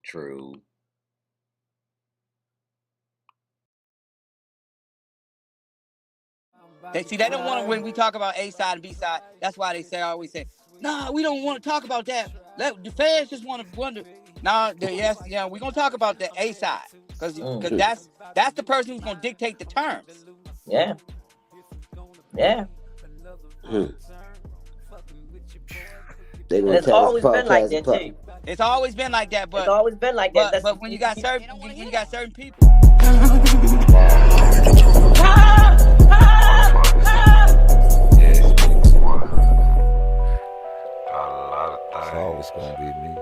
True. They don't want to, when we talk about A side and B side. That's why they always say, nah, we don't want to talk about that. The fans just want to wonder. Nah, yes, yeah, we're gonna talk about the A side because that's the person who's gonna dictate the terms. Yeah. Yeah. It's always been like that too. It's always been like that, but it's always been like that. But when you got certain people. It's always gonna be me.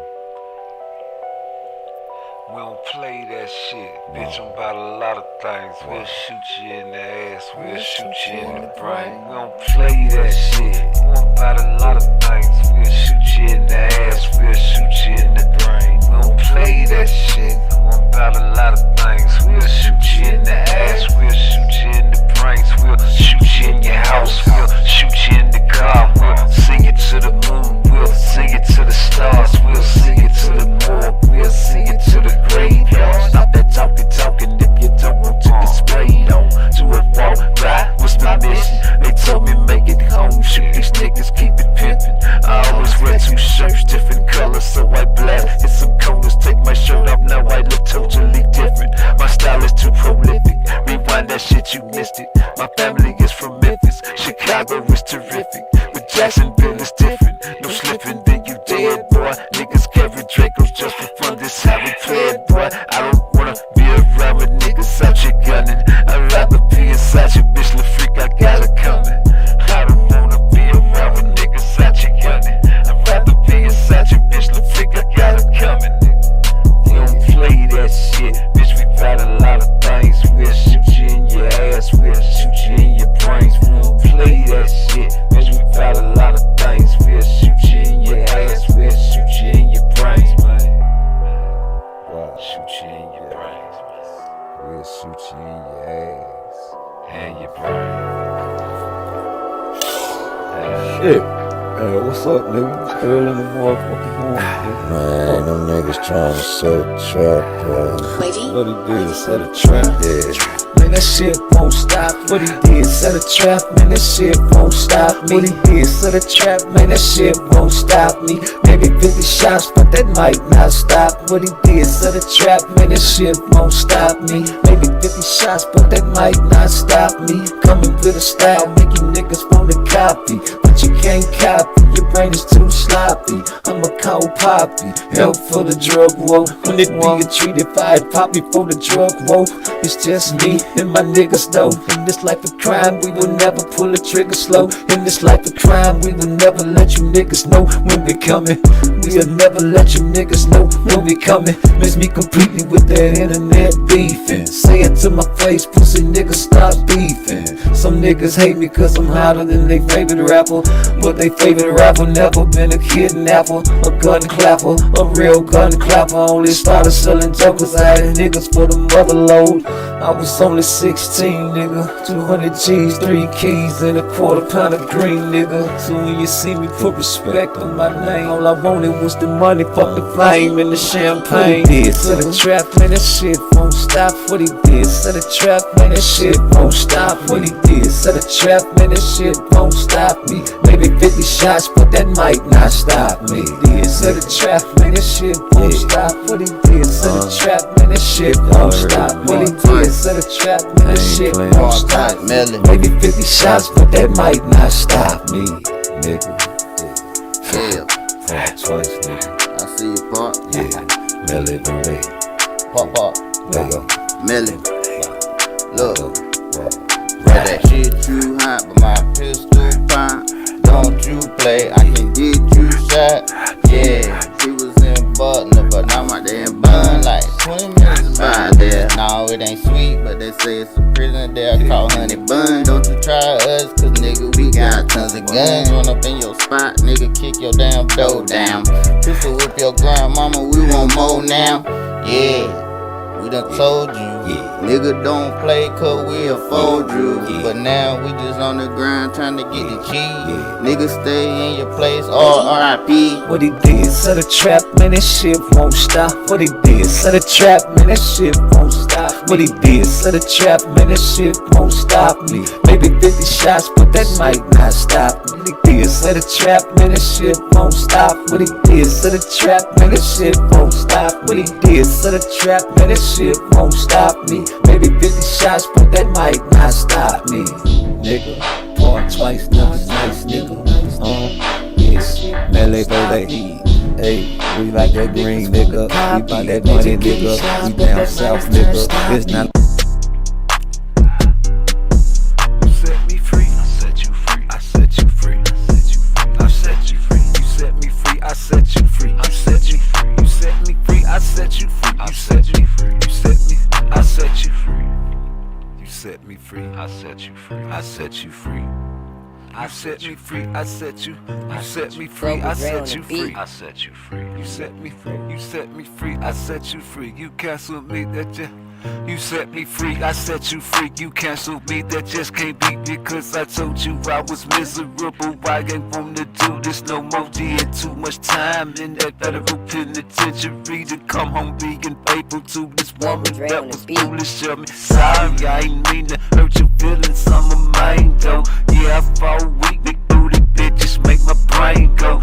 We don't play that shit, bitch. I'm about a lot of things. We'll shoot you in the ass, we'll shoot you in the brain. We don't play that shit. I'm about a lot of things. We'll shoot you in the ass, we'll shoot you in the brain. We don't play that shit. I'm about a lot of things. We'll shoot you in the ass, we'll shoot you in the brains. We'll shoot you in your house, we'll shoot you in the car. We'll sing it to the moon, we'll sing it to the stars. We'll sing it to the morgue, we'll sing it to the graveyard. Stop that talking if you don't want to get sprayed on. To a walk by, what's my mission? They told me make it home, shoot these niggas, keep it pimpin'. I always wear 2 shirts, different colors, so I black. Hit some corners, take my shirt off, now I look totally different. My style is too prolific, rewind that shit, you missed it. My family is from Memphis, Chicago is terrific, but Jacksonville is different. No slipping, then you dead, boy. Niggas carry Dracos just for fun, this how we play it, boy. I don't wanna be around with niggas out here gunning. I'd rather be inside your bitch, little freak, I got it coming. I don't wanna be around with niggas out here gunning. I'd rather be inside your bitch, little freak, I got it coming. We don't play that shit, bitch, we got a lot of things. We'll shoot you in your ass, we'll shoot you in your brains. We don't play that shit, bitch, we got a lot of things. We'll shoot you in your ass, we'll shoot you in your brains, man. Wow. Shoot you in your brains, man. We'll shoot you in your ass. And your brains. Shit. Hey, what's up, nigga? Early in the motherfucking morning, nigga. Man, them niggas trying to set a trap, bro. What he did, set a trap. Yeah. Man, that shit won't stop. What he did, set a trap. Man, that shit won't stop me. What he did, set a trap. Man, that shit won't stop me. Maybe 50 shots, but that might not stop. What he did, set a trap. Man, that shit won't stop me. Maybe 50 shots, but that might not stop me. Coming with a style, make you niggas wanna copy, but you can't copy. Your brain is too sloppy. I'm a cold poppy, help for the drug war. When it be a treat if I had poppy for the drug war. It's just me and my niggas though. In this life of crime, we will never pull the trigger slow. In this life of crime, we will never let you niggas know when we coming. We'll never let you niggas know when we coming. Miss me completely with that internet beefing. Say it to my face, pussy niggas stop beefing. Some niggas hate me cause I'm hotter than they favorite rapper, but they favorite rapper never been a kidnapper, a gun clapper, a real gun clapper. Only started selling jokers, I had niggas for the mother load. I was only 16, nigga. 200 G's, 3 keys, and a quarter-pound of green, nigga. So when you see me, put respect on my name. All I wanted was the money, fuck the flame and the champagne. What he did, set a trap, man, that shit won't stop. What he did, set a trap, man, that shit won't stop. What he did, set a trap, man, that shit won't stop me. Maybe 50 shots, but that might not stop me. Did set a trap, man, that shit won't stop. What he did, set a trap, man, that shit won't stop. What he did, set a trap, man, that shit won't stop. Maybe 50 shots, but that might not stop me, nigga. Yeah. PARTTWICE, nigga. I see you, Part. Yeah. Melly, Melly. Part. Nigga. Melly. Look. That shit too hot, but my pistol fine. Don't you play, I can get you shot. Yeah, she was in Butler, but now I'm out there in Bun, like 20 minutes by there. No, it ain't sweet, but they say it's a prison there called Honey Bun. Don't you try us, cause nigga, we got tons of guns. Run up in your spot, nigga, kick your damn door down. Pistol whip your grandmama, we want more now. Yeah. We done told you, nigga don't play cause we'll fold you. But now we just on the grind trying to get the cheese. Nigga stay in your place, R.I.P. What he did, set a trap, man, that shit won't stop. What he did, set a trap, man, that shit won't stop. What he did, set a trap, man, that shit won't stop me. Maybe 50 shots, but that might not stop me. What he did, set a trap, man, that shit won't stop. What he did, set a trap, man, that shit won't stop. What he did, set a trap, man, that shit won't stop me. Maybe 50 shots, but that might not stop me. Nigga, PARTTWICE, never nice, nigga. Yes, melee, melee. Hey, we like that green, nigga. We buy that money, nigga. We down south, nigga. It's not. You set me free, I set you free. I set you free, I set you free. You set me free, I set you free. I set you free. You set me free, I set you free. I set you free. You set me, I set you free. You set me free, I set you free. I set you free. I set me free, I set you. You set me free, I set you free. I set you free. You set me free, you set me free. I set you free. You cancel me, that you set me free. I set you free. You cancel me, that just can't be because I told you I was miserable. I ain't wanna do this no more. Did too much time in that federal penitentiary to come home being faithful to this woman that was foolish of me. Sorry, I ain't mean to hurt your feelings. I'm a mind though. Yeah, I fall weak, big booty bitches make my brain go.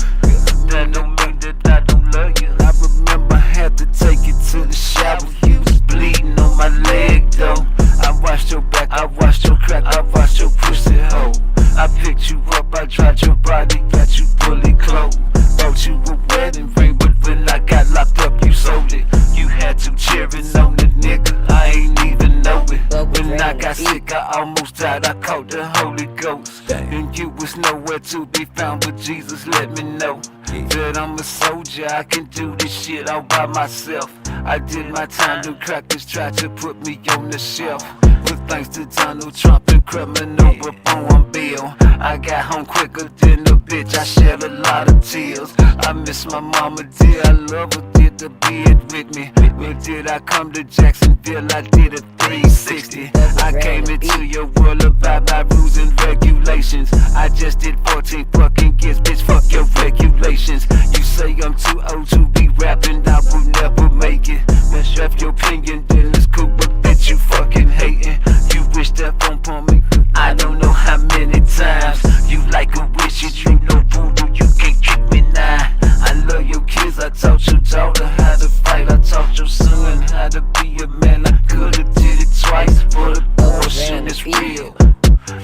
That don't mean that I don't love you. I remember I had to take you to the shower. You was bleeding on my leg though. I washed your back, I washed your crack, I washed your pussy hole. I picked you up, I dried your body, got you fully clothed. Bought you a wedding ring, but when I got locked up, you sold it. You had to cheering on the nigga, I ain't even know it. When I got sick, I almost died, I caught the Holy Ghost. And you was nowhere to be found, but Jesus let me know that I'm a soldier, I can do this shit all by myself. I did my time, them crackers tried to put me on the shelf. But thanks to Donald Trump and criminal reform bill, I got home quicker than a bitch, I shed a lot of tears. I miss my mama dear, I love her, did the bed with me. When did I come to Jacksonville, I did a 360. I came into your world, abide by rules and regulations. I just did 14 fucking years, bitch, fuck your regulations. You say I'm too old to be rapping, I will never make it. That's your opinion, then it's cool, but bitch, you fucking hating. You wish that phone for me, I don't know how many times. You like a wish, you know voodoo, you can't trick me now. I love your kids, I taught your daughter how to fight. I taught your son how to be a man. I could've did it twice, but abortion is real.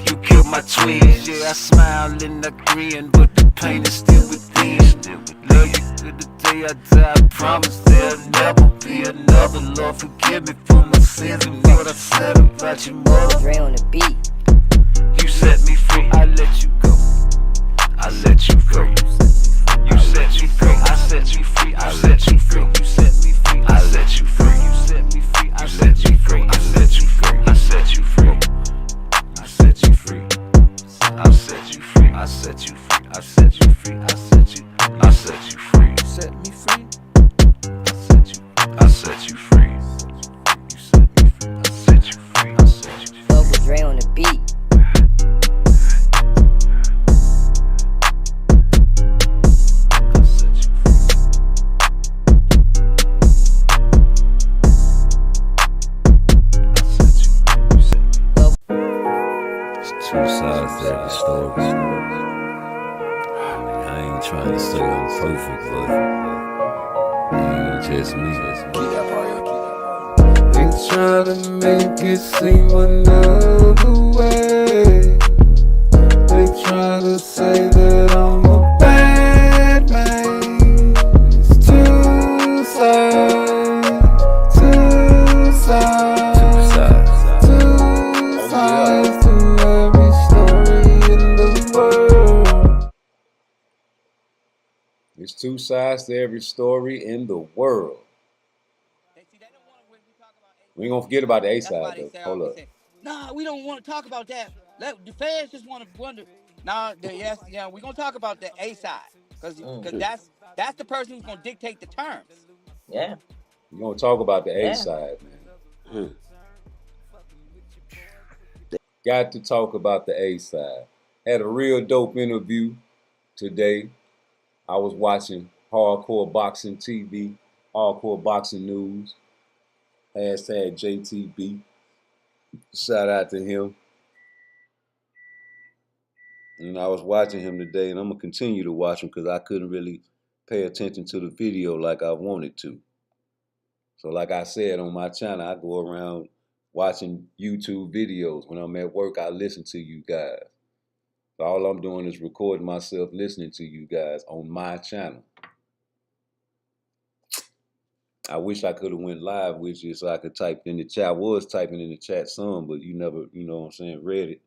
You killed my twins, yeah, I smile and I grin, but the pain is still within. Love you to the day I die, I promise there'll never be another. Lord, forgive me for my sins and what I said about your mother. Dre on the beat. You set me free, I let you go. I let you go. You set me free, I set you free, I set you free. You set me free, I set you free. You set me free, I set you free. I set you free, I set you free. I set you free. I set you free. I set you free. I set you free. I set you. I set you free. You set me free. I set you. I set you free. You set me free. I set you free. I set you free. Fuck with Dre on the beat. Two sides to every story. I ain't trying to say I'm perfect, but just me. They try to make it seem another way. They try to say that I'm a bad man. It's two sides, two sides, two sides to every story in the world. There's two sides to every story in the world. We ain't gonna forget about the A side though. Hold up. Nah, we don't want to talk about that. The fans just want to wonder. Nah, yes, yeah, we're gonna talk about the A side because that's the person who's gonna dictate the terms. Yeah. We're gonna talk about the A side, man. Got to talk about the A side. Had a real dope interview today. I was watching Hardcore Boxing TV, Hardcore Boxing News. Hashtag JTB. Shout out to him. And I was watching him today, and I'm gonna continue to watch him because I couldn't really pay attention to the video like I wanted to. So like I said on my channel, I go around watching YouTube videos. When I'm at work, I listen to you guys. So all I'm doing is recording myself listening to you guys on my channel. I wish I could have went live with you so I could type in the chat. I was typing in the chat some, but you never, you know what I'm saying, read it.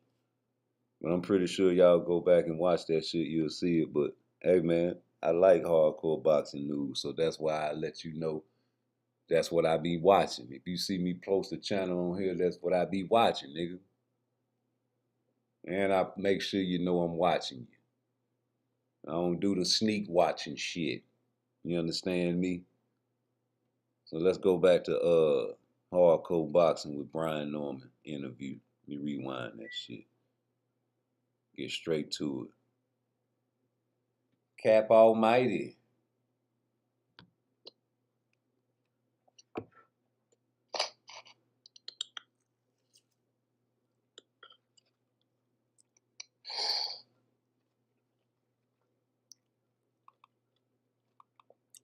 But I'm pretty sure y'all go back and watch that shit, you'll see it. But hey man, I like Hardcore Boxing News, so that's why I let you know that's what I be watching. If you see me post a channel on here, that's what I be watching, nigga. And I make sure you know I'm watching you. I don't do the sneak watching shit. You understand me? So let's go back to Hardcore Boxing with Brian Norman interview. Let me rewind that shit. Get straight to it. Cap Almighty.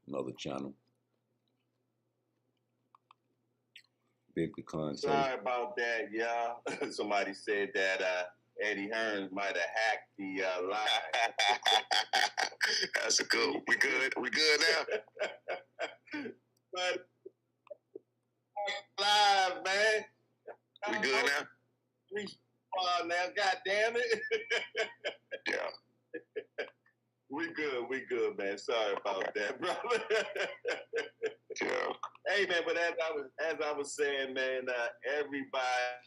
Another channel. Big the concept. Sorry about that, y'all. Somebody said that Eddie Hearns might have hacked the live. That's a good. We good. We good now. But live, man. We good now. We now. God damn it. Yeah. We good, man. Sorry about that, brother. Yeah. Hey, man, but as I was saying, man, everybody.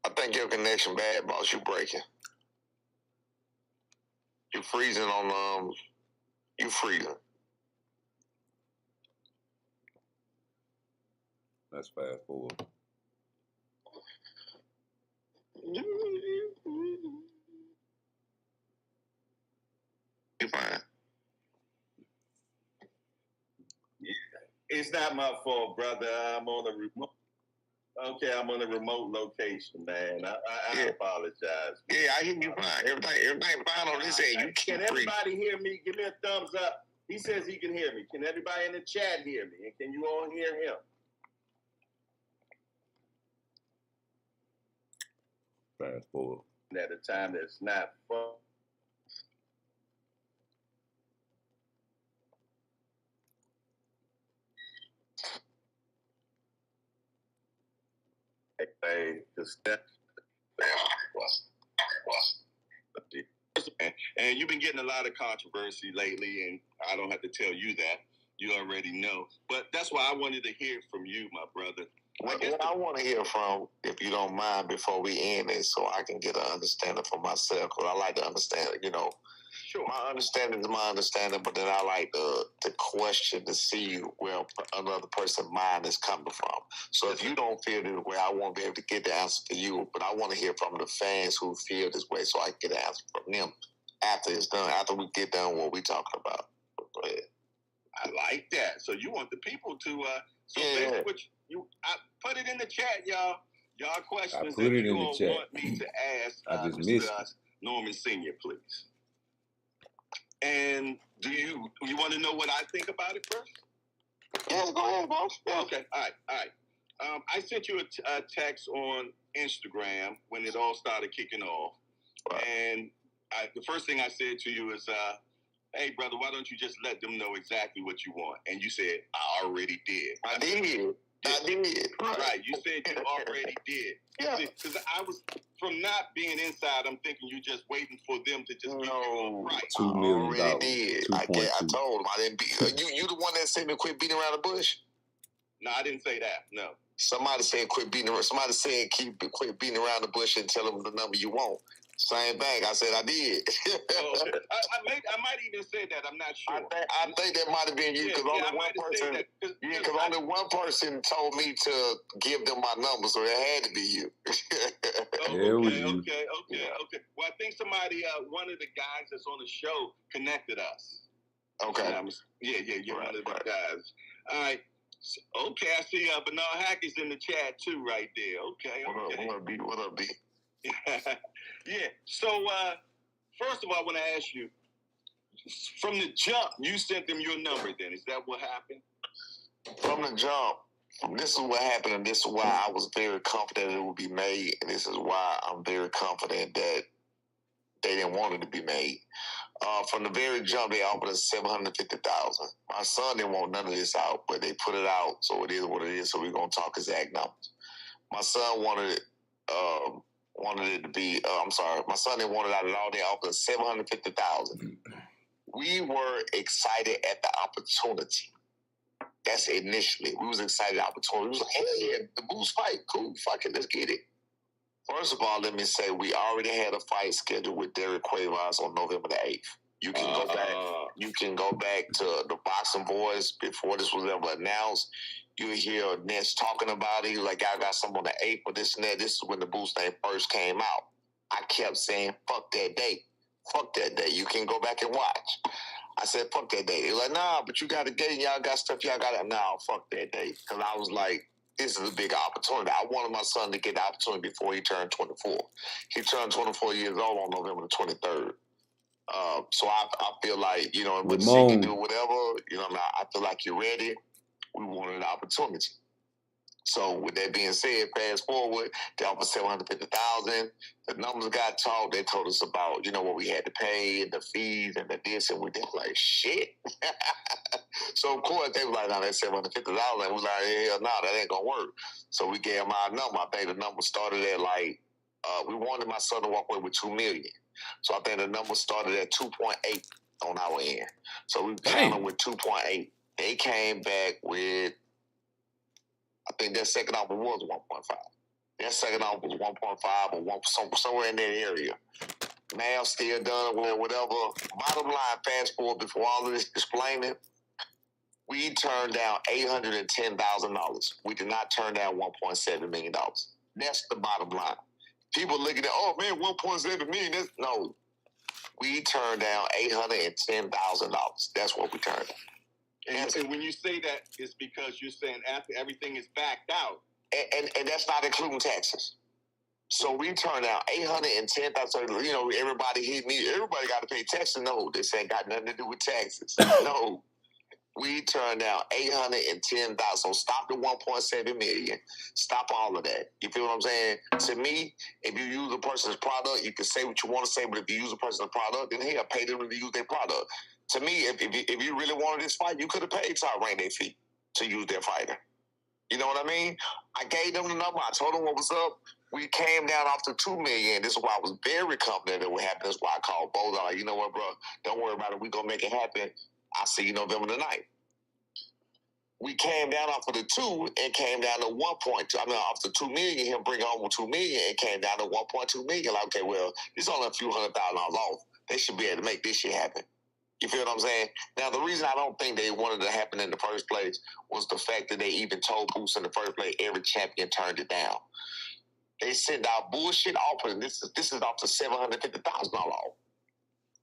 I think your connection bad, boss. You breaking. You freezing on You freezing. Let's fast forward. You fine. It's not my fault, brother. I'm on a remote. Okay, I'm on a remote location, man. I apologize. Yeah, I hear you fine. Everything fine on this end. You can everybody hear me? Give me a thumbs up. He says he can hear me. Can everybody in the chat hear me? And can you all hear him? Fast forward. At a time that's not fun. Hey, the step. And you've been getting a lot of controversy lately, and I don't have to tell you that. You already know. But that's why I wanted to hear from you, my brother. What I want to hear from, if you don't mind, before we end it, so I can get an understanding for myself, because I like to understand, Sure. My understanding is my understanding, but then I like to question to see where another person's mind is coming from. So if you don't feel this way, I won't be able to get the answer to you, but I want to hear from the fans who feel this way, so I can get an answer from them after it's done, after we get done what we're talking about. Go ahead. I like that. So you want the people to, I put it in the chat, y'all. Y'all questions that you all want me to ask I just missed Norman Sr., please. And do you want to know what I think about it first? Yeah, go ahead, boss. Yeah. Okay, all right. I sent you a text on Instagram when it all started kicking off. Right. And the first thing I said to you is, hey, brother, why don't you just let them know exactly what you want? And you said, I already did. I did. Right. You said you already did. Yeah. Because I was, from not being inside, I'm thinking you just waiting for them to just give you a price. $2 million. I already did. I told them I didn't be. You the one that said me quit beating around the bush? No, I didn't say that. No. Somebody said quit beating around. Somebody said quit beating around the bush and tell them the number you want. Same thing. I said I did. I might even say that. I'm not sure. I think that might have been you because only one person. Because only one person told me to give them my number, so it had to be you. Okay. Well, I think somebody, one of the guys that's on the show, connected us. Okay. You're one of the guys. All right. So, okay, I see Bernard Hackett's in the chat too, right there. Okay. What up, B? Yeah. So, first of all, I want to ask you, from the jump, you sent them your number then. Is that what happened? From the jump, this is what happened, and this is why I was very confident it would be made, and this is why I'm very confident that they didn't want it to be made. From the very jump, they offered us $750,000. My son didn't want none of this out, but they put it out, so it is what it is. So we're gonna talk exact numbers. My son wanted it to be. My son didn't want it out at all. They offered us $750,000. We were excited at the opportunity. That's initially. We was excited at the opportunity. We was like, hey, yeah, the Boost fight, cool, fuck it, let's get it. First of all, let me say we already had a fight scheduled with Derek Cuevas on November the 8th. You can go back. You can go back to the Boxing Boys before this was ever announced. You hear Ness talking about it. He was like, I got something on the 8th, but this and that. This is when the Boost thing first came out. I kept saying, fuck that date. Fuck that date. You can go back and watch. I said, fuck that date. They're like, nah, but you got a date. Y'all got stuff. Y'all got it. Nah, fuck that date. Because I was like, this is a big opportunity. I wanted my son to get the opportunity before he turned 24. He turned 24 years old on November the 23rd. So I feel like, you know, with you can do whatever, you know, I feel like you're ready. We wanted an opportunity. So with that being said, fast forward, they offered $750,000. The numbers got talked. They told us about, you know, what we had to pay and the fees and the this, and we did like shit. So of course they were like, "No, that's $750." And we was like, "Hell no, that ain't gonna work." So we gave them our number. I think the number started at like we wanted my son to walk away with $2 million. So I think the number started at 2.8 on our end. So we counted with 2.8. They came back with, I think their second offer was 1.5. Their second offer was 1.5 or somewhere in that area. Math still done or whatever. Bottom line, fast forward before all of this explaining, we turned down $810,000. We did not turn down $1.7 million. That's the bottom line. People looking at, oh man, $1.7 million. No, we turned down $810,000. That's what we turned down. And when you say that, it's because you're saying after everything is backed out. And that's not including taxes. So we turned out $810,000. You know, everybody hit me. Everybody got to pay taxes. No, this ain't got nothing to do with taxes. No. We turned down $810,000. So stop the $1.7 million. Stop all of that. You feel what I'm saying? To me, if you use a person's product, you can say what you want to say, but if you use a person's product, then hell, pay them to use their product. To me, if you really wanted this fight, you could have paid Tyrann their fee to use their fighter. You know what I mean? I gave them the number. I told them what was up. We came down off the $2 million. This is why I was very confident it would happen. That's why I called both. I'm like, you know what, bro? Don't worry about it. We're going to make it happen. I'll see you November the 9th. We came down off of the 2 and came down to 1.2. I mean, off the $2 million, him bring home $2 million and came down to 1.2 million. Like, okay, well, it's only a few $100,000 off. They should be able to make this shit happen. You feel what I'm saying? Now, the reason I don't think they wanted it to happen in the first place was the fact that they even told Boost in the first place every champion turned it down. They sent out bullshit offers. This is off the $750,000 off.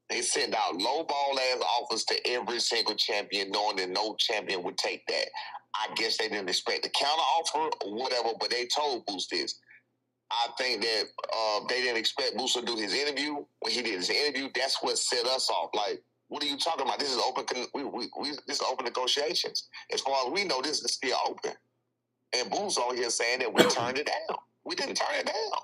They sent out lowball ass offers to every single champion, knowing that no champion would take that. I guess they didn't expect the counter offer or whatever, but they told Boost this. I think that they didn't expect Boost to do his interview. When he did his interview, that's what set us off. Like, what are you talking about? This is open. This is open negotiations. As far as we know, this is still open. And Boost on here saying that we turned it down. We didn't turn it down.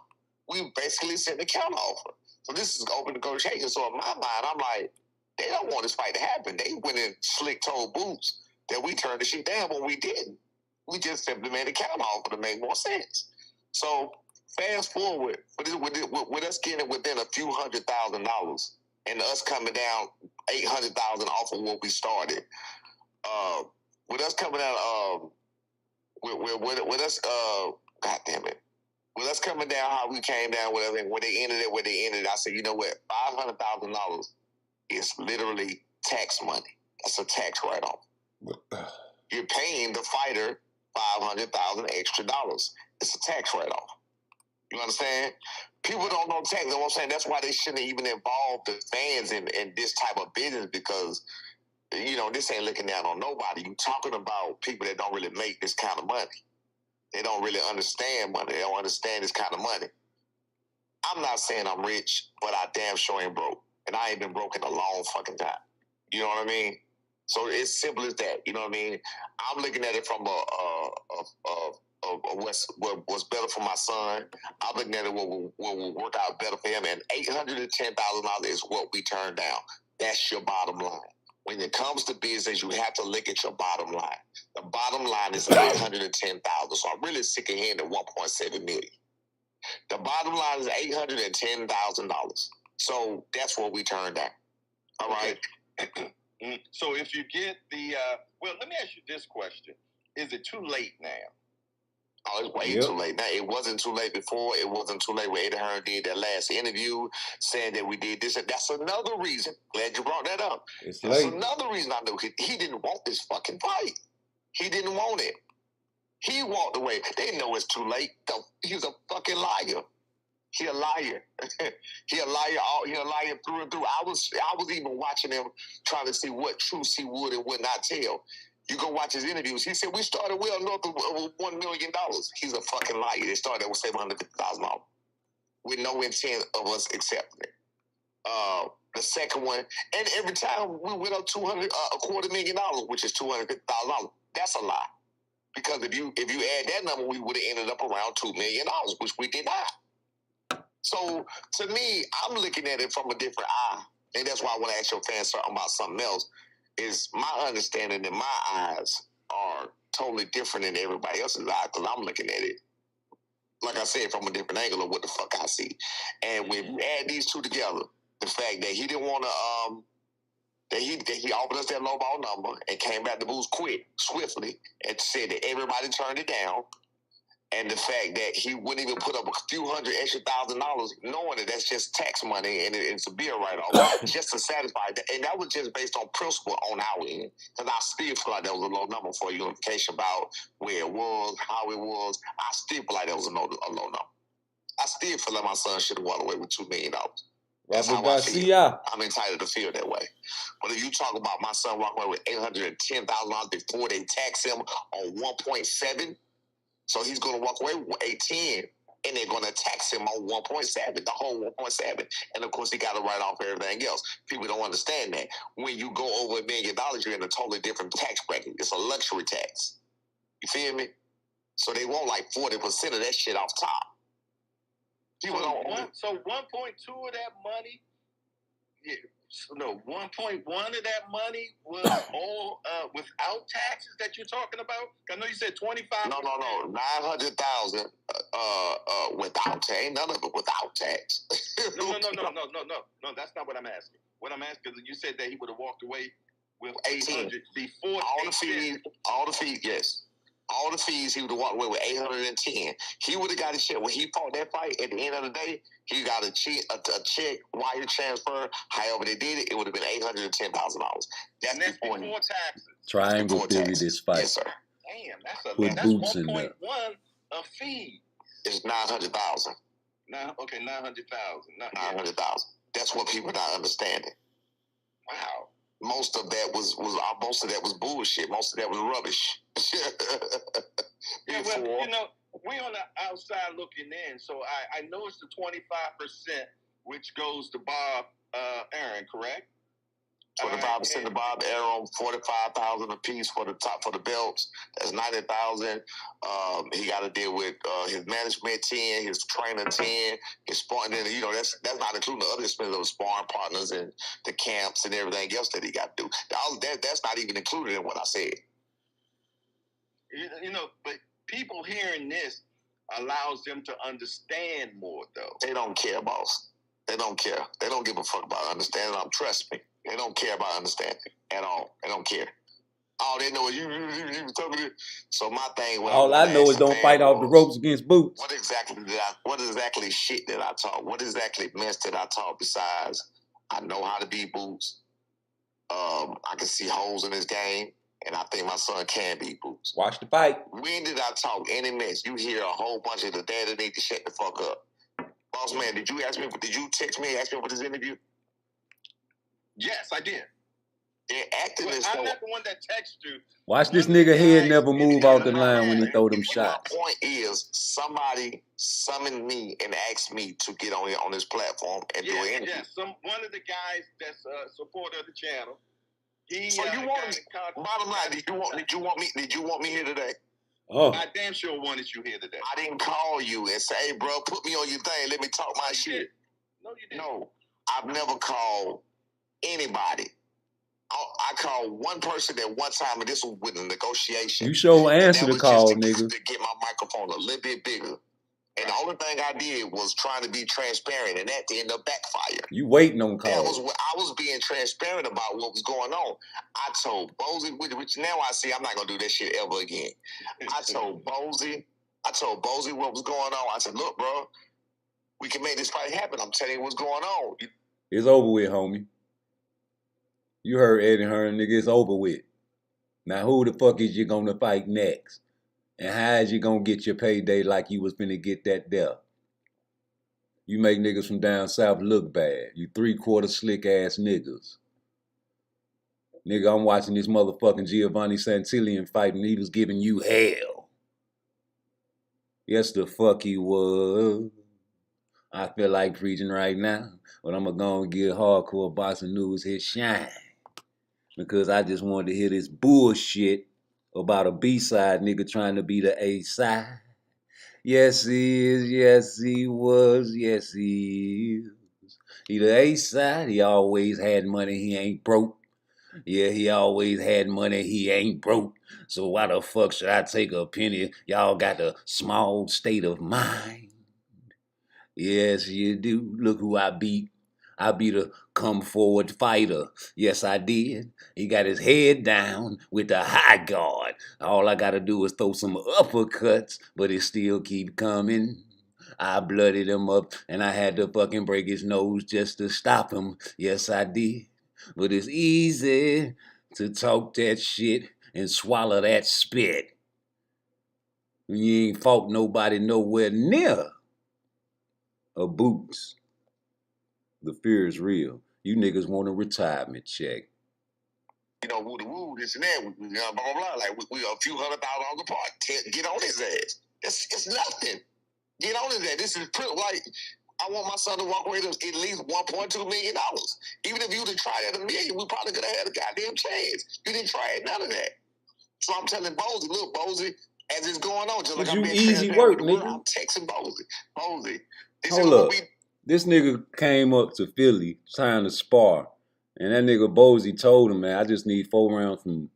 We basically sent the counter offer. So this is open negotiation. So in my mind, I'm like, they don't want this fight to happen. They went and slick told Boots that we turned the shit down, but we didn't. We just simply made a counter offer to make more sense. So fast forward, with us getting within a few $100,000 and us coming down $800,000 off of what we started, with us coming down, with us, God damn it. Well, that's coming down how we came down, whatever. And when they ended it, where they ended, I said, you know what? $500,000 is literally tax money. That's a tax write-off. You're paying the fighter $500,000 extra dollars. It's a tax write-off. You understand? People don't know tax. You know what I'm saying? That's why they shouldn't even involve the fans in this type of business, because, you know, this ain't looking down on nobody. You're talking about people that don't really make this kind of money. They don't really understand money. They don't understand this kind of money. I'm not saying I'm rich, but I damn sure ain't broke. And I ain't been broke in a long fucking time. You know what I mean? So it's simple as that. You know what I mean? I'm looking at it from what's better for my son. I'm looking at it what will work out better for him. And $810,000 is what we turn down. That's your bottom line. When it comes to business, you have to look at your bottom line. The bottom line is $810,000. So I'm really sick of hearing the $1.7 million. The bottom line is $810,000. So that's what we turned down. All right. So if you get the, well, let me ask you this question. Is it too late now? Oh, it's way too late. Now, it wasn't too late before. It wasn't too late when Eddie Hearn did that last interview saying that we did this. And that's another reason. Glad you brought that up. That's another reason I knew he didn't want this fucking fight. He didn't want it. He walked away. They know it's too late. He's a fucking liar. He a liar. He a liar. He a liar through and through. I was even watching him, trying to see what truths he would and would not tell. You go watch his interviews. He said we started well north of $1 million. He's a fucking liar. They started with $750,000 with no intent of us accepting it. The second one, and every time we went up $250,000, which is $250,000. That's a lie. Because if you add that number, we would have ended up around $2 million, which we did not. So to me, I'm looking at it from a different eye, and that's why I want to ask your fans something about something else. Is my understanding in my eyes are totally different than everybody else's eyes, because I'm looking at it, like I said, from a different angle of what the fuck I see. And when you add these two together, the fact that he didn't want to, that he offered us that low ball number and came back to booze swiftly, and said that everybody turned it down, and the fact that he wouldn't even put up a few $100,000 extra, knowing that that's just tax money and it's a bill write-off, just to satisfy that. And that was just based on principle on our end, because I still feel like that was a low number for unification about where it was, how it was. I still feel like that was a low number. I still feel like my son should have walked away with $2 million. That's how I feel. I'm entitled to feel that way. But if you talk about my son walking away with $810,000 before they tax him on 1.7, so he's going to walk away with 810, and they're going to tax him on 1.7, the whole 1.7. And of course, he got to write off everything else. People don't understand that. When you go over $1 million, you're in a totally different tax bracket. It's a luxury tax. You feel me? So they want like 40% of that shit off top. People so 1.2 of that money, 1.1 of that money was all without taxes that you're talking about? I know you said 25%. No. 900,000 without tax. Ain't none of it without tax. No. That's not what I'm asking. What I'm asking is, you said that he would have walked away with 800 before all the fees, yes. All the fees, he would have walked away with 810. He would have got his shit. When he fought that fight, at the end of the day, he got a check, wire transfer. However they did it, it would have been $810,000. That's before taxes. Triangle theory this fight. Yes, sir. Damn, that's Put boots in 1.1 there. a fee. It's 900,000. Okay, 900,000. 900,000. That's what people not understanding. Wow. Most of that was bullshit. Most of that was rubbish. Yeah, well, we on the outside looking in, so I know it's the 25%, which goes to Bob Aaron, correct? 25% to Bob Aaron, 45,000 a piece for the belts. That's 90,000. He got to deal with his management 10, his trainer 10, his sparring. That's not including the other expenses of sparring partners and the camps and everything else that he got to do. That's not even included in what I said. But people hearing this allows them to understand more, though. They don't care, boss. They don't care. They don't give a fuck about understanding. Trust me. They don't care about understanding at all. They don't care. All they know is you talking to. So my thing. All I know is don't fight off the ropes against Boots. What exactly shit did I talk? What exactly mess did I talk besides I know how to beat Boots? I can see holes in this game, and I think my son can beat Boots. Watch the fight. When did I talk any mess? You hear a whole bunch of the dad need to shut the fuck up. Boss man, did you text me and ask me for this interview? Yes, I did. I'm not the one that texted you. Watch this nigga head never move off the line when he throw them shots. My point is, somebody summoned me and asked me to get on this platform and do an interview. Yeah, one of the guys that's a supporter of the channel. Bottom line, did you want me here today? Oh. I damn sure wanted you here today. I didn't call you and say, hey, bro, put me on your thing. Let me talk my shit. No, you didn't. No, I've never called anybody. I called one person at one time, and this was with a negotiation. You sure answer the call, nigga. To get my microphone a little bit bigger. And the only thing I did was trying to be transparent, and that ended up backfire. You waiting on calls. I was being transparent about what was going on. I told Bozy, which now I see I'm not going to do that shit ever again. I told Bozy what was going on. I said, look, bro, we can make this fight happen. I'm telling you what's going on. It's over with, homie. You heard Eddie Hearn, nigga, it's over with. Now who the fuck is you gonna fight next? And how is you gonna get your payday like you was finna get that there? You make niggas from down south look bad. You 3/4 slick ass niggas. Nigga, I'm watching this motherfucking Giovanni Santillan fight and he was giving you hell. Yes, the fuck he was. I feel like preaching right now, but I'm gonna go and get hardcore boxing news his shine. Because I just wanted to hear this bullshit about a B-side nigga trying to be the A-side. Yes, he is. Yes, he was. Yes, he is. He the A-side. He always had money. He ain't broke. Yeah, he always had money. He ain't broke. So why the fuck should I take a penny? Y'all got a small state of mind. Yes, you do. Look who I beat. I beat a come-forward fighter. Yes, I did. He got his head down with the high guard. All I got to do is throw some uppercuts, but it still keep coming. I blooded him up, and I had to fucking break his nose just to stop him. Yes, I did. But it's easy to talk that shit and swallow that spit. You ain't fought nobody nowhere near a Boots. The fear is real. You niggas want a retirement check. You know, woo, this and that, blah, blah, blah. Like, we a few $100,000 apart. Get on his ass. It's nothing. Get on his ass. This is pretty, like, I want my son to walk away with at least $1.2 million. Even if you would have tried at $1 million, we probably could have had a goddamn chance. You didn't try at none of that. So I'm telling Bozy, look, Bozy, as it's going on, just like I'm being easy work, nigga. I'm texting Bozy. Hold up. This nigga came up to Philly trying to spar. And that nigga Bozy told him, man, I just need 4 rounds from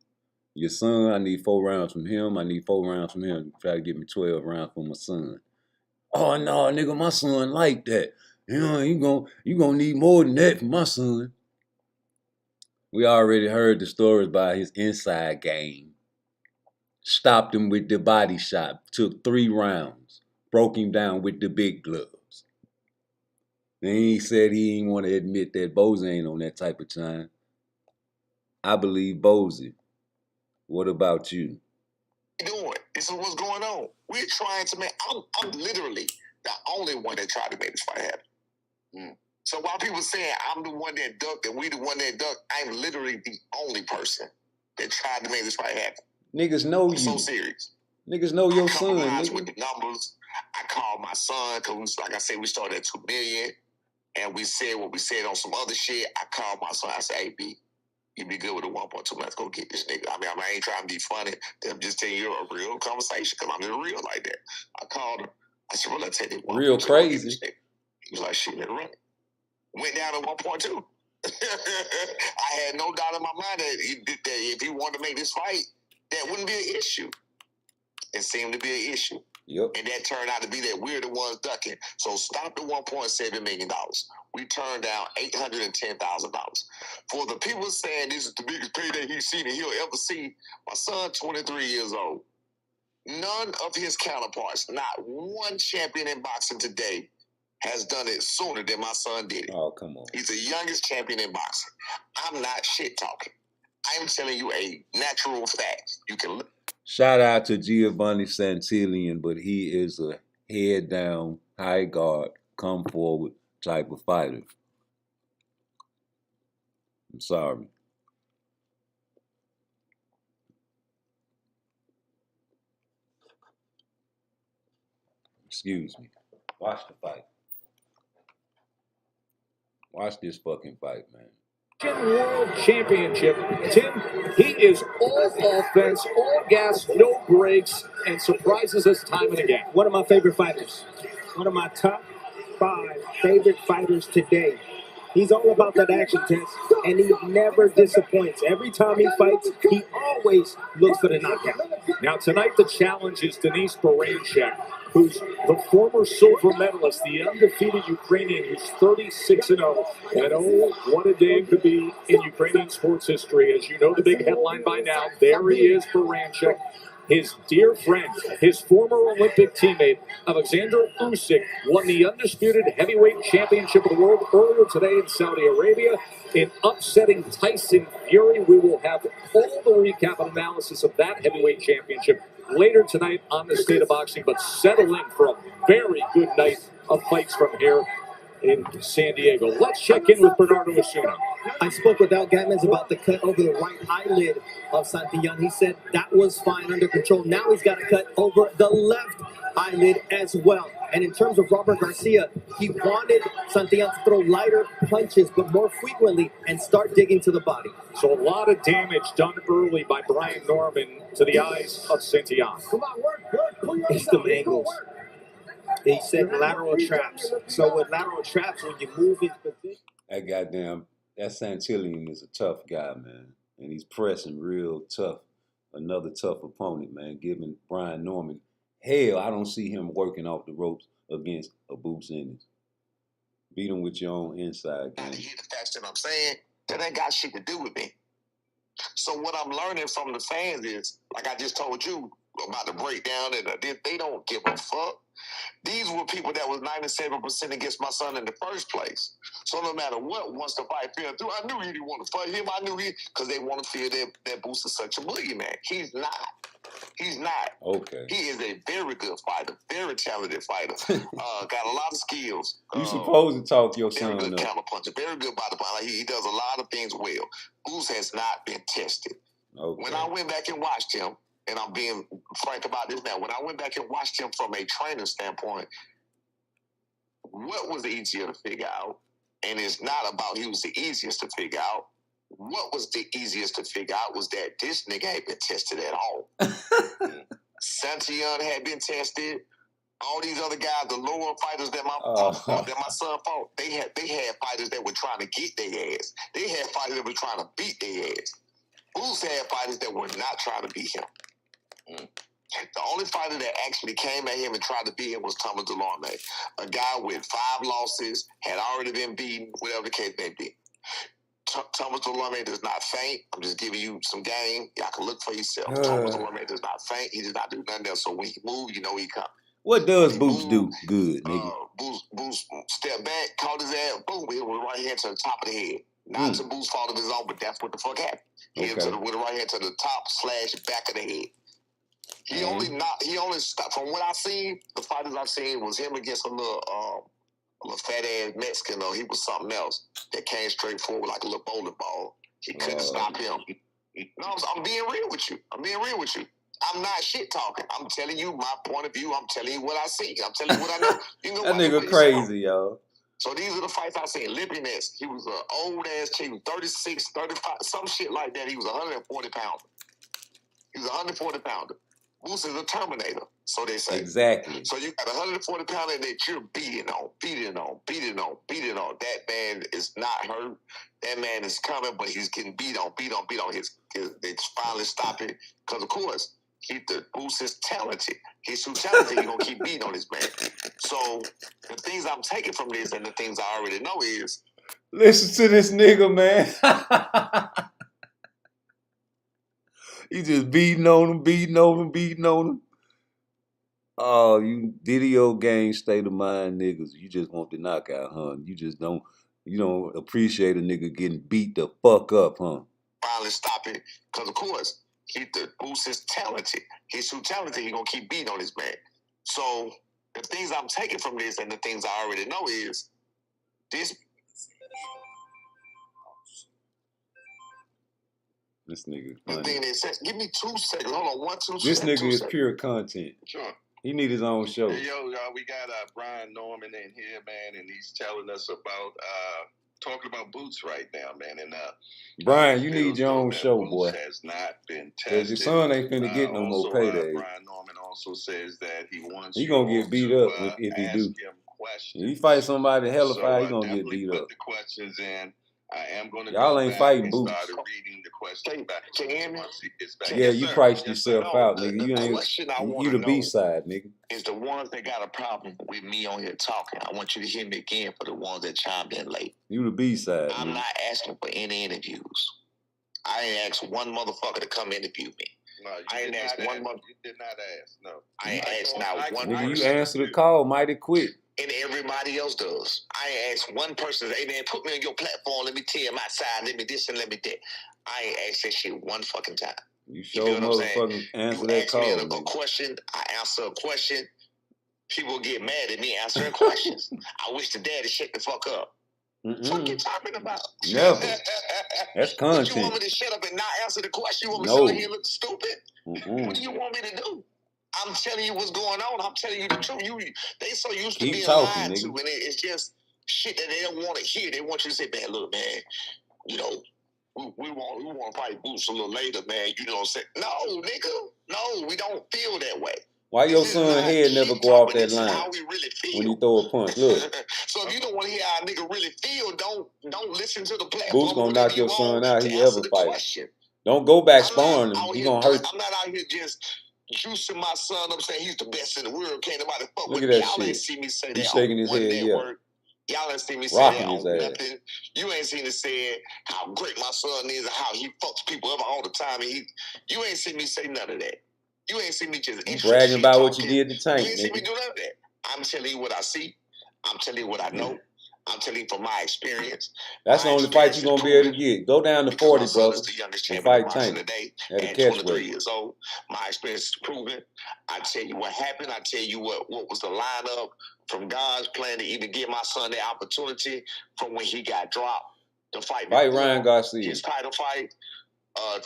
your son. I need 4 rounds from him. I need 4 rounds from him. Try to give me 12 rounds for my son. Oh, no, nigga, my son like that. You know, you gonna need more than that for my son. We already heard the stories about his inside game. Stopped him with the body shot. Took 3 rounds. Broke him down with the big gloves. Then he said he didn't want to admit that Bozy ain't on that type of time. I believe Bozy. What about you? Doing? This is what's going on. We're trying to make. I'm literally the only one that tried to make this fight happen. So while people saying I'm the one that ducked and we the one that ducked, I'm literally the only person that tried to make this fight happen. Niggas know you. So serious. Niggas know your son. Nigga. With the numbers, I called my son because, like I said, we started at $2 million. And we said what we said on some other shit. I called my son. I said, hey, B, you be good with a 1.2. Let's go get this nigga. I mean, I ain't trying to be funny. I'm just telling you a real conversation because I'm just real like that. I called him. I said, well, let's take it. Real crazy. He was like, shit, let it run. Went down to 1.2. I had no doubt in my mind that if he wanted to make this fight, that wouldn't be an issue. It seemed to be an issue. Yep. And that turned out to be that we're the ones ducking. So stop the $1.7 million. We turned down $810,000. For the people saying this is the biggest payday he's seen and he'll ever see, my son, 23 years old, none of his counterparts, not one champion in boxing today, has done it sooner than my son did it. Oh, come on. He's the youngest champion in boxing. I'm not shit talking. I'm telling you a natural fact. You can look. Shout out to Giovanni Santillan, but he is a head down, high guard, come forward type of fighter. I'm sorry. Excuse me. Watch the fight. Watch this fucking fight, man. World Championship. Tim, he is all offense, all gas, no brakes, and surprises us time and again. One of my favorite fighters. One of my top 5 favorite fighters today. He's all about that action, Tess, and he never disappoints. Every time he fights, he always looks for the knockout. Now tonight the challenge is Denise Baranchek, who's the former silver medalist, the undefeated Ukrainian who's 36-0. And oh, what a day it could be in Ukrainian sports history. As you know the big headline by now, there he is, Baranchek. His dear friend, his former Olympic teammate, Alexander Usyk, won the undisputed heavyweight championship of the world earlier today in Saudi Arabia in upsetting Tyson Fury. We will have all the recap and analysis of that heavyweight championship later tonight on the State of Boxing, but settle in for a very good night of fights from here in San Diego. Let's check in with Bernardo Osuna. I spoke with Al Gammons about the cut over the right eyelid of Santillan. He said that was fine, under control. Now he's got a cut over the left eyelid as well. And in terms of Robert Garcia, he wanted Santillan to throw lighter punches, but more frequently, and start digging to the body. So a lot of damage done early by Brian Norman to the eyes of Santillan. Come on, work. It's the angles. He said lateral traps. So with lateral traps, when you move his position. That Santillan is a tough guy, man. And he's pressing real tough. Another tough opponent, man. Giving Brian Norman hell. I don't see him working off the ropes against a Boots Ennis. Beat him with your own inside game. You hear the facts that I'm saying? That ain't got shit to do with me. So what I'm learning from the fans is, like I just told you about the breakdown, and they don't give a fuck. These were people that was 97% against my son in the first place. So no matter what, once the fight fell through, I knew he didn't want to fight him. I knew because they want to feel that Boots is such a boogeyman. He's not. He's not. Okay. He is a very good fighter, very talented fighter. Got a lot of skills. You supposed to talk your son up. Very good up. counter puncher, very good body puncher. He does a lot of things well. Boots has not been tested. Okay. When I went back and watched him, and I'm being frank about this now, when I went back and watched him from a trainer standpoint, what was easier to figure out? And it's not about he was the easiest to figure out. What was the easiest to figure out was that this nigga had been tested at all. Santillan had been tested. All these other guys, the lower fighters that my son fought, they had fighters that were trying to get their ass. They had fighters that were trying to beat their ass. Boots had fighters that were not trying to beat him. The only fighter that actually came at him and tried to beat him was Thomas Delorme, a guy with 5 losses, had already been beaten, whatever the case may be. Thomas Delorme does not faint. I'm just giving you some game. Y'all can look for yourself. Thomas Delorme does not faint. He does not do nothing else. So when he moves, you know he comes. What does Boots do good, nigga? Boots step back, caught his ass, boom, hit with the right hand to the top of the head. Not to Boots' fault of his own, but that's what the fuck happened. He hit with the right hand to the top/back of the head. He only stopped. From what I seen, the fighters I've seen was him against a little fat ass Mexican. He was something else that came straight forward like a little bowling ball. He couldn't stop him. No, I'm being real with you. I'm not shit talking. I'm telling you my point of view. I'm telling you what I see. I'm telling you what I know. You know that nigga crazy, yo. So these are the fights I seen. Lippy Ness, he was an old ass chick, 36, 35, some shit like that. He was 140 pounder. Boots is a Terminator, so they say. Exactly. So you got 140 pounder that you're beating on. That man is not hurt. That man is coming, but he's getting beat on. They finally stop it. Because, of course, Boots is talented. He's too talented. He's gonna keep beating on this man. So the things I'm taking from this and the things I already know is, listen to this nigga, man. He just beating on him, beating on him, beating on him. Oh, you video game state of mind niggas. You just want the knockout, huh? You don't appreciate a nigga getting beat the fuck up, huh? finally stop it. Because, of course, Boots is talented. He's too talented. He's going to keep beating on this man. So the things I'm taking from this and the things I already know is this. This nigga The funny. thing that says, give me 2 seconds. Hold on, 1, 2 This seconds. nigga is pure content. Sure. He need his own show. Hey, yo, we got Brian Norman in here, man, and he's telling us about talking about Boots right now, man. And Brian, you need your own show, boy. Has not been tested. Cause your son ain't finna get no more payday. Brian Norman also says that he wants he gonna get beat up if he do. If he fight somebody hella fight, he gonna get beat up. Put the questions in. I am going to. Y'all ain't fighting Boots. Reading the question back. Yeah, you priced yourself out, nigga. You ain't. You the B side, nigga. Is the ones that got a problem with me on here talking. I want you to hear me again for the ones that chimed in late. You the B side. I'm not asking for any interviews. I ain't asked one motherfucker to come interview me. No, I ain't asked one motherfucker. You did not ask. No. I ain't asked not one. Nigga, you answer the call mighty quick. And everybody else does. I ain't asked one person, hey man, put me on your platform, let me tell you my side, let me this and let me that. I ain't asked that shit one fucking time. You sure motherfucking answer that call. You ask me a question, I answer a question. People get mad at me answering questions. I wish the daddy shut the fuck up. What you talking about? Never. That's content. What you want me to shut up and not answer the question? You want me to sit here and look stupid? What do you want me to do? I'm telling you what's going on. I'm telling you the truth. They so used to being lied to, and it's just shit that they don't want to hear. They want you to say, man, look, man, you know, we want to fight Boots a little later, man. You know what I'm saying? No, nigga. No, we don't feel that way. Why your son head never go off that line when you throw a punch? Look. So if you don't want to hear how a nigga really feel, don't listen to the platform. Boots gonna knock your son out. He ever fight. Don't go back sparring him. He gonna hurt you. I'm not out here just juicing my son up, saying he's the best in the world. Can't nobody fuck with him. Look at that y'all shit. Ain't see me say that. He's shaking his head, yeah. Y'all ain't seen me say rocking that his on ass. Nothing. You ain't seen me say how great my son is and how he fucks people up all the time. And you ain't seen me say none of that. You ain't seen me just bragging about what you did to Tank. You ain't seen me do none of that. I'm telling you what I see. I'm telling you what I know. I'm telling you from my experience. That's the only fight you're going to be able to get. Go down to 40, brother, and fight Tank at a catch 23 years old. My experience is proven. I tell you what happened. I tell you what was the lineup from God's plan to even give my son the opportunity from when he got dropped to fight Ryan Garcia. His title fight.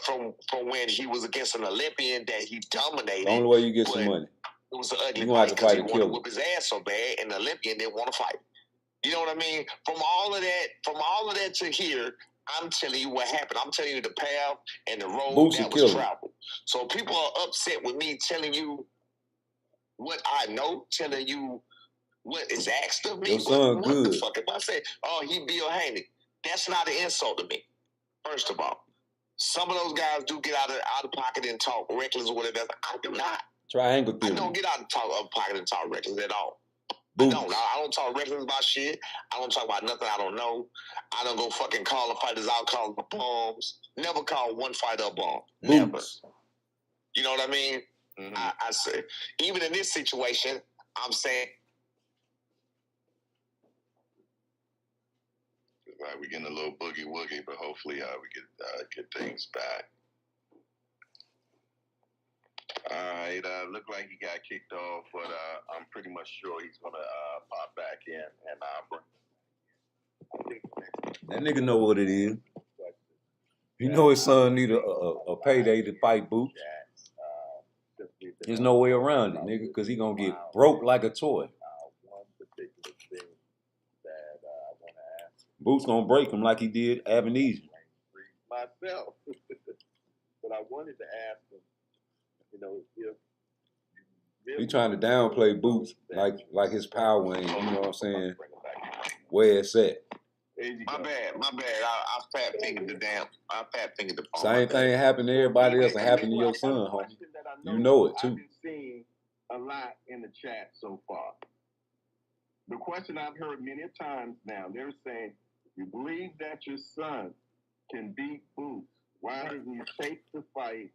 From when he was against an Olympian that he dominated. The only way you get some money. It was an ugly fight because he wanted to whip his ass so bad, and the Olympian didn't want to fight. You know what I mean? From all of that to here, I'm telling you what happened. I'm telling you the path and the road that was traveled. So people are upset with me telling you what I know, telling you what is asked of me. Your son what good. The fuck if I say, oh, he Bill Haney? That's not an insult to me, first of all. Some of those guys do get out of pocket and talk reckless or whatever. I do not. Triangle theory. I don't get out of pocket and talk reckless at all. Boots. I don't talk reckless about shit. I don't talk about nothing I don't know. I don't go fucking call the fighters out, call them bombs. Never call one fighter a bomb. Never. Boots. You know what I mean? Mm-hmm. I say, even in this situation, I'm saying. Right, we're getting a little boogie woogie, but hopefully we get things back. All right, looked like he got kicked off, but I'm pretty much sure he's gonna pop back in and that nigga know what it is. You know his son need a payday to fight Boots. There's no way around it, nigga, because he gonna get broke like a toy. Boots gonna break him like he did Avenesian. Myself, but I wanted to ask him, you know, if he trying to downplay Boots like his power ain't, you know what I'm saying, where it's at. My bad. I fat fingered the phone. Same thing happened to everybody else and happened to your son, homie. You know it too. I've been seeing a lot in the chat so far. The question I've heard many times now, they're saying, you believe that your son can beat Boots. Why doesn't you take the fight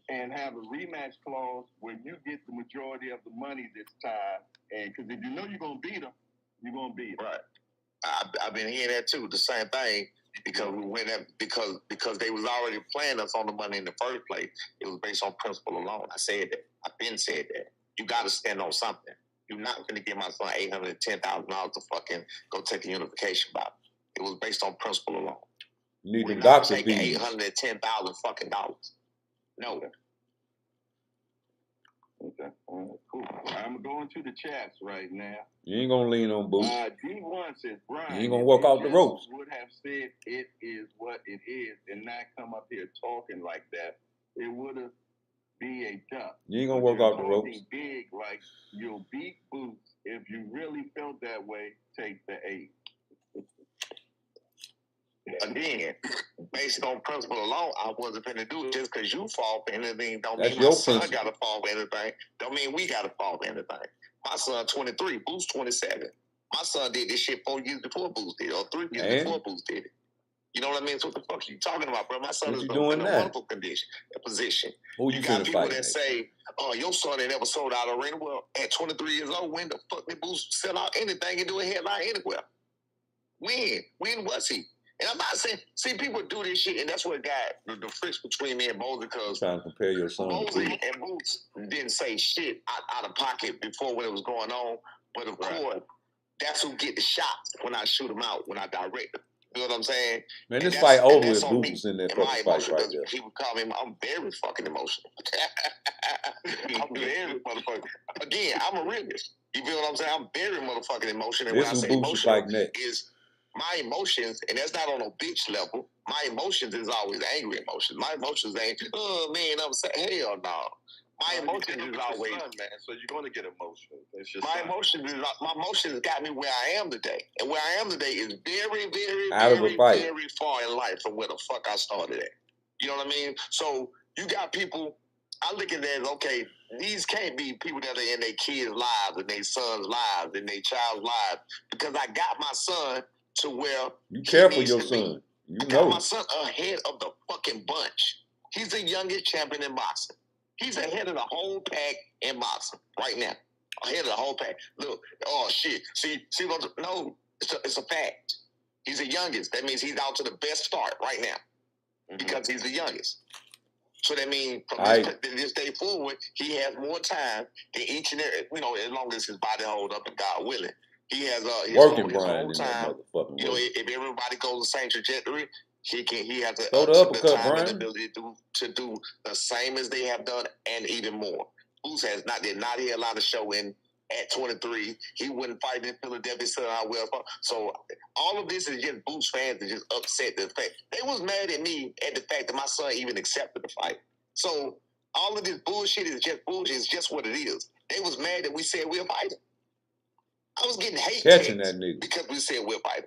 and have a rematch clause where you get the majority of the money this time? And because if you know you're going to beat him, you're going to beat him. Right. I've been hearing that too. The same thing because we went at because they was already playing us on the money in the first place. It was based on principle alone. I said that. I've been said that. You got to stand on something. You're not going to give my son $810,000 to fucking go take a unification bout. It was based on principle alone. You need We're the not doctor taking fees. $810,000 fucking dollars. No. Okay. Cool. I'm going to the chats right now. You ain't gonna lean on Boots. D1 says, Brian, You ain't gonna walk off the ropes. Would have said it is what it is and not come up here talking like that. It would have be a duck. You ain't gonna walk off the ropes. Big like you'll beat Boots. If you really felt that way, take the 8. Again, based on principle alone, I wasn't finna do it just because you fall for anything. Don't That's mean my your son principle. gotta fall for anything. Don't mean we gotta fall for anything. My son 23, Boots 27. My son did this shit 4 years before Boots did, or 3 years before Boots did it. You know what I mean? So what the fuck are you talking about, bro? My son What is you in doing a now? wonderful condition, a position. Who you got finna people fight that next? say, "Oh, your son ain't never sold out an arena." Well, at 23 years old, when the fuck did Boots sell out anything and do a headline anywhere? When was he? And I'm not saying, see, people do this shit, and that's what got the friction between me and Mosey, because Trying to compare your son to Mosey Boots. and Boots didn't say shit out of pocket before when it was going on. But of course, that's who get the shots when I shoot them out, when I direct them. You know what I'm saying? Man, And this fight over that's if on Boots me was in that and my fucking fight emotion, right because there. people call me, I'm very fucking emotional. I'm very motherfucking. Again, I'm a realist. You feel what I'm saying? I'm very motherfucking emotional. And This when I who say Boots should emotional, fight next. is my emotions, and that's not on a bitch level. My emotions is always angry emotions. My emotions ain't, oh man, I'm saying, hell no. My emotions is always, son, man. So you're going to get emotional. It's just my emotions got me where I am today, and where I am today is very, very, Out of a very, fight. very far in life from where the fuck I started at. You know what I mean? So you got people. I look at that as, okay, these can't be people that are in their kids' lives and their sons' lives and their child's lives, because I got my son to where You he care for needs your to be. son. You I got know. my son ahead of the fucking bunch. He's the youngest champion in boxing. He's ahead of the whole pack in boxing right now. Ahead of the whole pack. Look, oh shit. See what? No, it's a fact. He's the youngest. That means he's out to the best start right now, because he's the youngest. So that means from this day forward, he has more time than each and every, as long as his body hold up and God willing. He has his Working whole Brian in that time. motherfucking way. If everybody goes the same trajectory, he has Throw the uppercut, time and Brian. ability to do the same as they have done and even more. Boots did not hear a lot of showing at 23. He wouldn't fight in Philadelphia, so all of this is just Boots fans that just upset the fact. They was mad at me at the fact that my son even accepted the fight. So all of this bullshit is just bullshit. It's just what it is. They was mad that we said we'll fight him. I was getting hate Catching texts that nigga. because we said we'll fight him.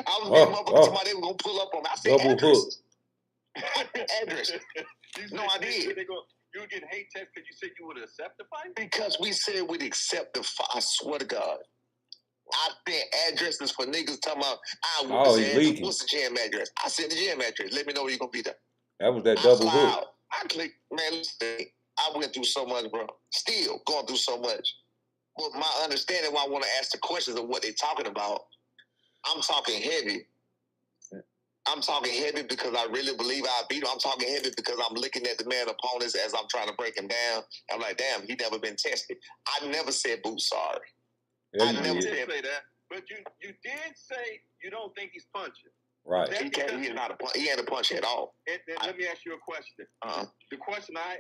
I was getting motherfuckers somebody they were gonna pull up on me. I said Double hook. address. No, I did. You were getting hate tests because you said you would accept the fight? Because we said we'd accept the fight. I swear to God. I sent addresses for niggas talking about, he's leaking. What's the jam address? I sent the jam address. Let me know where you're going to be there. That was that double hook. Out. I clicked, man, listen, I went through so much, bro. Still going through so much. But my understanding why I want to ask the questions of what they're talking about, I'm talking heavy. I'm talking heavy because I really believe I beat him. I'm talking heavy because I'm looking at the man opponents as I'm trying to break him down. I'm like, damn, he never been tested. I never said Boots sorry. Yeah, I you never did. said say that, but you did say you don't think he's punching. Right. He ain't a punch at all. And let me ask you a question. The question I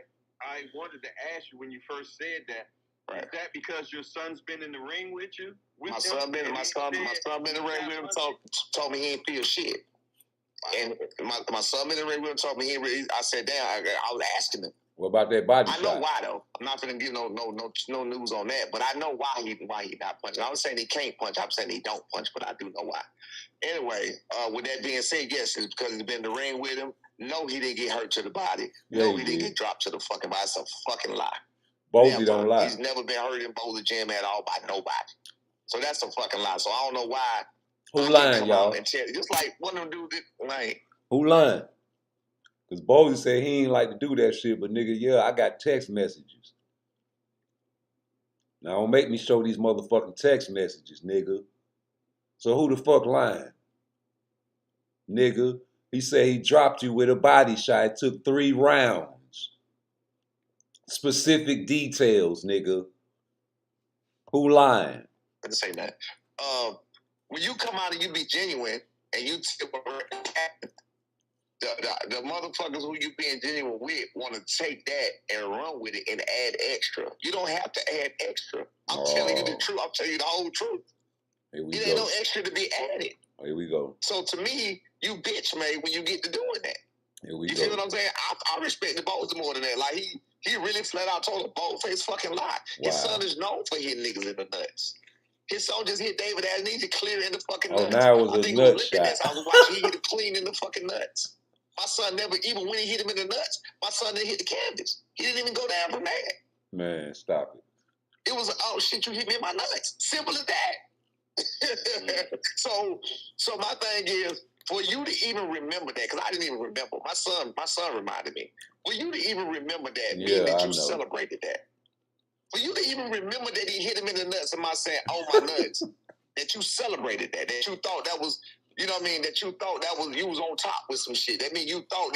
wanted to ask you when you first said that, is that because your son's been in the ring with you? My son been in the ring with him, told me he ain't feel shit. And my son been in the ring with him, told me he ain't really, I said, damn, I was asking him. What about that body I know shot? why though. I'm not gonna give no news on that, but I know why he not punching. I'm saying he can't punch. I'm saying he don't punch, but I do know why. Anyway, with that being said, yes, it's because he's been in the ring with him. No, he didn't get hurt to the body. Yeah, no, he didn't get dropped to the fucking body. It's a fucking lie. Bozy don't lie. He's never been hurt in Boulder Gym at all by nobody. So that's a fucking lie. So I don't know why. Who lying, y'all? Just like one of them dudes like. Who lying? Because Bozy said he ain't like to do that shit, but nigga, yeah, I got text messages. Now don't make me show these motherfucking text messages, nigga. So who the fuck lying? Nigga, he said he dropped you with a body shot. It took 3 rounds. Specific details, nigga. Who lying? I didn't say that. When you come out and you be genuine and you the motherfuckers who you being genuine with want to take that and run with it and add extra. You don't have to add extra. I'm telling you the truth. I'm telling you the whole truth. It ain't no extra to be added. Here we go. So to me, you bitch made when you get to doing that. Here we you go. See what I'm saying? I respect the Bozy more than that. Like he really flat out told a bold-faced fucking lie. Wow. His son is known for hitting niggas in the nuts. His son just hit David Ass needs to clear in the fucking nuts. Oh, now it was a nut shot. I was watching he hit it clean in the fucking nuts. My son never, even when he hit him in the nuts, my son didn't hit the canvas. He didn't even go down from that. Man, stop it. It was, oh shit, you hit me in my nuts. Simple as that. So my thing is, for you to even remember that, because I didn't even remember. My son reminded me. For you to even remember that, meaning that you celebrated that. For you to even remember that he hit him in the nuts, and my saying, oh my nuts, that you celebrated that you thought that was, you know what I mean, that you thought that was, you was on top with some shit. That mean you thought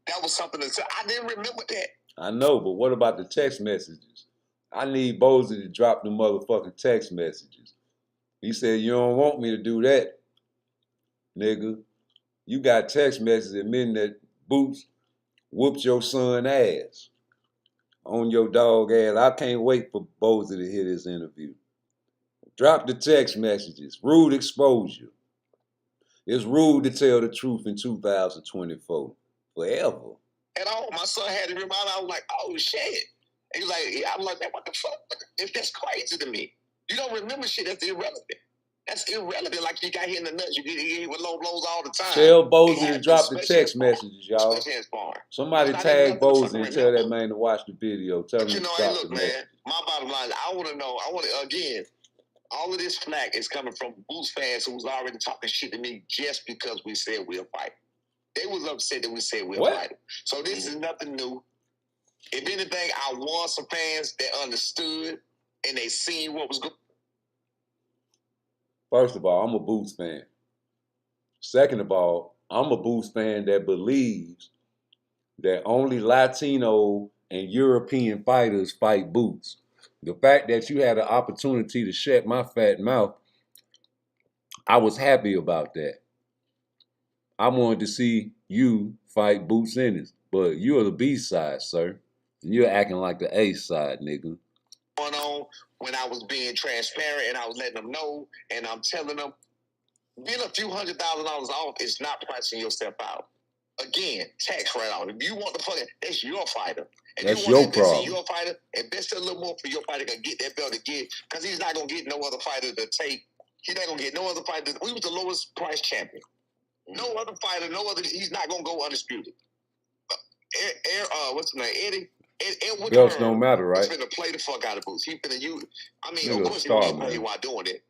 that was something to say. I didn't remember that. I know, but what about the text messages? I need Bozy to drop the motherfucking text messages. He said, you don't want me to do that, nigga. You got text messages admitting that Boots whooped your son ass on your dog ass. I can't wait for Bozy to hear this interview. Drop the text messages. Rude exposure. It's rude to tell the truth in 2024. Forever. At all. My son had to remind me. I was like, oh shit. He was like, I was like, what the fuck? That's crazy to me. You don't remember shit that's irrelevant. That's irrelevant. Like you got hit in the nuts. You get hit with low blows all the time. Tell Bozy to drop the text messages, y'all. Somebody tag Bozy and tell that man to watch the video. Tell him to drop the message. My bottom line, I want to know, again, all of this flack is coming from Boots fans who was already talking shit to me just because we said we'll fight. They was upset that we said we'll fight. So this is nothing new. If anything, I want some fans that understood and they seen what was going. First of all, I'm a Boots fan. Second of all, I'm a Boots fan that believes that only Latino and European fighters fight Boots. The fact that you had an opportunity to shut my fat mouth, I was happy about that. I wanted to see you fight Boots Ennis, but you're the B side, sir. And you're acting like the A side, nigga. Going on when I was being transparent and I was letting them know, and I'm telling them, being a few $100,000 off is not pricing yourself out. Again, tax right off. If you want the fucking, that's your fighter. If that's you want your problem. Your fighter, invest a little more for your fighter to get that belt again, because he's not gonna get no other fighter to take. He's not gonna get no other fighter. We was the lowest price champion. No other fighter, he's not gonna go undisputed. What's his name? Eddie. Belts don't matter, right? He's finna play the fuck out of Boots. He finna use. I mean, of course, he gonna get money while doing it,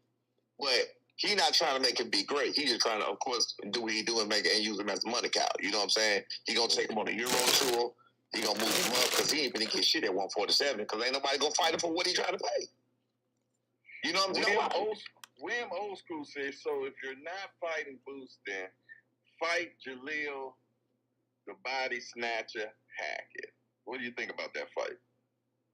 but he not trying to make him be great. He just trying to, of course, do what he do and make it and use him as the money cow. You know what I'm saying? He gonna take him on a Euro tour. He gonna move him up because he ain't finna get shit at 147 because ain't nobody gonna fight him for what he trying to pay. You know what I'm saying? William Old School says, so if you're not fighting Boots, then fight Jaleel, the body snatcher, Hackett. What do you think about that fight?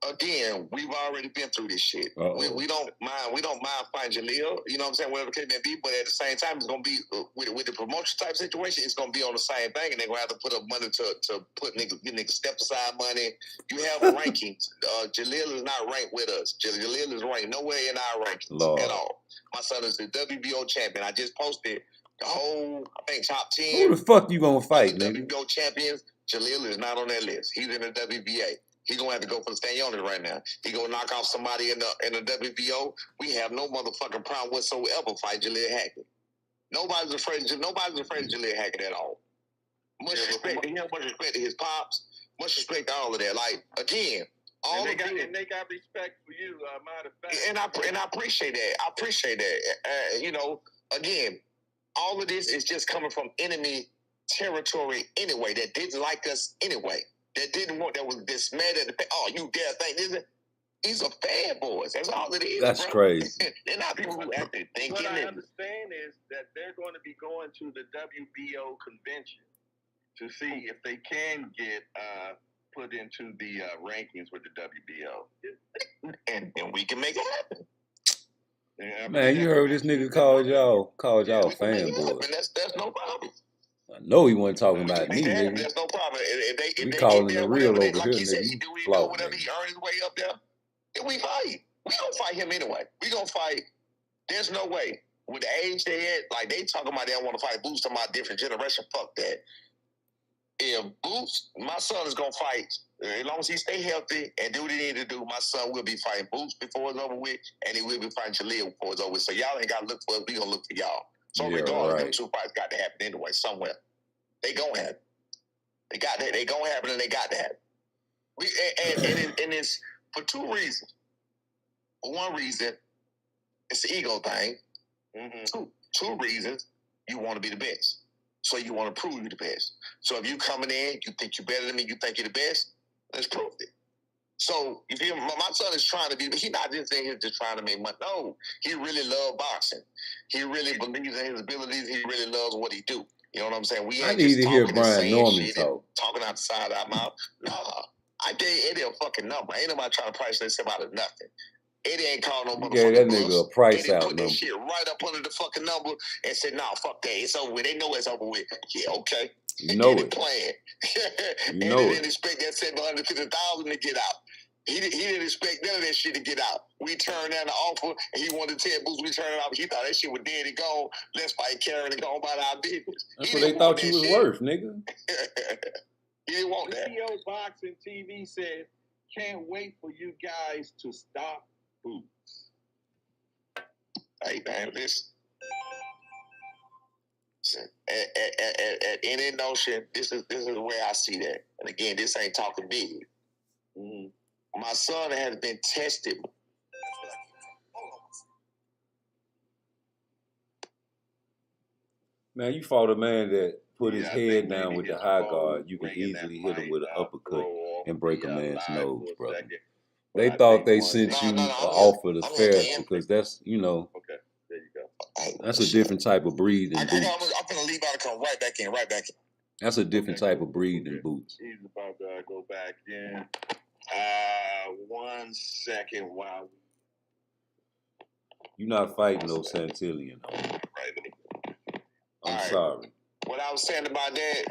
Again, we've already been through this shit. We don't mind fighting Jaleel, you know what I'm saying, whatever it may be, but at the same time, it's going to be, with the promotion type situation, it's going to be on the same thing, and they're going to have to put up money to put niggas step aside money. You have rankings. Jaleel is not ranked with us. Jaleel is ranked nowhere in our rankings at all. My son is the WBO champion. I just posted the whole, I think, top 10. Who the fuck you gonna fight, nigga? WBO champions Jaleel is not on that list. He's in the WBA. He's gonna have to go for the Stanionis right now. He gonna knock off somebody in the WBO. We have no motherfucking problem whatsoever fight Jaleel Hackett. Nobody's afraid of Jaleel Hackett at all. Much respect to him, much respect to his pops, much respect to all of that. Like, again, all and they got respect for you, matter of fact. And I appreciate that. I appreciate that. You know, again, all of this is just coming from enemy territory anyway, that didn't like us anyway. That was this mad at the oh, you dare think this? These are fanboys. That's all it is. That's bro. crazy. They're not people who actually think. What I understand is that they're going to be going to the WBO convention to see if they can get put into the rankings with the WBO, and we can make it happen. Yeah, man, you heard this nigga called y'all fanboys. That's no problem. I know he wasn't talking about me, nigga. There's no problem. If we they calling get there, the real over like here, he said, nigga. he do whatever he earned his way up there. Then we fight. We gonna fight him anyway. We gonna fight. There's no way. With the age they had, like they talking about they don't want to fight Boots, talking about different generation. Fuck that. If Boots, my son is gonna fight. As long as he stay healthy and do what he need to do, my son will be fighting Boots before it's over with, and he will be fighting Jaleel before it's over with. So y'all ain't gotta look for us. We gonna look for y'all. So yeah, regardless, right. them two fights got to happen anyway somewhere. They gonna happen. They got that. They gonna happen, and they got to happen. And it's for two reasons. For one reason, it's the ego thing. Mm-hmm. Two reasons, you want to be the best. So you want to prove you're the best. So if you coming in, you think you're better than me, you think you're the best, let's prove it. So if you, my son is trying to be, he's not just saying he's just trying to make money. No, he really loves boxing. He really believes in his abilities. He really loves what he do. You know what I'm saying? We ain't I need just to hear talking and Brian saying Norman shit talk. and talking out the side of our mouth. Nah, I gave Eddie a fucking number. Ain't nobody trying to price themselves out of nothing. Eddie ain't calling no motherfucking gave that nigga a price Eddie out put number. that shit right up under the fucking number and said, nah, fuck that. It's over with. They know it's over with. Yeah, okay. You know Eddie it. playing. You know Eddie it. didn't expect that $750,000 to get out. He didn't expect none of that shit to get out. We turned down the offer, and he wanted to tell Boots we turned it off. He thought that shit was dead and gone. Let's fight Karen and go about our business. That's what they thought you was worth, nigga. He didn't want that. CEO Boxing TV said, can't wait for you guys to stop Boots. Hey, man, listen. At any notion, this is the way I see that. And again, this ain't talking big. Mm-hmm. My son has been tested. Man, you fought a man that put his head down with the high guard. You can easily hit him with an uppercut and break a man's nose, brother. They thought they sent you an offer to fair because that's, you know, okay, there you go. That's a different type of breed than Boots. I'm gonna leave out and come right back in. That's a different type of breed than Boots. He's about to go back in. 1 second while You're not fighting no Santillion. I'm sorry. What I was saying about that,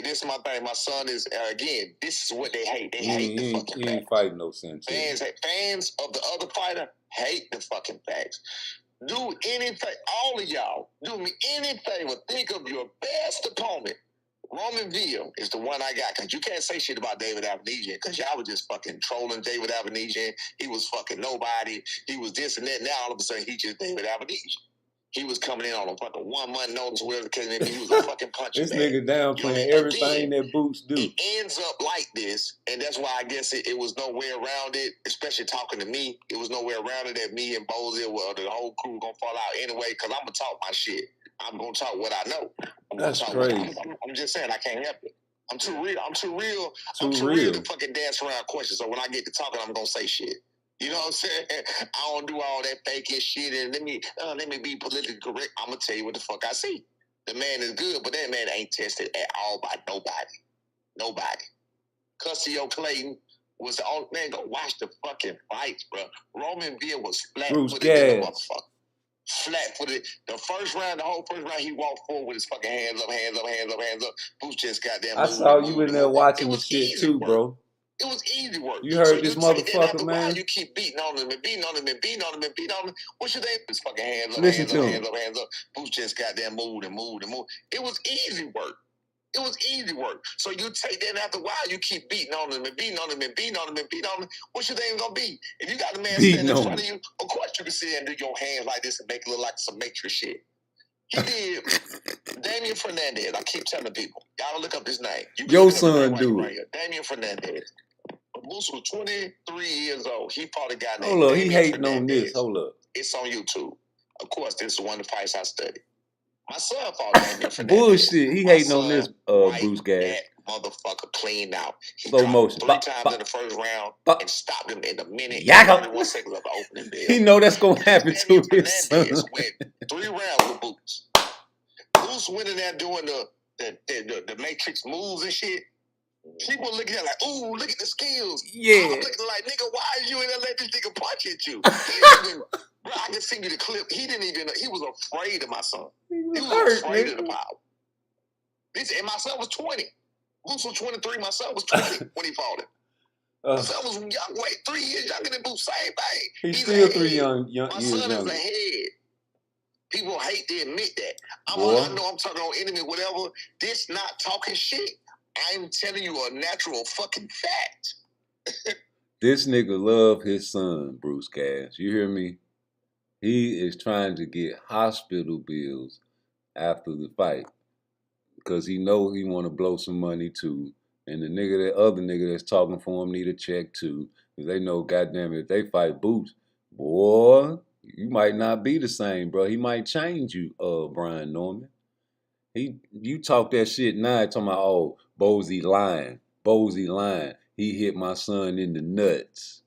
this is my thing. My son is, again, this is what they hate. They hate the fucking facts. You ain't fighting no Santillion. Fans of the other fighter hate the fucking facts. Do anything, all of y'all, do me any favor. Think of your best opponent. Roman Villa is the one I got, because you can't say shit about David Avenesian, because y'all was just fucking trolling David Avenesian. He was fucking nobody. He was this and that. Now all of a sudden, he just David Avenesian. He was coming in on a fucking 1 month notice, whatever the case may be. He was a fucking puncher. This nigga downplaying everything that Boots do. It ends up like this, and that's why I guess it was no way around it, especially talking to me. It was no way around it that me and Bozier, well, the whole crew going to fall out anyway, because I'm going to talk my shit. I'm going to talk what I know. That's crazy. I'm just saying, I can't help it. I'm too real. I'm too real to fucking dance around questions. So when I get to talking, I'm going to say shit. You know what I'm saying? I don't do all that faking shit and let me be politically correct. I'm going to tell you what the fuck I see. The man is good, but that man ain't tested at all by nobody. Nobody. Cussio Clayton was the only man. Go watch the fucking fights, bro. Roman Villa was flat-footed in the motherfucker. Flat-footed. The first round, the whole first round, he walked forward with his fucking hands up. Boots just got that. I saw you in there watching the shit too, bro. It was easy work. You heard this motherfucker, man. You keep beating on him. What you think? His fucking hands up, Listen to him. hands up. Boots just got that moved. It was easy work. It was easy work. So you take that, and after a while, you keep beating on them and beating on them and beating on them and beating on them. What you think it's gonna be? If you got the man standing in front of you, of course you can sit and do your hands like this and make it look like some matrix shit. He did. Damian Fernandez. I keep telling people, y'all look up his name. Your son do it. Right here. Damian Fernandez. Moose was 23 years old. He fought a guy named Hold up, he Damian hating Fernandez. on this. Hold up. It's on YouTube. Of course, this is one of the fights I studied. My son fought Damian Fernandez. Bullshit. He hating on this, Bruce Gas. That motherfucker cleaned out. He Slow dropped motion. 3 times in the first round and stopped him in the minute. Yakko. 31 seconds of the opening bell. He know that's gonna happen to his son. Went 3 rounds with Boots. Boots went in there doing the Matrix moves and shit. People looking at like, ooh, look at the skills. Yeah. I'm looking like, nigga, why are you in there let this nigga punch at you? Bro, I can send you the clip. He was afraid of my son. He was afraid of the power. And my son was 20. Boots was 23. My son was 20 when he fought him. My son was young, 3 years younger than Boots. Same thing. He's still 3 young My years son is younger. ahead. People hate to admit that. I know I'm talking on enemy, whatever. This not talking shit. I'm telling you a natural fucking fact. This nigga love his son, Bruce Cass. You hear me? He is trying to get hospital bills after the fight because he know he want to blow some money too. And the other nigga that's talking for him need a check too. Because they know, goddamn it, if they fight Boots, boy, you might not be the same, bro. He might change you, Brian Norman. You talk that shit now, talking about, oh, Bozy lying. He hit my son in the nuts.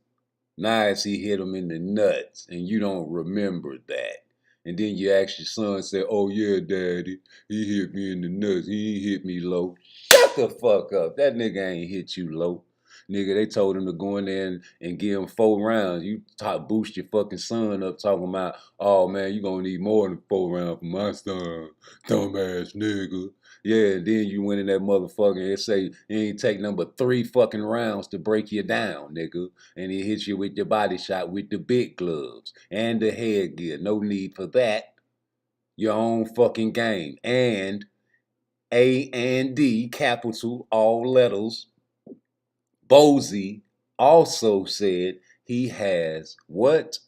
Nice, he hit him in the nuts, and you don't remember that. And then you ask your son, say, oh yeah, daddy, he hit me in the nuts. He ain't hit me low. Shut the fuck up. That nigga ain't hit you low. Nigga, they told him to go in there and give him 4 rounds. You boost your fucking son up talking about, oh man, you gonna need more than 4 rounds for my son. Dumbass nigga. Yeah, and then you went in that motherfucker and say it ain't take number 3 fucking rounds to break you down, nigga. And he hit you with your body shot with the big gloves and the headgear. No need for that. Your own fucking game. And A&D, capital, all letters. Bozy also said he has what?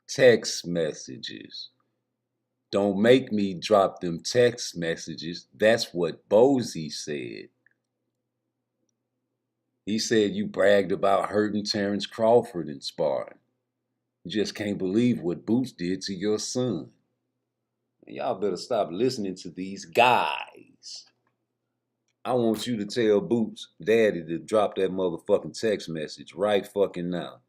Text messages. Don't make me drop them text messages. That's what Bozy said. He said you bragged about hurting Terrence Crawford in sparring. You just can't believe what Boots did to your son. Y'all better stop listening to these guys. I want you to tell Boots, Daddy, to drop that motherfucking text message right fucking now.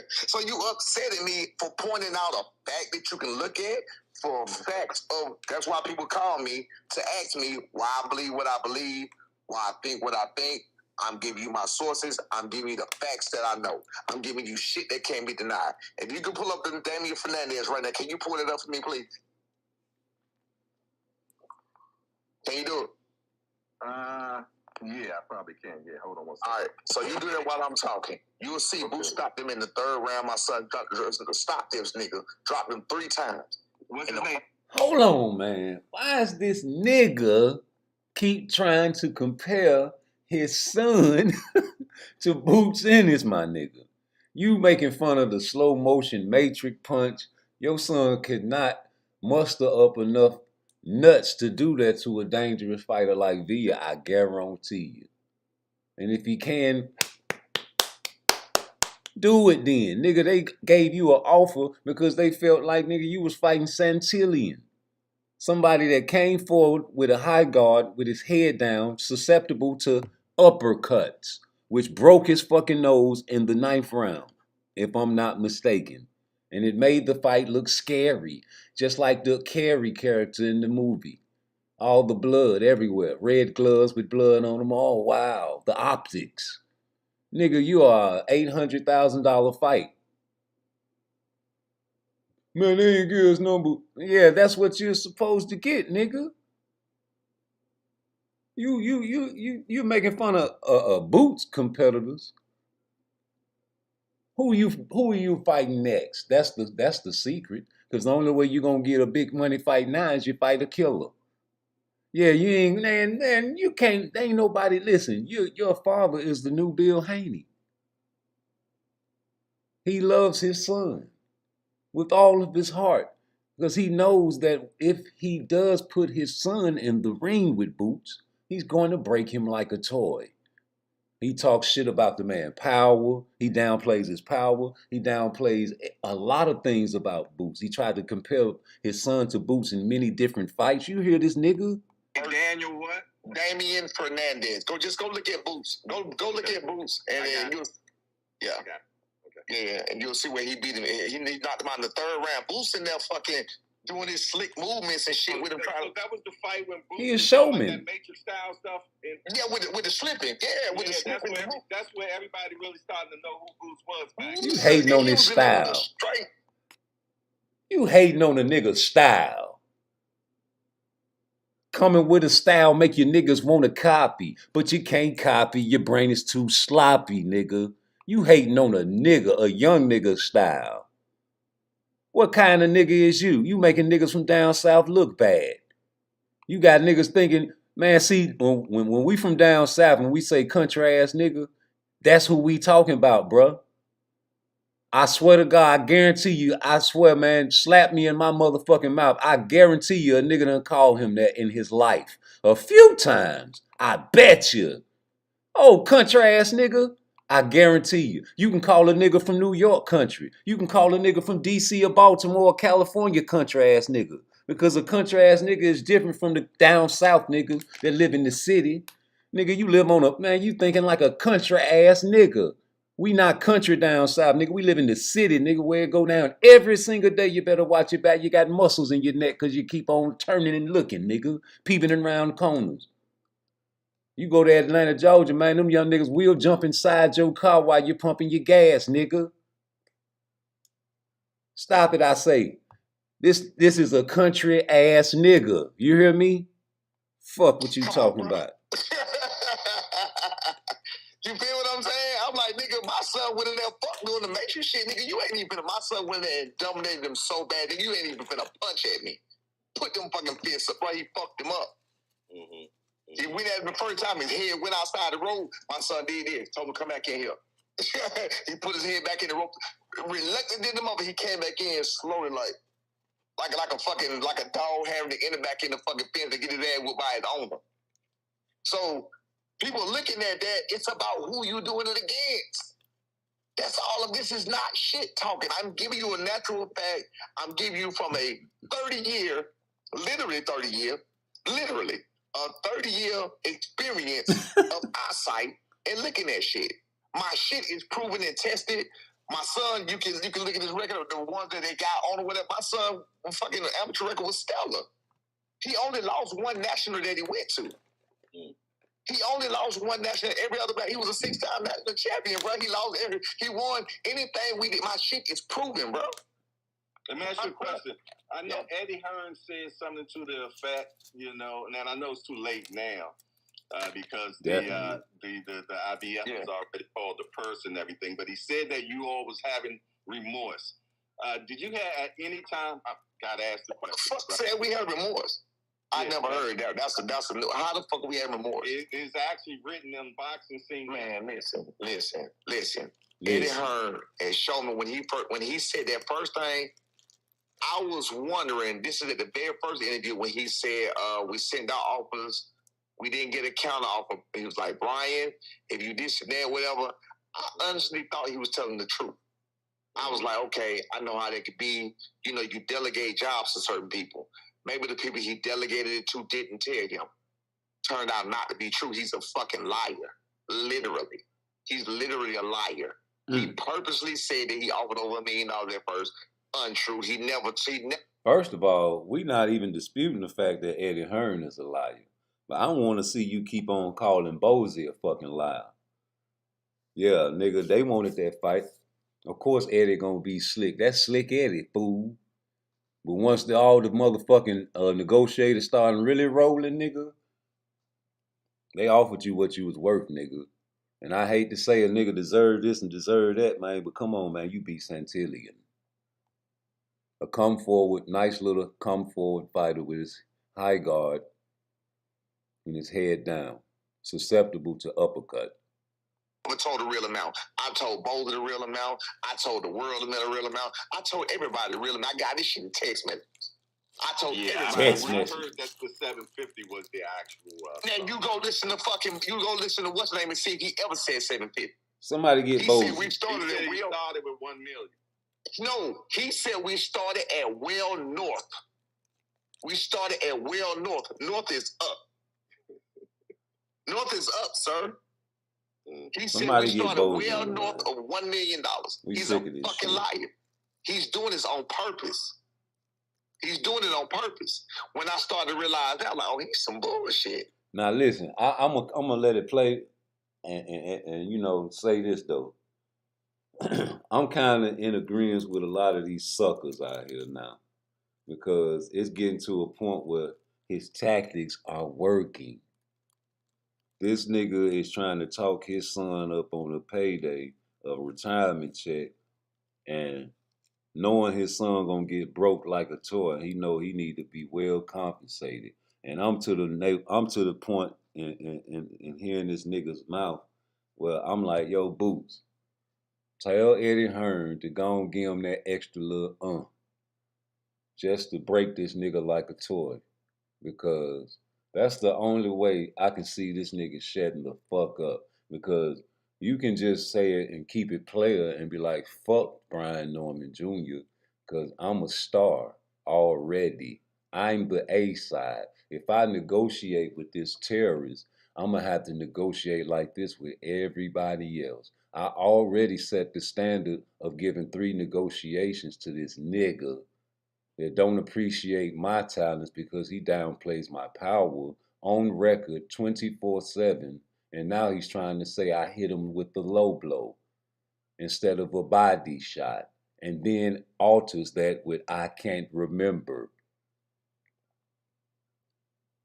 So you upsetting me for pointing out a fact that you can look at for facts of, that's why people call me to ask me why I believe what I believe, why I think what I think. I'm giving you my sources. I'm giving you the facts that I know. I'm giving you shit that can't be denied. If you can pull up the Damian Fernandez right now, can you pull it up for me, please? Can you do it? Yeah, I probably can. Yeah, hold on one second. All right, so you do that while I'm talking. You'll see Boots stopped him in the 3rd round. My son stopped this nigga, dropped him 3 times. What's his name? Hold on, man. Why is this nigga keep trying to compare his son to Boots Ennis, my nigga? You making fun of the slow motion matrix punch. Your son could not muster up enough nuts to do that to a dangerous fighter like Villa, I guarantee you. And if he can, do it then. Nigga, they gave you an offer because they felt like, nigga, you was fighting Santillion. Somebody that came forward with a high guard, with his head down, susceptible to uppercuts, which broke his fucking nose in the 9th round, if I'm not mistaken. And it made the fight look scary, just like the Carey character in the movie. All the blood everywhere. Red gloves with blood on them. Oh, wow. The optics. Nigga, you are an $800,000 fight. Man, they ain't give us number. Yeah, that's what you're supposed to get, nigga. You're making fun of Boots competitors. Who are you fighting next? That's the secret. Because the only way you're gonna get a big money fight now is you fight a killer. Yeah, you ain't, man, you can't, ain't nobody, listen, your father is the new Bill Haney. He loves his son with all of his heart because he knows that if he does put his son in the ring with Boots, he's going to break him like a toy. He talks shit about the man power. He downplays his power. He downplays a lot of things about Boots. He tried to compare his son to Boots in many different fights. You hear this nigga? Daniel what? Damian Fernandez. Just go look at Boots. Go look at Boots, and then you'll yeah, and you'll see where he beat him. He knocked him out in the third round. Boots in there fucking doing his slick movements and shit with him. So that was the fight when Boots He a was showman. doing, like, that Matrix style stuff. And, with the slipping. Yeah, with the slipping. That's where everybody really started to know who Boots was back. You hating on his style. You hating on a nigga's style. Coming with a style make your niggas want to copy, but you can't copy. Your brain is too sloppy, nigga. You hating on a nigga, a young nigga style. What kind of nigga is you? You making niggas from down south look bad. You got niggas thinking, man, see, when we from down south, when we say country ass nigga, that's who we talking about, bruh. I swear to God, I guarantee you, I swear, man, slap me in my motherfucking mouth. I guarantee you a nigga done called him that in his life. A few times. I bet you. Oh, country ass nigga. I guarantee you. You can call a nigga from New York country. You can call a nigga from DC or Baltimore or California country ass nigga. Because a country ass nigga is different from the down south niggas that live in the city. Nigga, you live on a, man, you thinking like a country ass nigga. We not country down south, nigga. We live in the city, nigga, where it go down every single day. You better watch your back. You got muscles in your neck because you keep on turning and looking, nigga. Peeping around corners. You go to Atlanta, Georgia, man, them young niggas will jump inside your car while you're pumping your gas, nigga. Stop it, I say. This is a country ass nigga. You hear me? Fuck what you talking about. You feel what I'm saying? I'm like, nigga, my son went in there fuck doing the Matrix shit, nigga. You ain't even finna, my son went in there and dominated him so bad that you ain't even finna punch at me. Put them fucking fists up, right? He fucked him up. He went at him the first time, his head went outside the road. My son did this. Told him to come back in here. He put his head back in the rope. Reluctant did him up, and he came back in slowly, like a dog having to enter back in the fucking fence to get his ass whipped by his owner. So people looking at that, it's about who you doing it against. That's all of this is not shit talking. I'm giving you a natural fact. I'm giving you from a 30-year experience of eyesight and looking at shit. My shit is proven and tested. My son, you can look at his record of the ones that they got on or whatever. My son, fucking amateur record was stellar. He only lost one national that he went to. He only lost one national. Every other back, he was a 6-time national champion, bro. He won anything we did. My shit is proven, bro. Let me ask you a question. I know Eddie Hearn said something to the effect, you know, and I know it's too late now because the IBF was already called the purse and everything. But he said that you all was having remorse. Did you have at any time? I gotta ask the question. Fuck said we had remorse. I never heard that. That's a new. How the fuck we have remorse? It's actually written in boxing scene. Man, listen. Eddie Hearn and Showman when he said that first thing, I was wondering. This is at the very first interview when he said we sent out offers, we didn't get a counter offer. He was like, Brian, if you this and that, whatever. I honestly thought he was telling the truth. I was like, okay, I know how that could be. You know, you delegate jobs to certain people. Maybe the people he delegated it to didn't tell him. Turned out not to be true. He's a fucking liar. Literally. He's literally a liar. He purposely said that he offered over $1 million at first. Untrue. He never. First of all, we not even disputing the fact that Eddie Hearn is a liar. But I want to see you keep on calling Bozy a fucking liar. Yeah, nigga, they wanted that fight. Of course Eddie gonna be slick. That's Slick Eddie, fool. But once all the motherfucking negotiators started really rolling, nigga, they offered you what you was worth, nigga. And I hate to say a nigga deserve this and deserve that, man, but come on, man, you be Santillion. A come forward, nice little come forward fighter with his high guard. and his head down, susceptible to uppercut. I told the real amount. I told Boulder the real amount. I told the world the real amount. I told everybody the real amount. I got this shit in text message. I told everybody. Text I message. heard that the 750 was the actual. Now you go listen to what's the name and see if he ever said 750. Somebody get He Bozy. said we started at He started with 1 million. No, he said we started at well north. We started at well north. North is up. North is up, sir. He Somebody said we get started Bozy well on the north line. of $1 million. We He's sick a of this fucking shit. liar. He's doing this on purpose. He's doing it on purpose. When I started to realize that, I'm like, oh, he's some bullshit. Now listen, I'm gonna let it play, and you know, say this though. I'm kind of in agreement with a lot of these suckers out here now, because it's getting to a point where his tactics are working. This nigga is trying to talk his son up on a payday, a retirement check, and knowing his son gonna get broke like a toy, he know he need to be well compensated. And I'm to the point in hearing this nigga's mouth where I'm like, yo, Boots, tell Eddie Hearn to go and give him that extra little just to break this nigga like a toy, because that's the only way I can see this nigga shutting the fuck up. Because you can just say it and keep it player and be like, fuck Brian Norman Jr., because I'm a star already. I'm the A side. If I negotiate with this terrorist, I'm going to have to negotiate like this with everybody else. I already set the standard of giving 3 negotiations to this nigga that don't appreciate my talents because he downplays my power on record 24/7, and now he's trying to say I hit him with the low blow instead of a body shot, and then alters that with I can't remember.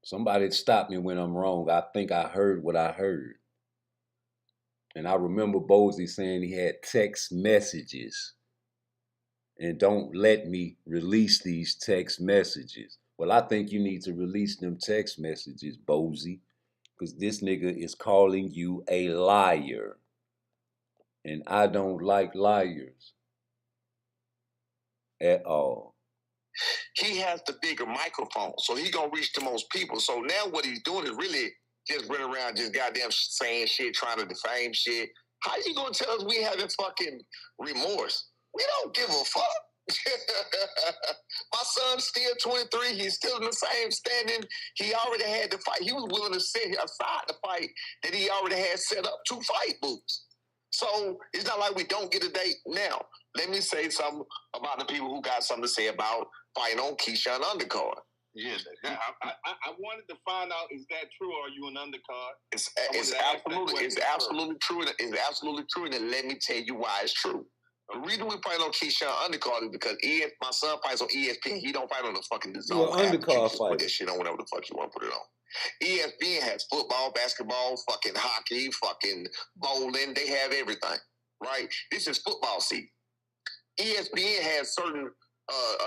Somebody stop me when I'm wrong. I think I heard what I heard. And I remember Bozy saying he had text messages. And don't let me release these text messages. Well, I think you need to release them text messages, Bozy, because this nigga is calling you a liar. And I don't like liars at all. He has the bigger microphone, so he gonna reach the most people. So now what he's doing is really just running around just goddamn saying shit, trying to defame shit. How you gonna tell us we having fucking remorse? We don't give a fuck. My son's still 23. He's still in the same standing. He already had the fight. He was willing to set aside the fight that he already had set up to fight Boots. So it's not like we don't get a date now. Let me say something about the people who got something to say about fighting on Keyshawn undercard. Yes, I wanted to find out, is that true, or are you an undercard? It's absolutely true. It's absolutely true, and let me tell you why it's true. The reason we fight on Keyshawn undercard is because my son fights on ESPN. He don't fight on the fucking DAZN. You're an undercard fight. fighter. Put that shit on whatever the fuck you want to put it on. ESPN has football, basketball, fucking hockey, fucking bowling. They have everything, right? This is football season. ESPN has certain,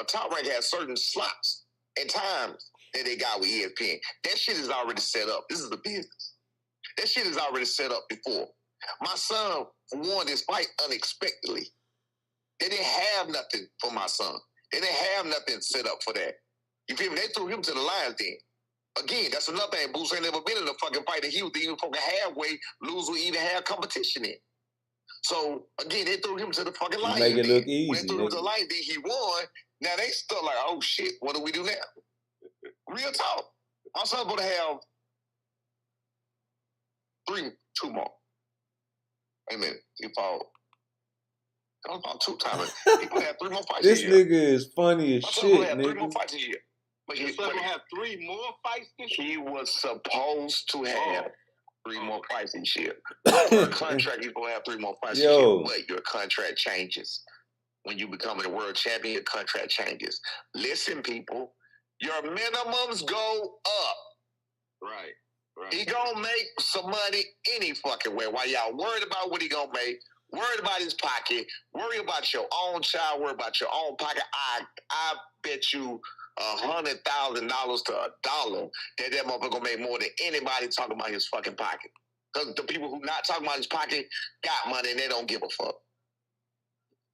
Top Rank has certain slots and times that they got with ESPN. That shit is already set up. This is the business. That shit is already set up before. My son won this fight unexpectedly. They didn't have nothing for my son. They didn't have nothing set up for that. You feel me? They threw him to the lions then. Again, that's another thing. Boots ain't never been in a fucking fight that he was even fucking halfway lose or even have competition in. So, again, they threw him to the fucking lions. Make it look When easy. they threw him to the lions, then he won. Now they still like, oh shit, what do we do now? Real talk. My son's going to have 2 more. Wait a minute. He fought. That was about 2 times. He going to have 3 more fights This a year. nigga is funny as My shit, son gonna have 3 more nigga. fights a year. But Your son will have 3 more fights this year? he was supposed to have 3 more fights this year. Per contract, he's going to have 3 more fights this year. But your contract changes. When you become a world champion, your contract changes. Listen, people, your minimums go up. Right. He gonna make some money any fucking way. While y'all worried about what he gonna make, worried about his pocket, worry about your own child, worry about your own pocket. I bet you $100,000 to $1 that motherfucker gonna make more than anybody talking about his fucking pocket. Because the people who not talking about his pocket got money and they don't give a fuck.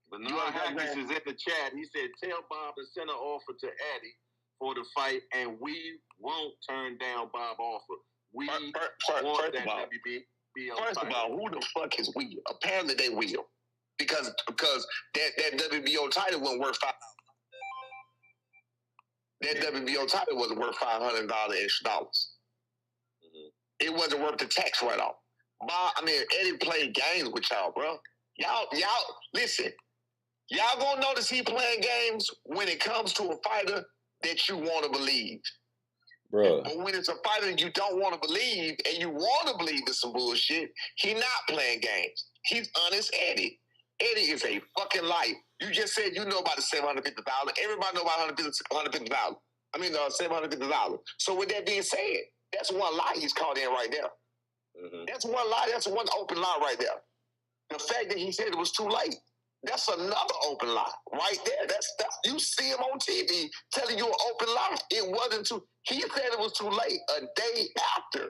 But Hackers is in the chat. He said, tell Bob to send an offer to Eddie for the fight, and we won't turn down Bob offer. We want that WBO First of all, who the fuck is we? Apparently they will. Because that WBO title wasn't worth $5. That WBO title wasn't worth $500 extra dollars. It wasn't worth the tax write-off. Eddie played games with y'all, bro. Y'all, listen. Y'all gonna notice he playing games when it comes to a fighter that you want to believe. Bro. But when it's a fighter you don't want to believe and you want to believe it's some bullshit, he not playing games. He's honest Eddie. Eddie is a fucking liar. You just said you know about the $750,000. Everybody know about $150,000. $750,000. So with that being said, that's one lie he's caught in right there. Mm-hmm. That's one lie. That's one open lie right there. The fact that he said it was too late, that's another open lie right there. That's you see him on TV telling you an open lie. It wasn't too. He said it was too late a day after.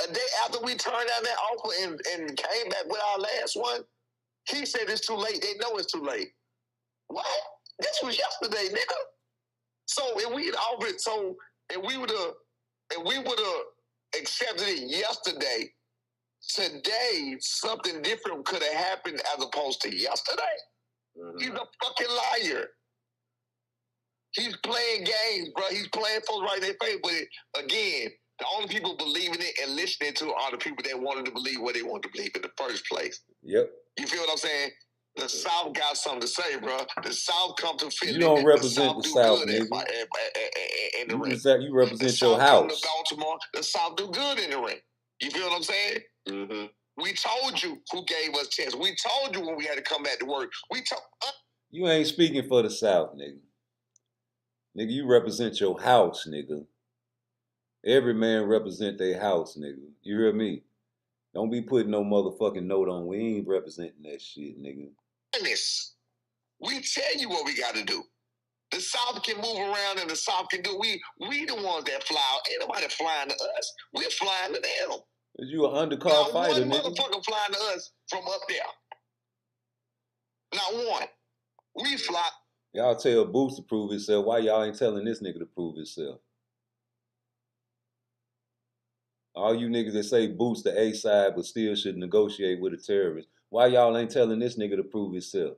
A day after we turned down that offer and came back with our last one, he said it's too late. They know it's too late. What? This was yesterday, nigga. So if we had offered, if we would have accepted it yesterday, today something different could have happened as opposed to yesterday. Mm-hmm. He's a fucking liar. He's playing games, bro. He's playing folks right in their face. But again, the only people believing it and listening to it are the people that wanted to believe what they wanted to believe in the first place. Yep. You feel what I'm saying? The South got something to say, bro. The South come to Philly. You don't represent the South, nigga. You represent your house. Come to Baltimore. The South do good in the ring. You feel what I'm saying? Mm-hmm. We told you who gave us chance. We told you when we had to come back to work. You ain't speaking for the South, nigga. Nigga, you represent your house, nigga. Every man represent their house, nigga. You hear me? Don't be putting no motherfucking note on. We ain't representing that shit, nigga. We tell you what we got to do. The South can move around and the South can do. We the ones that fly out. Ain't nobody flying to us. We're flying to them. Cause you an undercard fighter, one nigga. Motherfucker flying to us from up there. Not one. We fly. Y'all tell Boots to prove himself. Why y'all ain't telling this nigga to prove himself? All you niggas that say Boots the A side but still should negotiate with a terrorist. Why y'all ain't telling this nigga to prove himself?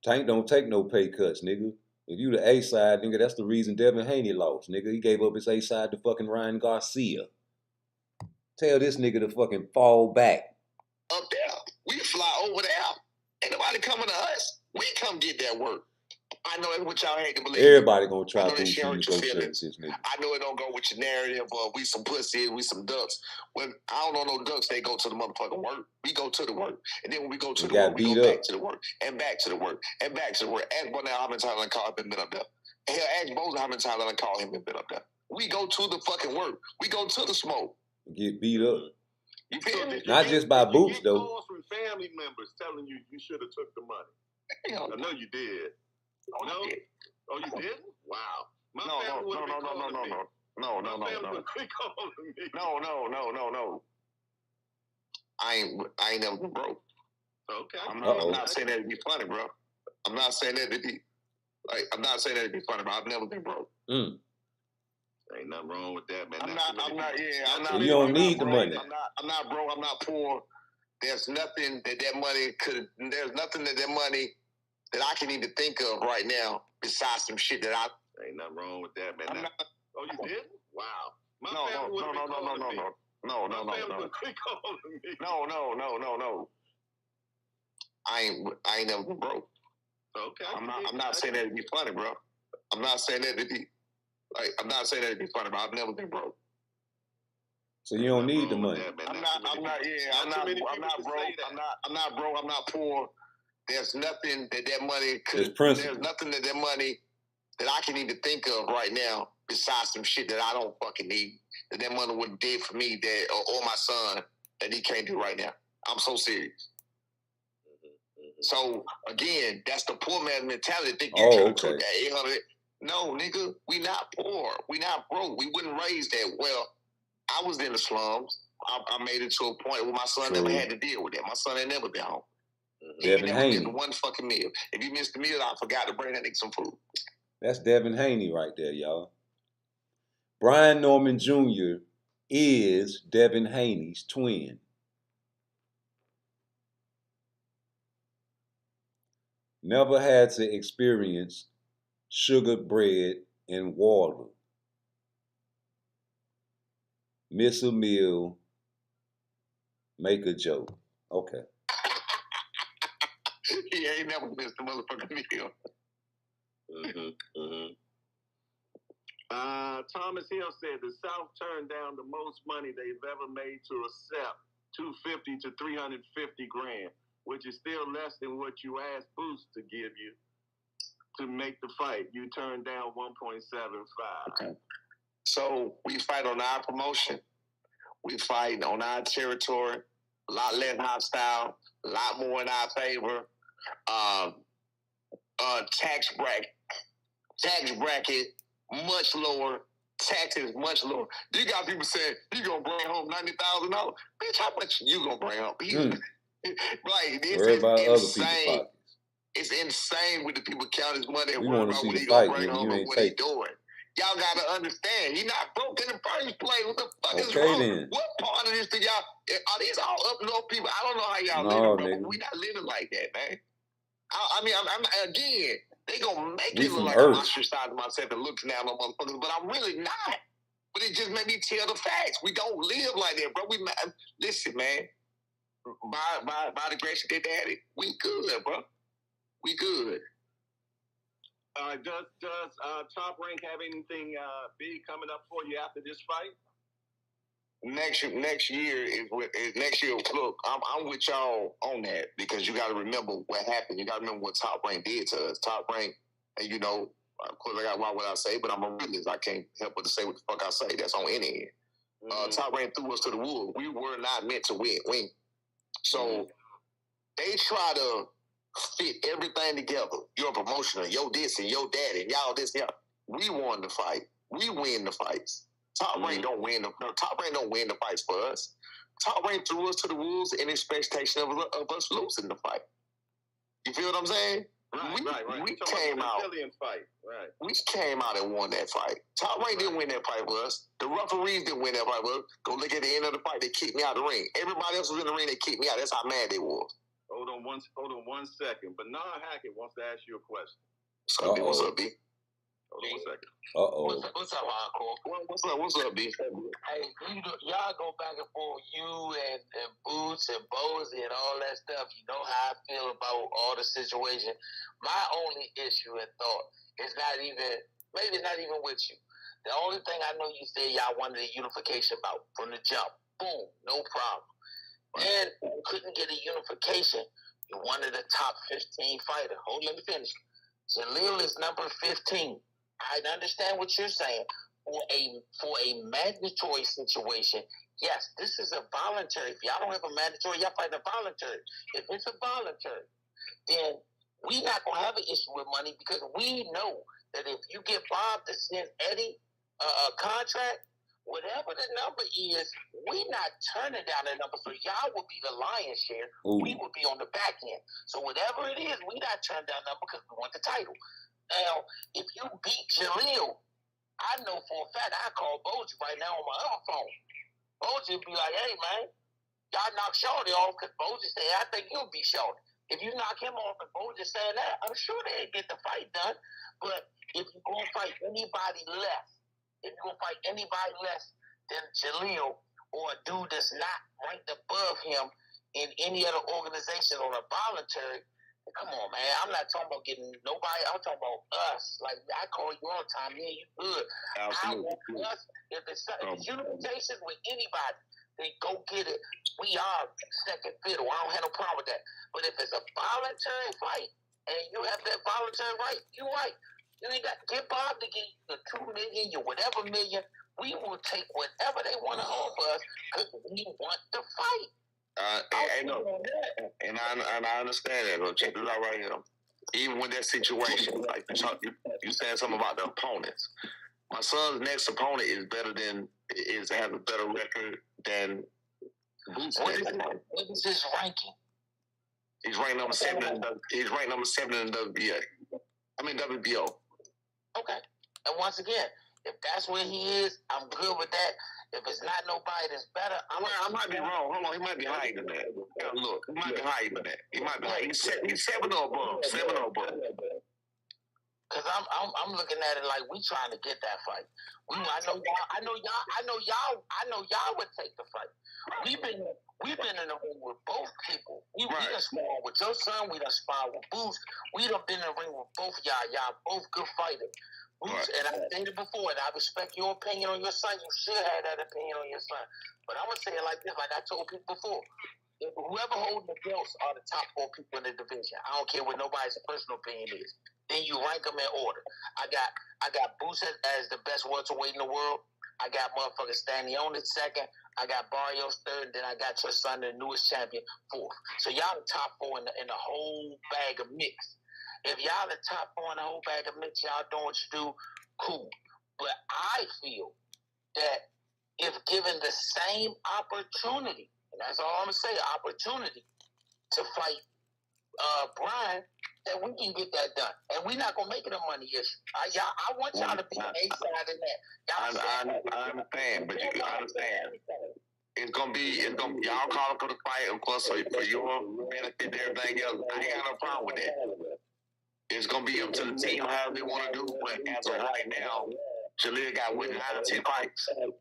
Tank don't take no pay cuts, nigga. If you the A side, nigga, that's the reason Devin Haney lost, nigga. He gave up his A side to fucking Ryan Garcia. Tell this nigga to fucking fall back. Up there. We fly over there. Ain't nobody coming to us. We come get that work. I know that's what y'all hate to believe. Everybody gonna try to negotiate this nigga. I know it don't go with your narrative of we some pussy, we some ducks. When I don't know no ducks, they go to the motherfucking work. We go to the work. And then when we go to the work, we go back to the work. And back to the work. And back to the work. Ask Bonell how many times I call him and been up there. Hell, ask Boza how many times I call him and been up there. We go to the fucking work. We go to the smoke. Get beat up. You feel me? Not just by Boots, though. Calls from family members telling you should have took the money. I know you did. Oh, no? Oh, you didn't? Wow. My family would be calling me. No. I ain't never been broke. Okay. I'm not saying that to be funny, bro. I'm not saying that to be funny, bro. I've never been broke. Mm. Ain't nothing wrong with that, man. I'm not. You don't need the money. I'm not broke. I'm not poor. There's nothing that money could. There's nothing that money that I can even think of right now besides some shit that I. Ain't nothing wrong with that, man. Oh, you did? Wow. My No. I ain't never been broke. Okay. I'm not saying that to be funny, bro. I'm not saying that to be funny, bro. I've never been broke. So you don't need the money. I'm not broke. I'm not poor. There's nothing that money could. There's nothing that money that I can even think of right now besides some shit that I don't fucking need. That money would have did for me or my son that he can't do right now. I'm so serious. So again, that's the poor man mentality. Think you Oh, could took okay. that 800. No, nigga, we not poor. We not broke. We wouldn't raise that. Well, I was in the slums. I made it to a point where my son never had to deal with that. My son ain't never been home. He ain't Devin never missed Haney. one fucking meal. If you missed the meal, I forgot to bring that nigga some food. That's Devin Haney right there, y'all. Brian Norman Jr. is Devin Haney's twin. Never had to experience sugar bread and water. Miss a meal, make a joke. Okay. He ain't never missed a motherfucking meal. Thomas Hill said the South turned down the most money they've ever made to accept $250 to $350 grand, which is still less than what you asked Boost to give you to make the fight. You turned down 1.75. Okay. So we fight on our promotion. We fight on our territory. A lot less hostile. A lot more in our favor. Tax bracket much lower. Taxes much lower. You got people saying you gonna bring home $90,000. Bitch, how much you gonna bring home? Like this Worry is about other people's insane. pockets. It's insane when the people count his money and We worry want to about see what the he gonna fight, bring nigga. home You and ain't what he taking. doing. Y'all gotta understand, he not broke in the first place. What the fuck is Okay, wrong? then. What part of this do y'all? Are these all up north people? I don't know how y'all No, living, bro. nigga. But we not living like that, man. I mean, I'm again. They gonna make We it look from like I'm Earth. ostracizing myself and looking down on motherfuckers, but I'm really not. But it just made me tell the facts. We don't live like that, bro. Listen, man. By the grace of their daddy, we good, bro. We good. Does Top Rank have anything big coming up for you after this fight? Next year is next year. Look, I'm with y'all on that because you got to remember what happened. You got to remember what Top Rank did to us. Top Rank, and you know, of course I got why what I say, but I'm a realist. I can't help but to say what the fuck I say. That's on any end. Top Rank threw us to the wolves. We were not meant to win. So they try to fit everything together. Your promotional, your this and your that and y'all this, y'all. We won the fight. We win the fights. Top Rank don't win Top Rank don't win the fights for us. Top Rank threw us to the wolves in expectation of us losing the fight. You feel what I'm saying? Right. We came out. Fight. Right. We came out and won that fight. Top Rank didn't win that fight for us. The referees didn't win that fight for us. Go look at the end of the fight. They kicked me out of the ring. Everybody else was in the ring. They kicked me out. That's how mad they was. Hold on one second. Bernard Hackett wants to ask you a question. What's up, B? Hold on 1 second. What's up, Uncle? What's up, B? Hey, y'all go back and forth, you and Boots and Bozy and all that stuff. You know how I feel about all the situation. My only issue and thought is maybe not even with you. The only thing I know you said y'all wanted a unification bout from the jump. Boom, no problem. And you couldn't get a unification. You wanted a top 15 fighter. Let me finish. Jaleel is number 15. I understand what you're saying. For a mandatory situation, yes, this is a voluntary. If y'all don't have a mandatory, y'all fight a voluntary. If it's a voluntary, then we not gonna have an issue with money because we know that if you get Bob to send Eddie a contract, whatever the number is, we not turning down the number. So y'all will be the lion's share. Ooh. We will be on the back end. So whatever it is, we not turning down the number because we want the title. Now, if you beat Jaleel, I know for a fact I call Boji right now on my other phone. Boji will be like, hey, man, y'all knock Shorty off because Boji say, I think you'll be Shorty. If you knock him off and Boji saying that, I'm sure they'll get the fight done. But if you're going to fight anybody less, than Jaleel or a dude that's not ranked above him in any other organization on a voluntary, come on, man. I'm not talking about getting nobody. I'm talking about us. Like, I call you all the time. Yeah, you good. Absolutely. I want us. If it's unification with anybody, then go get it. We are second fiddle. I don't have no problem with that. But if it's a voluntary fight and you have that voluntary right, you're right. You ain't got to get Bob to get the $2 million, your whatever million. We will take whatever they want to offer us because we want the fight. And I understand that. But check this out right here. Even with that situation, like you saying something about the opponents. My son's next opponent has a better record than Boots. What is his ranking? He's ranked number 7 in the WBA. I mean WBO. Okay. And once again, if that's where he is, I'm good with that. If it's not nobody that's better, I might be wrong. Hold on, he might be higher than that. Look, he might be higher than that. He might be higher. He's 7 or above. 7 or above. Cause I'm looking at it like we trying to get that fight. I know y'all would take the fight. We've been in the ring with both people. We done sparred with your son. We done sparred with Boots. We done been in the ring with both y'all. Y'all both good fighters. Boots, and I said it before, and I respect your opinion on your son. You should have that opinion on your son. But I'm gonna say it like this, like I told people before. If whoever holding the belts are the top 4 people in the division. I don't care what nobody's personal opinion is. Then you rank them in order. I got Boots as the best welterweight in the world. I got motherfucker Stanley second. I got Barrios third. And then I got your son, the newest champion, 4th. So y'all the top 4 in the whole bag of mix. If y'all the top 4 in the whole bag of mix, y'all doing what you do, cool. But I feel that if given the same opportunity, and that's all I'm gonna say, opportunity to fight Brian, that we can get that done. And we're not gonna make it a money issue. I want y'all to be A side in that. I understand, but you understand. It's gonna be y'all call for the fight, of course, for your benefit and everything else. I ain't got no problem with that. It's gonna be up to the team how they want to do. But as of right now, Jaleel got 9 or 10 fights. 9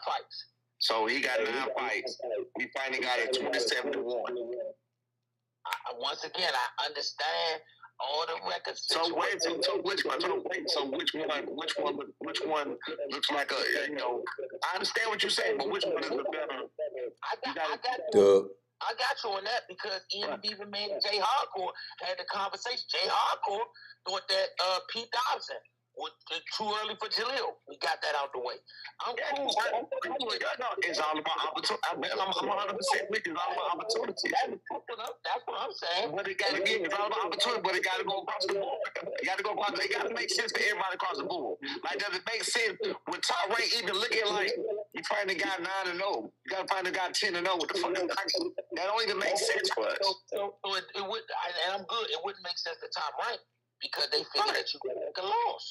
fights. So he got 9 fights. We finally got it 27-1. Once again, I understand all the records. So which one looks like a, I understand what you're saying, but which one is the better? I got you on that because even Beaver Man and Jay Hardcore had the conversation. Jay Hardcore thought that Pete Dobson was too early for Jaleel. We got that out the way. I'm cool. It's all about opportunity. I'm 100% with you. It's all about opportunity. That's what I'm saying. But it got to get, it's all about opportunity, but it got to go across the board. It got to make sense for everybody across the board. Like, does it make sense with Top Rank even looking like you find the guy 9-0? You got to find the guy 10-0 with the fucking action. That don't even make sense for us. So it would, and I'm good. It wouldn't make sense to Top Rank because they figure that you could make a loss.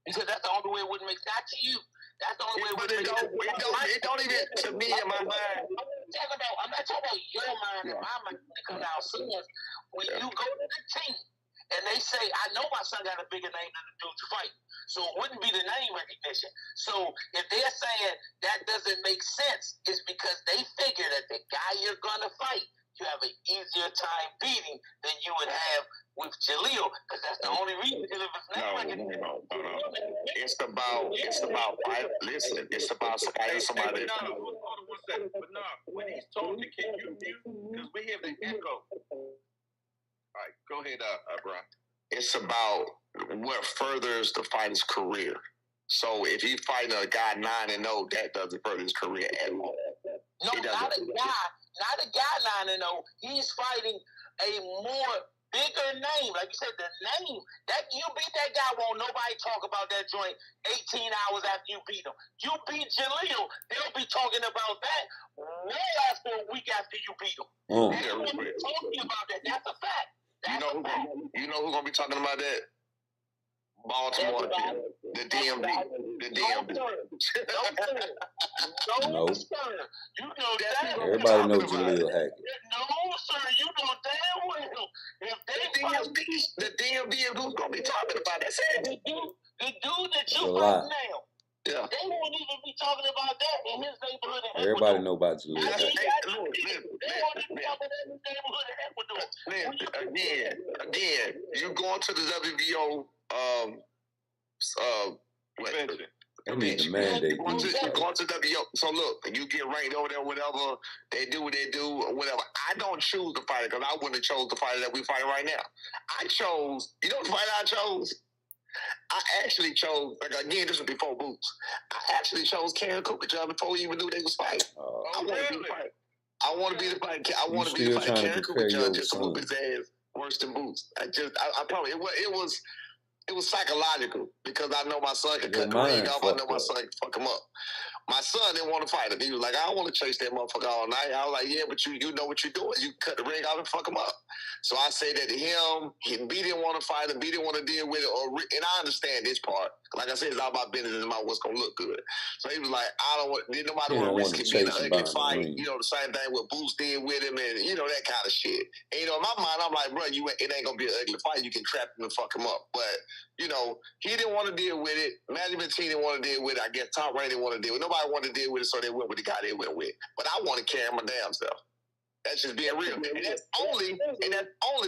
Because that's the only way it wouldn't make sense. Not to you. That's the only way it wouldn't make sense. It don't even, to me, in my mind. I'm not talking about your mind and my mind because our sons, when you go to the team and they say, I know my son got a bigger name than the dude's fight. So it wouldn't be the name recognition. So if they're saying that doesn't make sense, it's because they figure that the guy you're going to fight, you have an easier time beating than you would have with Jaleel, because that's the only reason. Because if it's name recognition, no. It's about somebody. Hold on 1 second. But no, when he's talking, can you mute? Because we have the echo. All right, go ahead, Brian. It's about what furthers the fighter's career. So if he's fighting a guy 9-0, that doesn't further his career at all. No, not a guy 9-0. He's fighting a more bigger name. Like you said, the name that you beat that guy, won't nobody talk about that joint 18 hours after you beat him. You beat Jaleel, they'll be talking about that way after a week after you beat him. They'll be talking about that. That's a fact. You know who's gonna be talking about that? Baltimore, the DMV. No. You know that. Everybody knows Jaleel Hackett. No, sir, you know damn well. If the DMV is who's gonna be talking about that. The dude that you fight now. Yeah. They won't even be talking about that in his neighborhood in Ecuador. Everybody know about Jaleel Hackett. They won't even be talking in his neighborhood in Ecuador. Again, you going to the WBO mandate. Going to WBO. So look, you get ranked over there, whatever. They do what they do, or whatever. I don't choose the fighter because I wouldn't have chose the fighter that we fighting right now. I chose, you know the fighter I chose? I actually chose, again, this was before Boots. I actually chose Karen Cooper before we even knew they was fighting. I wanted to be fighting. I want to be the fight. I want to be the still fight. trying to Karen compare Cooper your just to son. whoop his ass worse than Boots. I probably it was psychological because I know my son could cut the ring off. I know my son could fuck him up. My son didn't want to fight him. He was like, I don't want to chase that motherfucker all night. I was like, yeah, but you know what you're doing. You cut the ring off and fuck him up. So I say that to him. B didn't want to fight him. B didn't want to deal with it. And I understand this part. Like I said, it's all about business and about what's going to look good. So he was like, didn't nobody want to risk it being an ugly fight. You know, the same thing what Boots did with him and, you know, that kind of shit. And, you know, in my mind, I'm like, bro, it ain't going to be an ugly fight. You can trap him and fuck him up. But, you know, he didn't want to deal with it. Management team didn't want to deal with it. I guess Top Rank didn't want to deal with it. Nobody wanted to deal with it, so they went with the guy they went with. But I want to carry my damn self. That's just being real. And that's only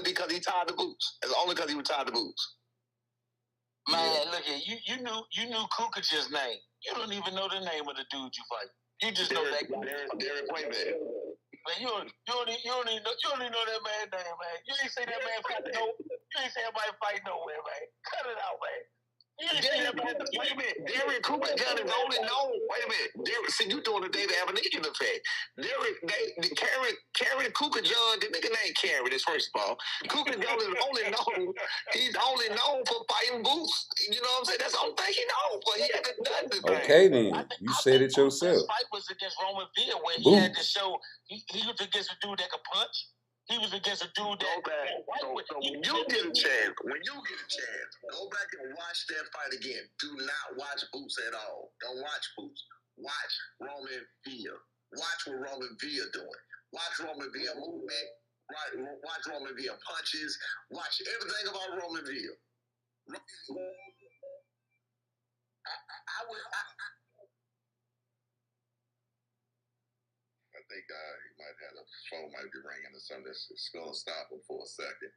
because he tied the Boots. That's only because he was tied the Boots. Man, look at you knew Kukic's name. You don't even know the name of the dude you fight. You just know that guy. Derek Playman. Man, you don't even know that man's name, man. You ain't seen that man fight you ain't seen anybody fight nowhere, man. Cut it out, man. Wait a minute. Derek Cooper Gun is only known. Wait a minute. Derek, see, you doing the David Abernathy effect. Karen Cooper John, the nigga named Karen, this first of all. Cooper Gun is only known. He's only known for fighting Boots. You know what I'm saying? That's the only thing he knows. But he hasn't done the thing. Okay, then. You said it yourself. His fight was against Roman Villa where he had to show he was against a dude that could punch. He was against a dude that. So when you get a chance, go back and watch that fight again. Do not watch Boots at all. Don't watch Boots. Watch Roman Villa. Watch what Roman Villa doing. Watch Roman Villa movement. Right. Watch Roman Villa punches. Watch everything about Roman Villa. I think he might have a phone might be ringing or something. It's gonna stop him for a second.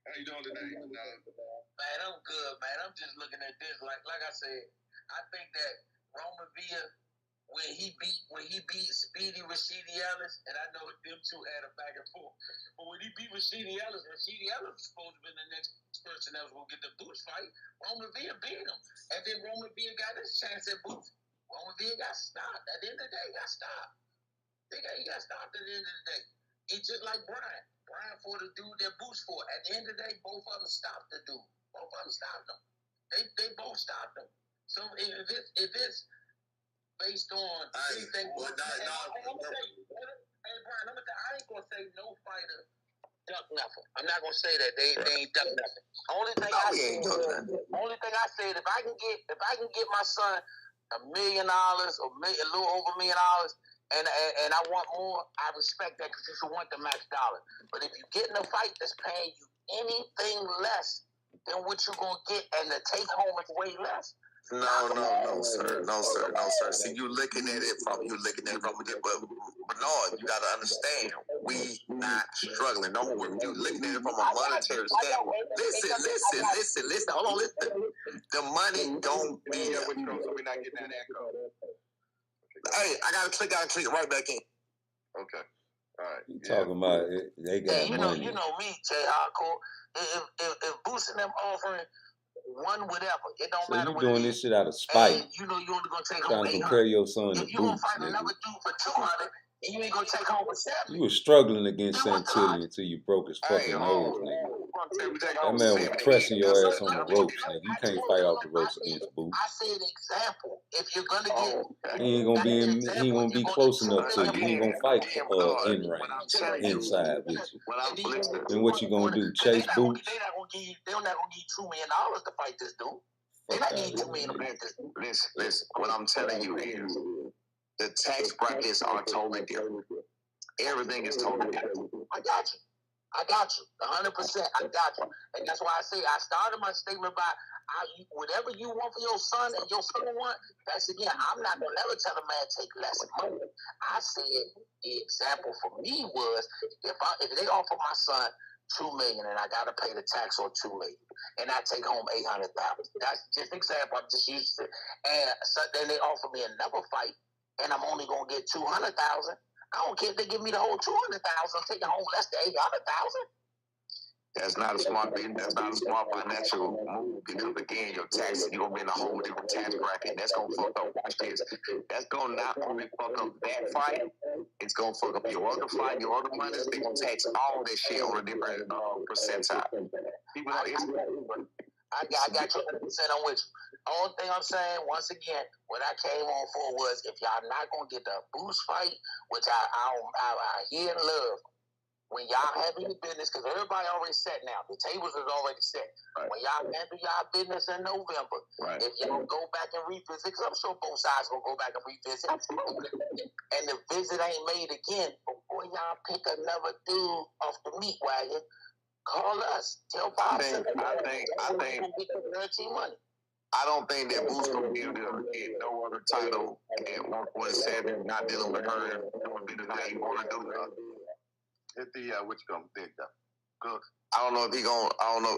How you doing today? Man, I'm good, man. I'm just looking at this. Like I said, I think that Roman Villa, when he beat Speedy Rashidi Ellis, and I know them two had a back and forth, but when he beat Rashidi Ellis was supposed to be the next person that was gonna get the Boots fight. Roman Villa beat him, and then Roman Villa got his chance at Boots. Roman Villa got stopped. At the end of the day, he got stopped. He got stopped at the end of the day. It's just like Brian. Brian for the dude that Boots for. At the end of the day, both of them stopped the dude. Both of them stopped him. They both stopped him. So if it's based on anything, hey Brian, I ain't gonna say no fighter duck nothing. I'm not gonna say that they ain't duck nothing. Only thing I said, if I can get my son $1 million or a little over $1 million. And I want more, I respect that because you want the max dollar. But if you get in a fight that's paying you anything less than what you're going to get and the take home is way less. No, sir. See, you're looking at it from but no, you got to understand, we not struggling. No, when you looking at it from a monetary standpoint. Listen. Hold on, listen. The money don't be there. So we're not getting that echo. Hey, I gotta click it right back in. Okay. All right. You talking about it, they got money. You know me, Jay Hardcore. If Boots and them offering one whatever, it don't matter what. So you doing this shit out of spite. And you know you only gonna take home 800. Trying to compare your son to Boots. If you gonna fight another dude for 200, and you ain't gonna take home for 70. You was struggling against Santilli until you broke his fucking nose, nigga. That man was pressing your ass on the ropes, nigga. You can't fight off the ropes against Boots. I said example. If you're gonna get, he ain't gonna be close enough to you. He ain't gonna fight in range, inside with you. Then what you gonna do? Chase Boots? They're not gonna give you $2 million to fight this dude. They're not giving you $2 million to fight this dude. Listen. What I'm telling you is the tax brackets are totally different. Everything is totally different. I got you. 100%. I got you. And that's why I say I started my statement by whatever you want for your son and your son want, that's again, I'm not going to ever tell a man take less money. I said the example for me was if they offer my son $2 million and I got to pay the tax on $2 million and I take home $800,000. That's just an example. I'm just used to. And so then they offer me another fight and I'm only going to get $200,000. I don't care if they give me the whole $200,000, I'm taking home less than $800,000. That's not a smart business. That's not a smart financial move because again, your taxes, you're gonna be in a whole different tax bracket. That's gonna fuck up. Watch this. That's gonna not only fuck up that fight, it's gonna fuck up your other fight, your other monies. They're gonna tax all that shit on a different percentile. People know it's I got you 100% on with you. Only thing I'm saying, once again, what I came on for was if y'all not gonna get the Boost fight, which I hear and love, when y'all handle your business, because everybody already set now, the tables is already set. Right. When y'all handle y'all business in November, if y'all go back and revisit, because I'm sure both sides gonna go back and revisit, and the visit ain't made again, before y'all pick another dude off the meat wagon, call us. Tell Bob. I think money. I don't think that Boots gonna be able to get no other title at 147. Not dealing with her. That would be the thing you want to do. Hit the what you gonna think though? Good. I don't know if he gonna. I don't know.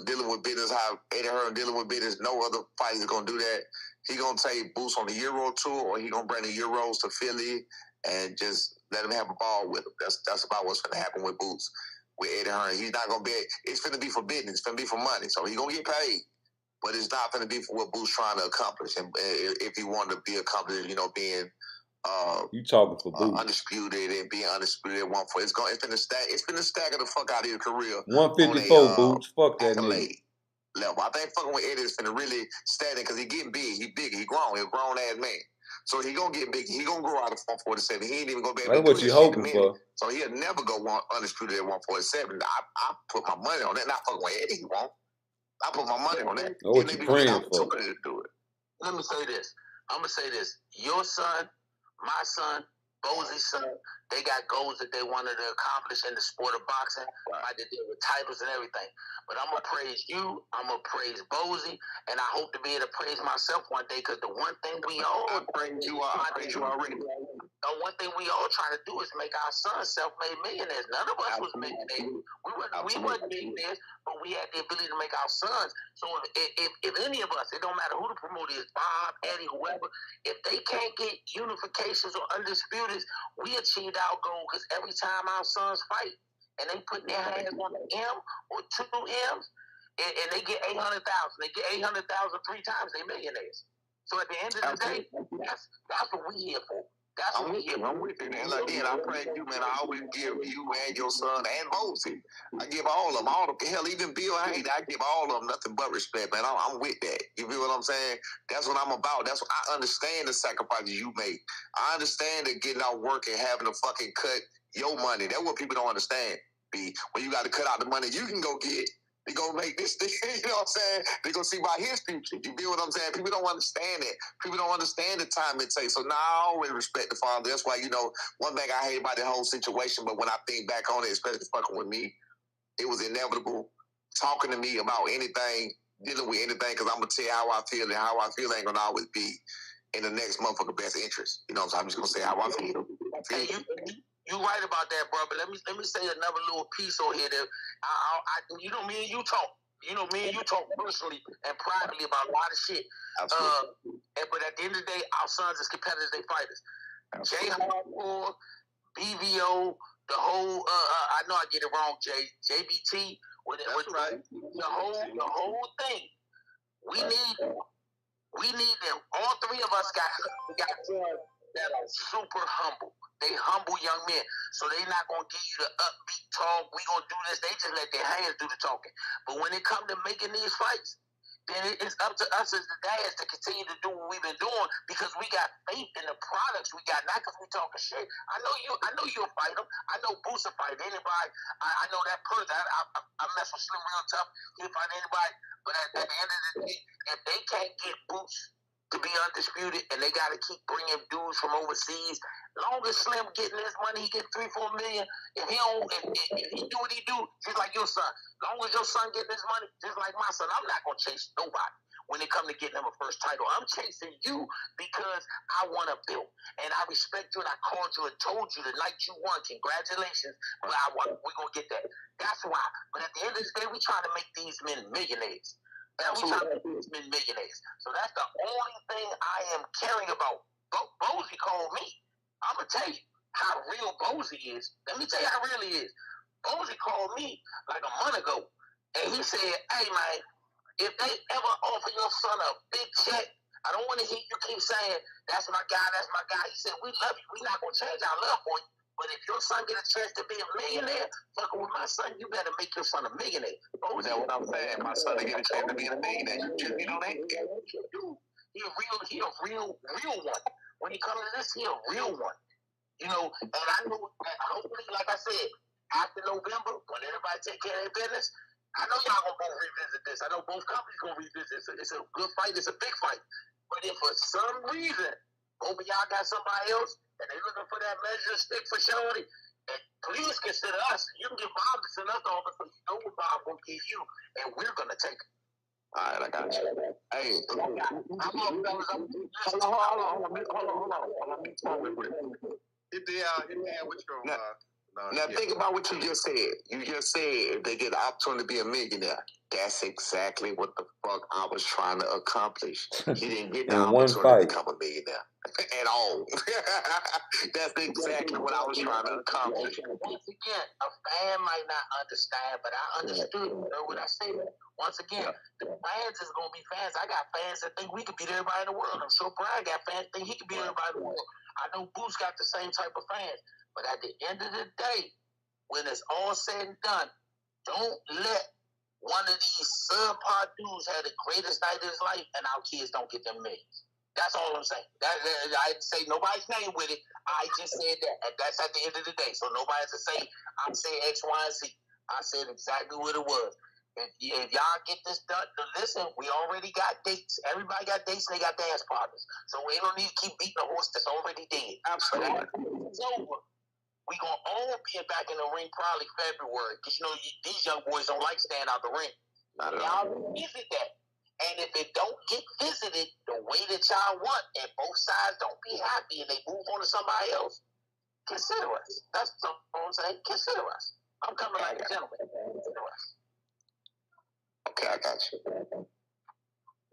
Dealing with business, how Eddie Hearn dealing with business. No other fighter is gonna do that. He gonna take Boots on the Euro tour, or he gonna bring the Euros to Philly and just let him have a ball with him. That's about what's gonna happen with Boots. With Eddie Hearn, he's not gonna be. It's gonna be for business. It's gonna be for money. So he gonna get paid, but it's not gonna be for what Boots trying to accomplish. And if he wanted to be accomplished, you know, being. You talking for Boots? Undisputed and being undisputed at 140. It's been a stack of the fuck out of your career. 154 Boots. Fuck that nigga. Level. I think fucking with Eddie is finna really stand because he getting big. He big. He grown. He a grown ass man. So he gonna get big. He gonna grow out of 147. He ain't even gonna be able to do what you hoping for. So he'll never go undisputed at 147. I put my money on that. Not fucking with Eddie. He won't. I put my money on that. What you praying for? To do it. Let me say this. I'm gonna say this. Your son, my son, Bosie's son, they got goals that they wanted to accomplish in the sport of boxing. Right. They did with titles and everything. But I'm going to praise you. I'm going to praise Bosie. And I hope to be able to praise myself one day because the one thing we all... I praise you already. The one thing we all trying to do is make our sons self-made millionaires. None of us was millionaires. We weren't millionaires, but we had the ability to make our sons. So if any of us, it don't matter who the promoter is, Bob, Eddie, whoever, if they can't get unifications or undisputed, we achieved our goal because every time our sons fight and they put their hands on the M or 2 M's and they get 800,000, they get 800,000 3 times, they millionaires. So at the end of the day, that's what we here for. I'm with you. And again, I pray you, man. I always give you and your son and Bosie. I give all of them, hell, even Bill Hayes, I give all of them nothing but respect, man. I'm with that. You feel what I'm saying? That's what I'm about. That's what I understand the sacrifices you make. I understand that getting out work and having to fucking cut your money. That's what people don't understand. When you got to cut out the money you can go get. They gonna make this thing, you know what I'm saying? They gonna see about his future. You feel what I'm saying? People don't understand it. People don't understand the time it takes. So now I always respect the father. That's why, you know, one thing I hate about the whole situation, but when I think back on it, especially fucking with me, it was inevitable. Talking to me about anything, dealing with anything, because I'm gonna tell you how I feel, and how I feel ain't gonna always be in the next motherfucker best interest. You know what I'm saying? I'm just gonna say how I feel. Hey, you right about that, bro. But let me say another little piece on here that you know, me and you talk. You know, me and you talk personally and privately about a lot of shit. But at the end of the day, our sons is competitors, they fighters. J Hardcore, BVO, the whole I know I get it wrong, JBT, the whole thing. We need them. All 3 of us got that are super humble. They humble young men. So they not going to give you the upbeat talk. We going to do this. They just let their hands do the talking. But when it comes to making these fights, then it's up to us as the dads to continue to do what we've been doing because we got faith in the products we got, not because we talking shit. I know you'll fight them. I know Boots will fight anybody. I know that person. I mess with Slim real tough. He'll fight anybody. But at the end of the day, if they can't get Boots to be undisputed, and they got to keep bringing dudes from overseas. Long as Slim getting his money, he get $3-4 million. If he do what he do, just like your son. Long as your son getting his money, just like my son, I'm not gonna chase nobody when it come to getting him a first title. I'm chasing you because I want to build, and I respect you, and I called you and told you the night you won. Congratulations, but we're gonna get that. That's why. But at the end of the day, we trying to make these men millionaires. And we trying to make these men millionaires. So that's the only thing I am caring about. Bosie called me. I'm going to tell you how real Bosie is. Let me tell you how real he is. Posey called me like a month ago, and he said, "Hey man, if they ever offer your son a big check, I don't want to hear you keep saying that's my guy, that's my guy." He said, "We love you. We're not gonna change our love for you. But if your son get a chance to be a millionaire, fucking with my son, you better make your son a millionaire." Oh, that's what I'm saying. My son to get a chance to be a millionaire. You know that? He a real one. When he comes to this, he a real one. You know, and I know that hopefully, like I said, after November, when everybody take care of their business, I know y'all gonna both revisit this. I know both companies gonna revisit this. It's a good fight. It's a big fight. But if for some reason both of y'all got somebody else and they looking for that measure stick for Shorty, and please consider us. You can get Bob to send us the offer, so you know what Bob gonna give you, and we're gonna take it. All right, I got you. Hey, hold on. Hit the which girl? Now think about what you just said. You just said if they get the opportunity to be a millionaire. That's exactly what the fuck I was trying to accomplish. He didn't get the opportunity to become a millionaire at all. That's exactly what I was trying to accomplish. Once again, a fan might not understand, but I understood. You know what I said? Once again, the fans is gonna be fans. I got fans that think we could beat everybody in the world. I'm sure Brian got fans that think he could beat everybody in the world. I know Boots got the same type of fans. But at the end of the day, when it's all said and done, don't let one of these subpar dudes have the greatest night of his life and our kids don't get them millions. That's all I'm saying. I say nobody's name with it. I just said that. And that's at the end of the day. So nobody has to say, I'm saying X, Y, and Z. I said exactly what it was. If y'all get this done, listen, we already got dates. Everybody got dates and they got dance partners. So we don't need to keep beating a horse that's already dead. Absolutely. It's over. We gonna all be back in the ring probably February. Because, you know, these young boys don't like staying out the ring. Y'all visit that. And if it don't get visited the way that y'all want and both sides don't be happy and they move on to somebody else, consider us. That's all I'm saying. Consider us. I'm coming like a gentleman. Consider us. Okay, I got you.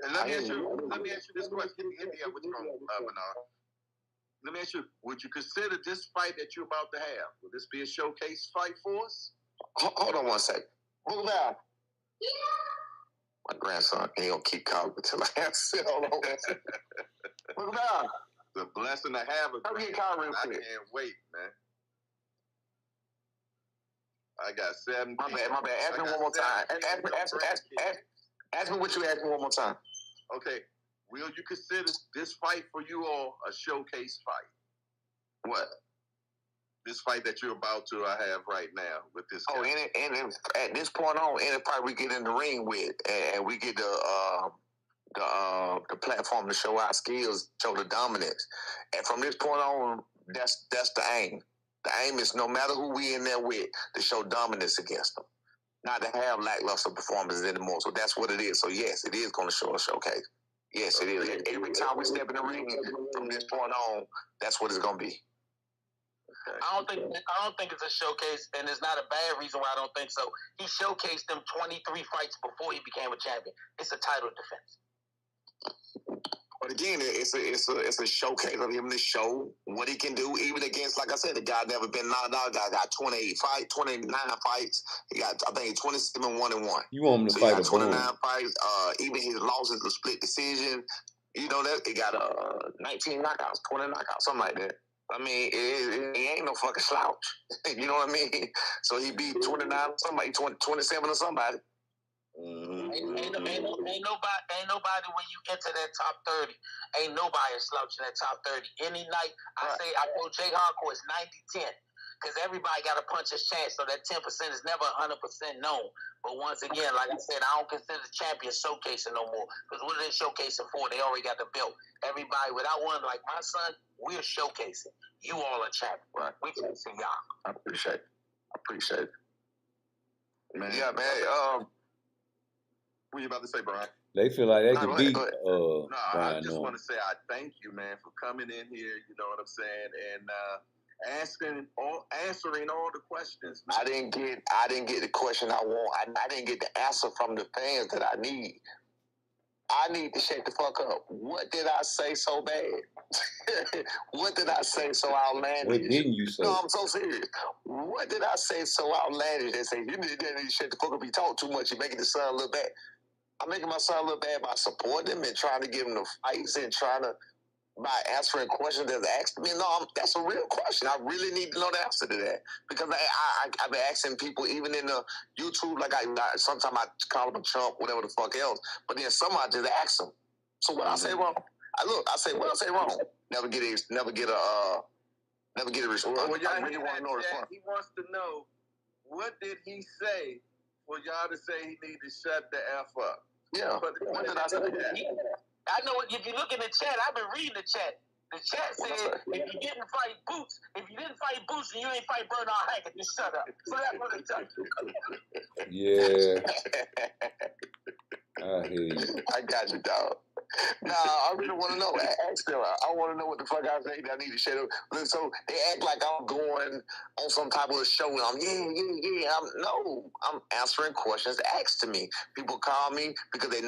And let me ask you this question. What's wrong, Bernard? Let me ask you, would you consider this fight that you're about to have? Would this be a showcase fight for us? Hold on one second. Move out. My grandson, he gonna keep calling until I answer. Hold on. Move out. It's a blessing to have a grandson. I can't wait, man. I got 7. My bad. Ask me one more time. Ask me what you asked me one more time. Okay. Will you consider this fight for you all a showcase fight? What? This fight that you're about to have right now with this guy. And at this point on, any fight we get in the ring with, and we get the platform to show our skills, show the dominance. And from this point on, that's the aim. The aim is no matter who we in there with, to show dominance against them. Not to have lackluster performances anymore. So that's what it is. So yes, it is going to show a showcase. Yes, it is. Every time we step in the ring, from this point on, that's what it's going to be. Okay. I don't think it's a showcase, and it's not a bad reason why I don't think so. He showcased them 23 fights before he became a champion. It's a title defense. But again, it's a showcase of him to show what he can do, even against, like I said, the guy never been knocked out. Guy got 29 fights. He got, I think, 27 1-1. You want him to fight a 29 fights. Even his losses a split decision. You know that he got 19 knockouts, 20 knockouts, something like that. I mean, he ain't no fucking slouch. You know what I mean? So he beat 29 somebody, 27 or somebody. Mm-hmm. Ain't nobody when you enter that top 30, ain't nobody slouching that top 30. Any night, I told Jay Hardcore it's 90-10. Because everybody got a puncher's chance, so that 10% is never 100% known. But once again, like I said, I don't consider the champion showcasing no more. Because what are they showcasing for? They already got the belt. Everybody, without one, like my son, we're showcasing. You all are champion. Right. We chasing y'all. I appreciate it. Man. Yeah, man. What you about to say, Brian? They feel like they can beat I just want to say I thank you, man, for coming in here. You know what I'm saying, and answering all the questions. Man. I didn't get the question I want. I didn't get the answer from the fans that I need. I need to shut the fuck up. What did I say so bad? What did I say so outlandish? What didn't you say? No, I'm so serious. What did I say so outlandish? They say, you need to shut the fuck up. You talk too much. You're making the son look bad. I'm making my son look bad by supporting him and trying to give him the fights and trying to, by answering questions that's asked me. No, that's a real question. I really need to know the answer to that. Because I've been asking people, even in the YouTube, like sometimes I call them a chump, whatever the fuck else. But then some I just ask them. So what I say wrong? I say what I say wrong. Never get a response. Well, I really want to know the response. He wants to know, what did he say for y'all to say he need to shut the F up? Yeah. But what did I say? I know if you look in the chat, I've been reading the chat. The chat said, if you didn't fight Boots, and you ain't fight Bernard Hackett, just shut up. So that's what they tell you. Yeah. I hear you. I got you, dog. Nah, I really want to know. Ask them. I want to know what the fuck I say. I need to shut up. So they act like I'm going on some type of show and I'm answering questions asked to me. People call me because they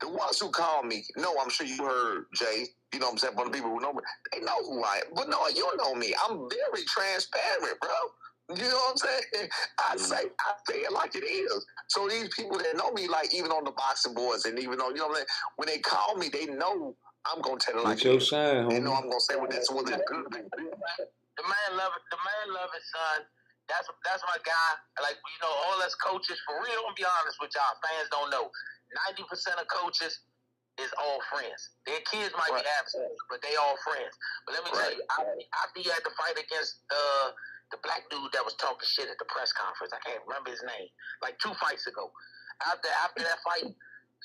the ones who call me, I'm sure you heard Jay, you know what I'm saying, one of the people who know me, they know who I am. But no, you know me. I'm very transparent, bro. You know what I'm saying? I say it like it is. So these people that know me, like even on the boxing boards and even on, you know what I'm saying, when they call me, they know I'm gonna tell it like it is. They know I'm gonna say what this was good. The man love it, son. That's my guy. Like, all us coaches, for real, I'm gonna be honest with y'all, fans don't know. 90% of coaches is all friends. Their kids might be absent, but they all friends. But let me tell you, after you had to fight against the black dude that was talking shit at the press conference, I can't remember his name, like 2 fights ago. After that fight,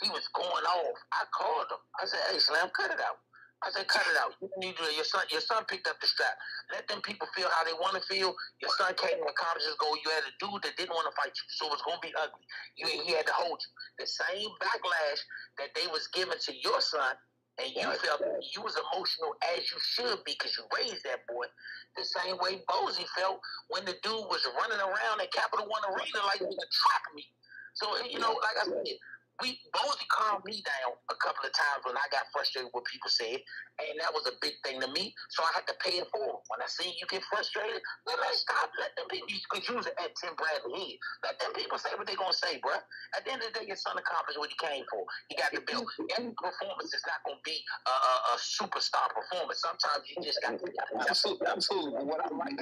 he was going off. I called him. I said, hey, Slam, cut it out. I said, cut it out. You need to, your son picked up the strap. Let them people feel how they want to feel. Your son came and accomplished his goal. You had a dude that didn't want to fight you, so it was going to be ugly. He had to hold you. The same backlash that they was giving to your son, and you felt you was emotional as you should be because you raised that boy. The same way Bozy felt when the dude was running around at Capital One Arena like he was a track meet. So, like I said, Bozy calmed me down a couple of times when I got frustrated with what people said, and that was a big thing to me, so I had to pay it forward. When I see you get frustrated, let's stop. Let them people, because you was at Tim Bradley head. Let them people say what they're going to say, bruh. At the end of the day, your son accomplished what he came for. He got the bill. Every performance is not going to be a superstar performance. Sometimes you just got to. Absolutely. What I like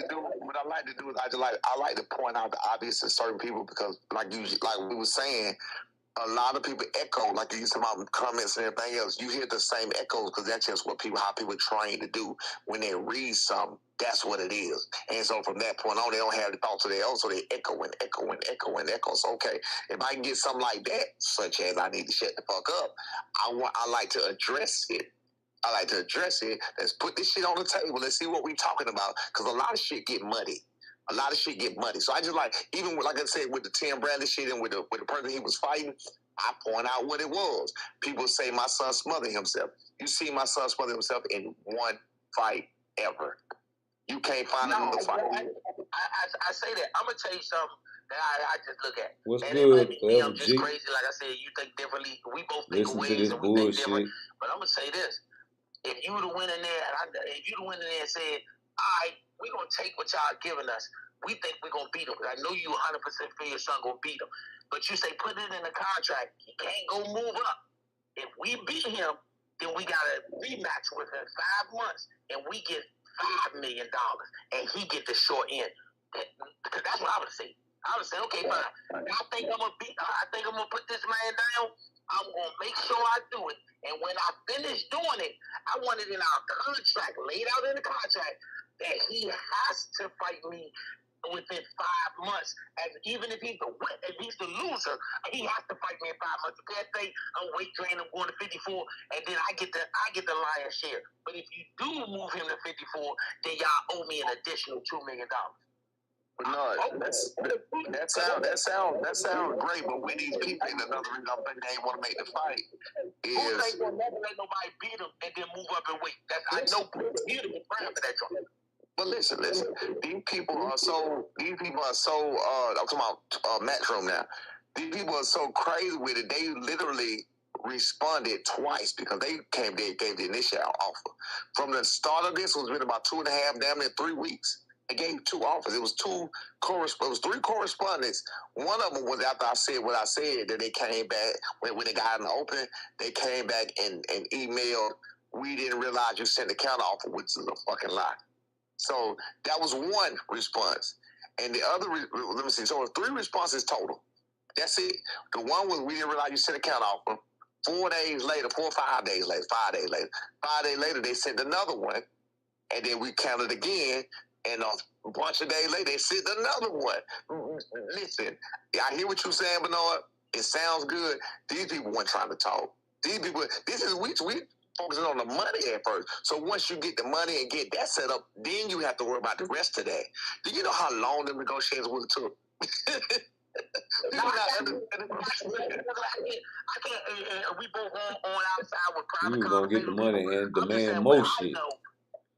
to do is I like to point out the obvious to certain people because, like we were saying, a lot of people echo, like you said about comments and everything else. You hear the same echoes because that's just how people train to do. When they read something, that's what it is. And so from that point on, they don't have the thoughts of their own, so they echo and echo and echo and echo. So, okay, if I can get something like that, such as I need to shut the fuck up, I like to address it. Let's put this shit on the table. Let's see what we're talking about because a lot of shit get muddy. So I just even with, like I said, with the Tim Bradley shit and with the person he was fighting, I point out what it was. People say my son smothered himself. You see my son smother himself in one fight ever. You can't find another fight. I say that. I'm going to tell you something that I just look at. What's and good, I'm just crazy. Like I said, you think differently. We both think Listen ways to this and we bullshit. think different. But I'm going to say this. If you would have went in there and said, all right, we're going to take what y'all giving us. We think we're going to beat them. I know you 100% feel your son going to beat them. But you say put it in the contract. He can't go move up. If we beat him, then we got a rematch within 5 months, and we get $5 million, and he get the short end. Because that's what I would say. I would say, okay, fine. I think I'm going to put this man down. I'm going to make sure I do it. And when I finish doing it, I want it in our contract, laid out in the contract, that he has to fight me within 5 months. And even if he's the loser, he has to fight me in 5 months. You can't say I'm weight training, I'm going to 54, and then I get the lion's share. But if you do move him to 54, then y'all owe me an additional $2 million. No, that sounds great, but we need people. And another reason I think they want to make the fight is who ain't gonna never let nobody beat him and then move up in weight. I know beautiful plan for that joint. But listen. These people are so. I'm talking about Matchroom now. These people are so crazy with it. They literally responded twice because they gave the initial offer. From the start of this, it was been about 2.5, damn near 3 weeks. They gave 2 offers. It was 3 correspondents. One of them was after I said what I said, that they came back when they got in the open. They came back and emailed, "We didn't realize you sent the counter offer," which is a fucking lie. So that was one response. And the other, let me see, so it was 3 responses total. That's it. The one was, "We didn't realize you sent a counter offer." 4 days later, 4 or 5 days later, 5 days later. 5 days later, they sent another one. And then we counted again. And a bunch of days later, they sent another one. Listen, I hear what you're saying, Bernard. It sounds good. These people weren't trying to talk. These people, we focusing on the money at first. So once you get the money and get that set up, then you have to worry about the rest of that. Do you know how long the negotiations would have took? No, I can't. We both on outside with private. You was gonna get the money and demand more shit.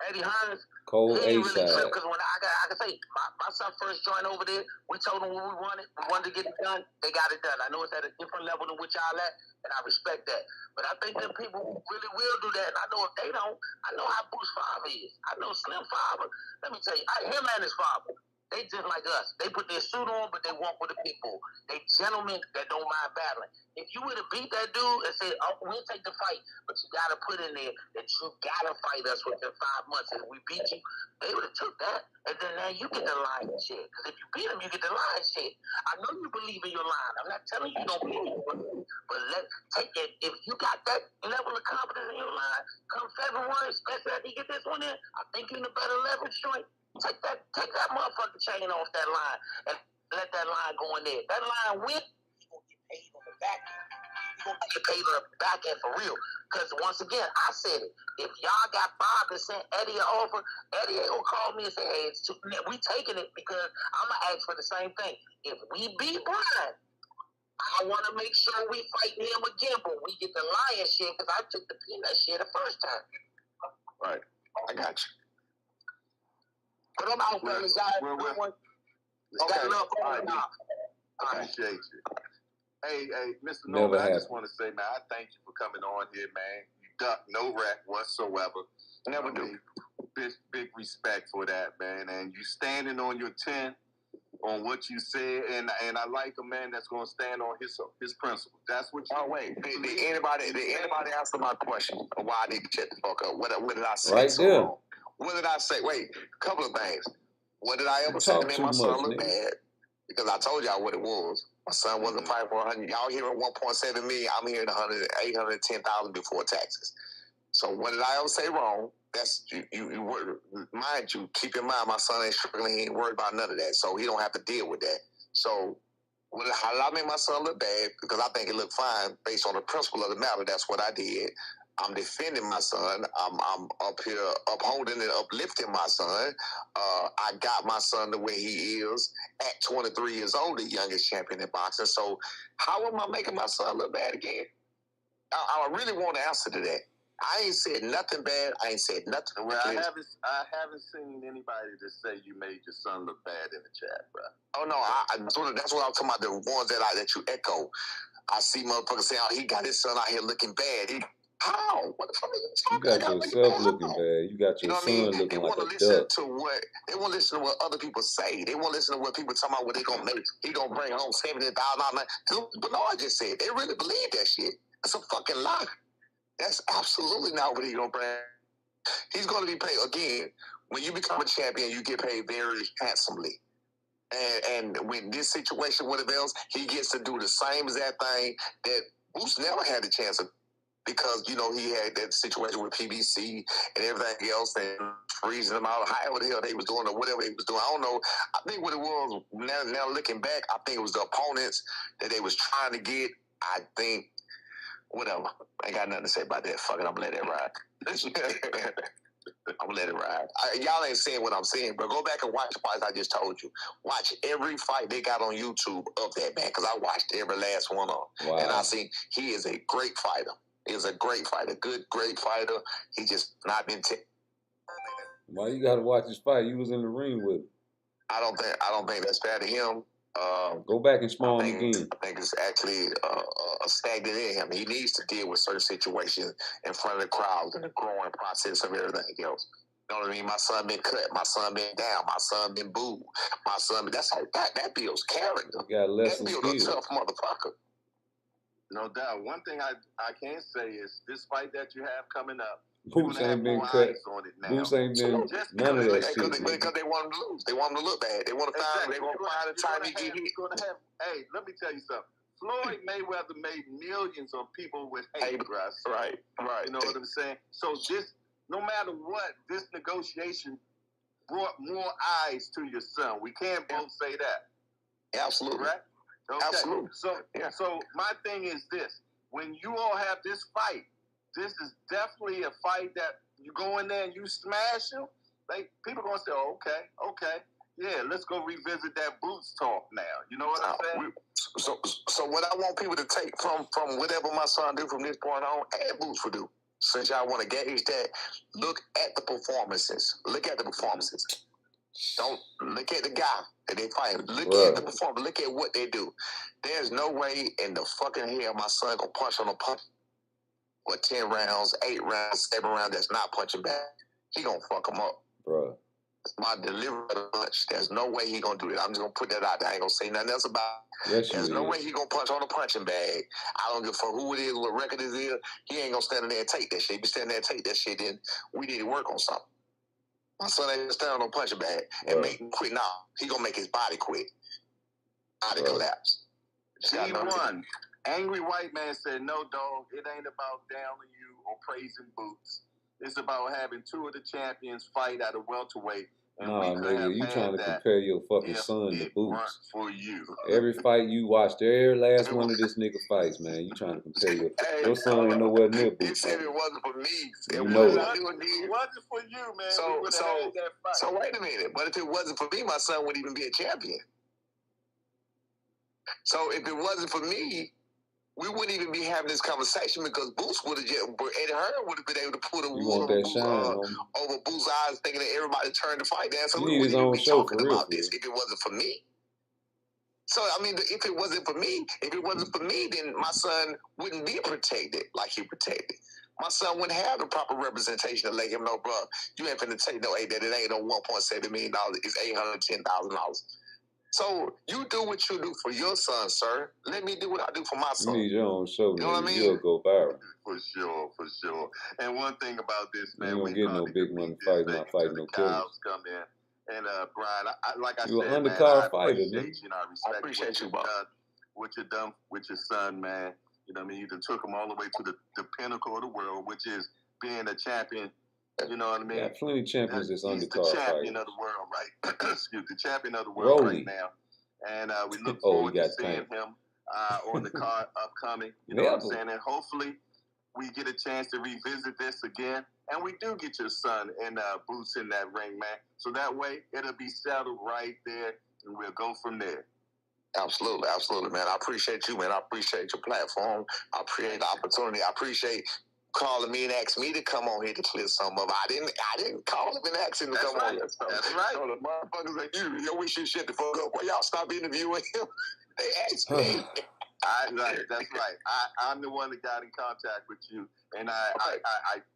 Eddie Hearns, Cold he ain't really A-side. tripped because when I can say my son first joined over there, we told them what we wanted. We wanted to get it done. They got it done. I know it's at a different level than which y'all at, and I respect that. But I think that people really will do that. And I know if they don't, I know how Bruce Favre is. I know Slim Favre. Let me tell you, him and his father, they just like us. They put their suit on, but they walk with the people. They gentlemen that don't mind battling. If you would have beat that dude and said, "Oh, we'll take the fight," but you got to put in there that you got to fight us within 5 months, and we beat you, they would have took that. And then now you get the lion shit. Because if you beat them, you get the lion shit. I know you believe in your line. I'm not telling you don't believe, but take it. If you got that level of confidence in your line, come February, especially after you get this one in, I think you're in a better leverage joint. Take that motherfucking chain off that line and let that line go in there. That line win, you're going to get paid on the back end. You're going to get paid on the back end for real. Because once again, I said it. If y'all got Bob and sent Eddie an offer, Eddie ain't going to call me and say, "Hey, we taking it," because I'm going to ask for the same thing. If we beat Brian, I want to make sure we fight him again, but we get the lion shit because I took the peanut shit the first time. Right. I got you. But I'm out for this guy. Okay. Appreciate you. Hey, Mr. Never Norman, I happened. just want to say, man, I thank you for coming on here, man. You duck no rap whatsoever. Never do. Big respect for that, man. And you standing on your 10 on what you said, and I like a man that's going to stand on his principles. That's what you. Oh wait, did anybody answer my question? Why I need to shut the fuck up? What did I say? Right so there. wrong? What did I say? Wait, a couple of things. What did I ever say to Talk make too my son much, look nigga. bad? Because I told y'all what it was. My son wasn't fighting for 100. Y'all hearing 1.7 million. I'm hearing 810,000 before taxes. So what did I ever say wrong? That's you mind you, keep in mind my son ain't struggling, he ain't worried about none of that. So he don't have to deal with that. So how did I make my son look bad? Because I think it looked fine based on the principle of the matter. That's what I did. I'm defending my son. I'm up here upholding and uplifting my son. I got my son the way he is at 23 years old, the youngest champion in boxing. So how am I making my son look bad again? I really want to answer to that. I ain't said nothing bad. I ain't said nothing. Well, I haven't seen anybody to say you made your son look bad in the chat, bro. Oh no, that's what I'm talking about. The ones that you echo. I see motherfuckers saying, "Oh, he got his son out here looking bad." How? What the fuck are you talking about? You got yourself looking bad. You got your son looking They like want to a listen duck. to what they want to listen to what other people say. They want to listen to what people talking about. What they gonna make? He gonna bring home $70,000. But no, I just said they really believe that shit. That's a fucking lie. That's absolutely not what he's gonna bring. He's gonna be paid again. When you become a champion, you get paid very handsomely. And when this situation with the else, he gets to do the same exact thing that Bruce never had the chance of, because he had that situation with PBC and everything else, and freezing them out, however the hell they was doing or whatever they was doing. I don't know. I think what it was, now looking back, I think it was the opponents that they was trying to get. I think, whatever. I ain't got nothing to say about that. Fuck it, I'm gonna let it ride. I'm gonna let it ride. Y'all ain't saying what I'm saying, but go back and watch the fights I just told you. Watch every fight they got on YouTube of that man, because I watched every last one of them. Wow. And I see he is a great fighter. He is a great fighter, great fighter. He just not been. Why you got to watch this fight? You was in the ring with him. I don't think that's fair to him. Go back and spawn I again. think it's actually a stagnant in him. He needs to deal with certain situations in front of the crowd and the growing process of everything else. You know what I mean? My son been cut. My son been down. My son been booed. My son, that's how that builds character. You got less That than builds a skill. tough motherfucker. No doubt. One thing I can say is this fight that you have coming up, Boots ain't been cut. Boots ain't been none of that shit. Because they want him to lose. They want him to look bad. They want to find. Exactly. They want to find the time he get hit. Hey, let me tell you something. Floyd Mayweather made millions of people with hate, Russ. Right. You know what I'm saying? So this, no matter what, this negotiation brought more eyes to your son. We can't both say that. Absolutely. Correct? Okay. Absolutely. So my thing is this: when you all have this fight, this is definitely a fight that you go in there and you smash him. Like people gonna say, oh, okay, yeah, let's go revisit that Boots talk now. You know what I'm saying? So what I want people to take from whatever my son do from this point on, and Boots will do. Since y'all want to gauge that, look at the performances. Look at the performances. Don't look at the guy that they fight. Look at the performance. Look at what they do. There's no way in the fucking hell my son gonna punch on a punch for 10 rounds, 8 rounds, 7 rounds that's not punching back. He gonna fuck him up. Bro. My delivery of the punch. There's no way he gonna do it. I'm just gonna put that out there. I ain't gonna say nothing else about it. Yes, There's no way he gonna punch on a punching bag. I don't give a fuck who it is, what record it is. He ain't gonna stand in there and take that shit. If he stand there and take that shit, then we need to work on something. My son ain't gonna stand on no punching bag and make him quit now. He gonna make his body quit. Body collapse. G1, Angry White Man said, no, dog, it ain't about downing you or praising Boots. It's about having two of the champions fight at a welterweight. Nah, nigga, you trying to compare your fucking son to Boots. For you. Every fight you watched, every last one of this nigga fights, man. You trying to compare your son ain't nowhere near Boots. He said it wasn't for me. You know it. It wasn't for you, man. So wait a minute. But if it wasn't for me, my son wouldn't even be a champion. So if it wasn't for me, we wouldn't even be having this conversation because Boots would have Eddie Hearn would have been able to put a wool over Boots' eyes, thinking that everybody turned the fight down. So we wouldn't even be talking about this if it wasn't for me. So I mean, if it wasn't for me, then my son wouldn't be protected like he protected. My son wouldn't have the proper representation to let him know, bro, you ain't finna take no that it ain't no $1.7 million. It's $810,000. So you do what you do for your son, sir. Let me do what I do for my son. You need your own show, you know what I mean? You'll go viral. For sure. And one thing about this, man, you don't get no big money fight, not fighting no killers. Come in. And Brian, like I you said, an undercard fighter, I appreciate you, what you done with your son, man. You know what I mean? You took him all the way to the pinnacle of the world, which is being a champion. You know what I mean? Yeah, plenty of champions that's undercard fighters. He's the champion of the world, right? Excuse me, the champion of the world right now. And we look forward to seeing him on the card upcoming. You know what I'm saying? And hopefully we get a chance to revisit this again. And we do get your son and Boots in that ring, man. So that way it'll be settled right there and we'll go from there. Absolutely, man. I appreciate you, man. I appreciate your platform. I appreciate the opportunity. I appreciate calling me and asking me to come on here to clear some of it. I didn't call him and ask him to come on here. So, that's right. So the motherfuckers like you, we should shut the fuck up. Well, y'all stop interviewing him. They asked me. That's right. I'm the one that got in contact with you, and I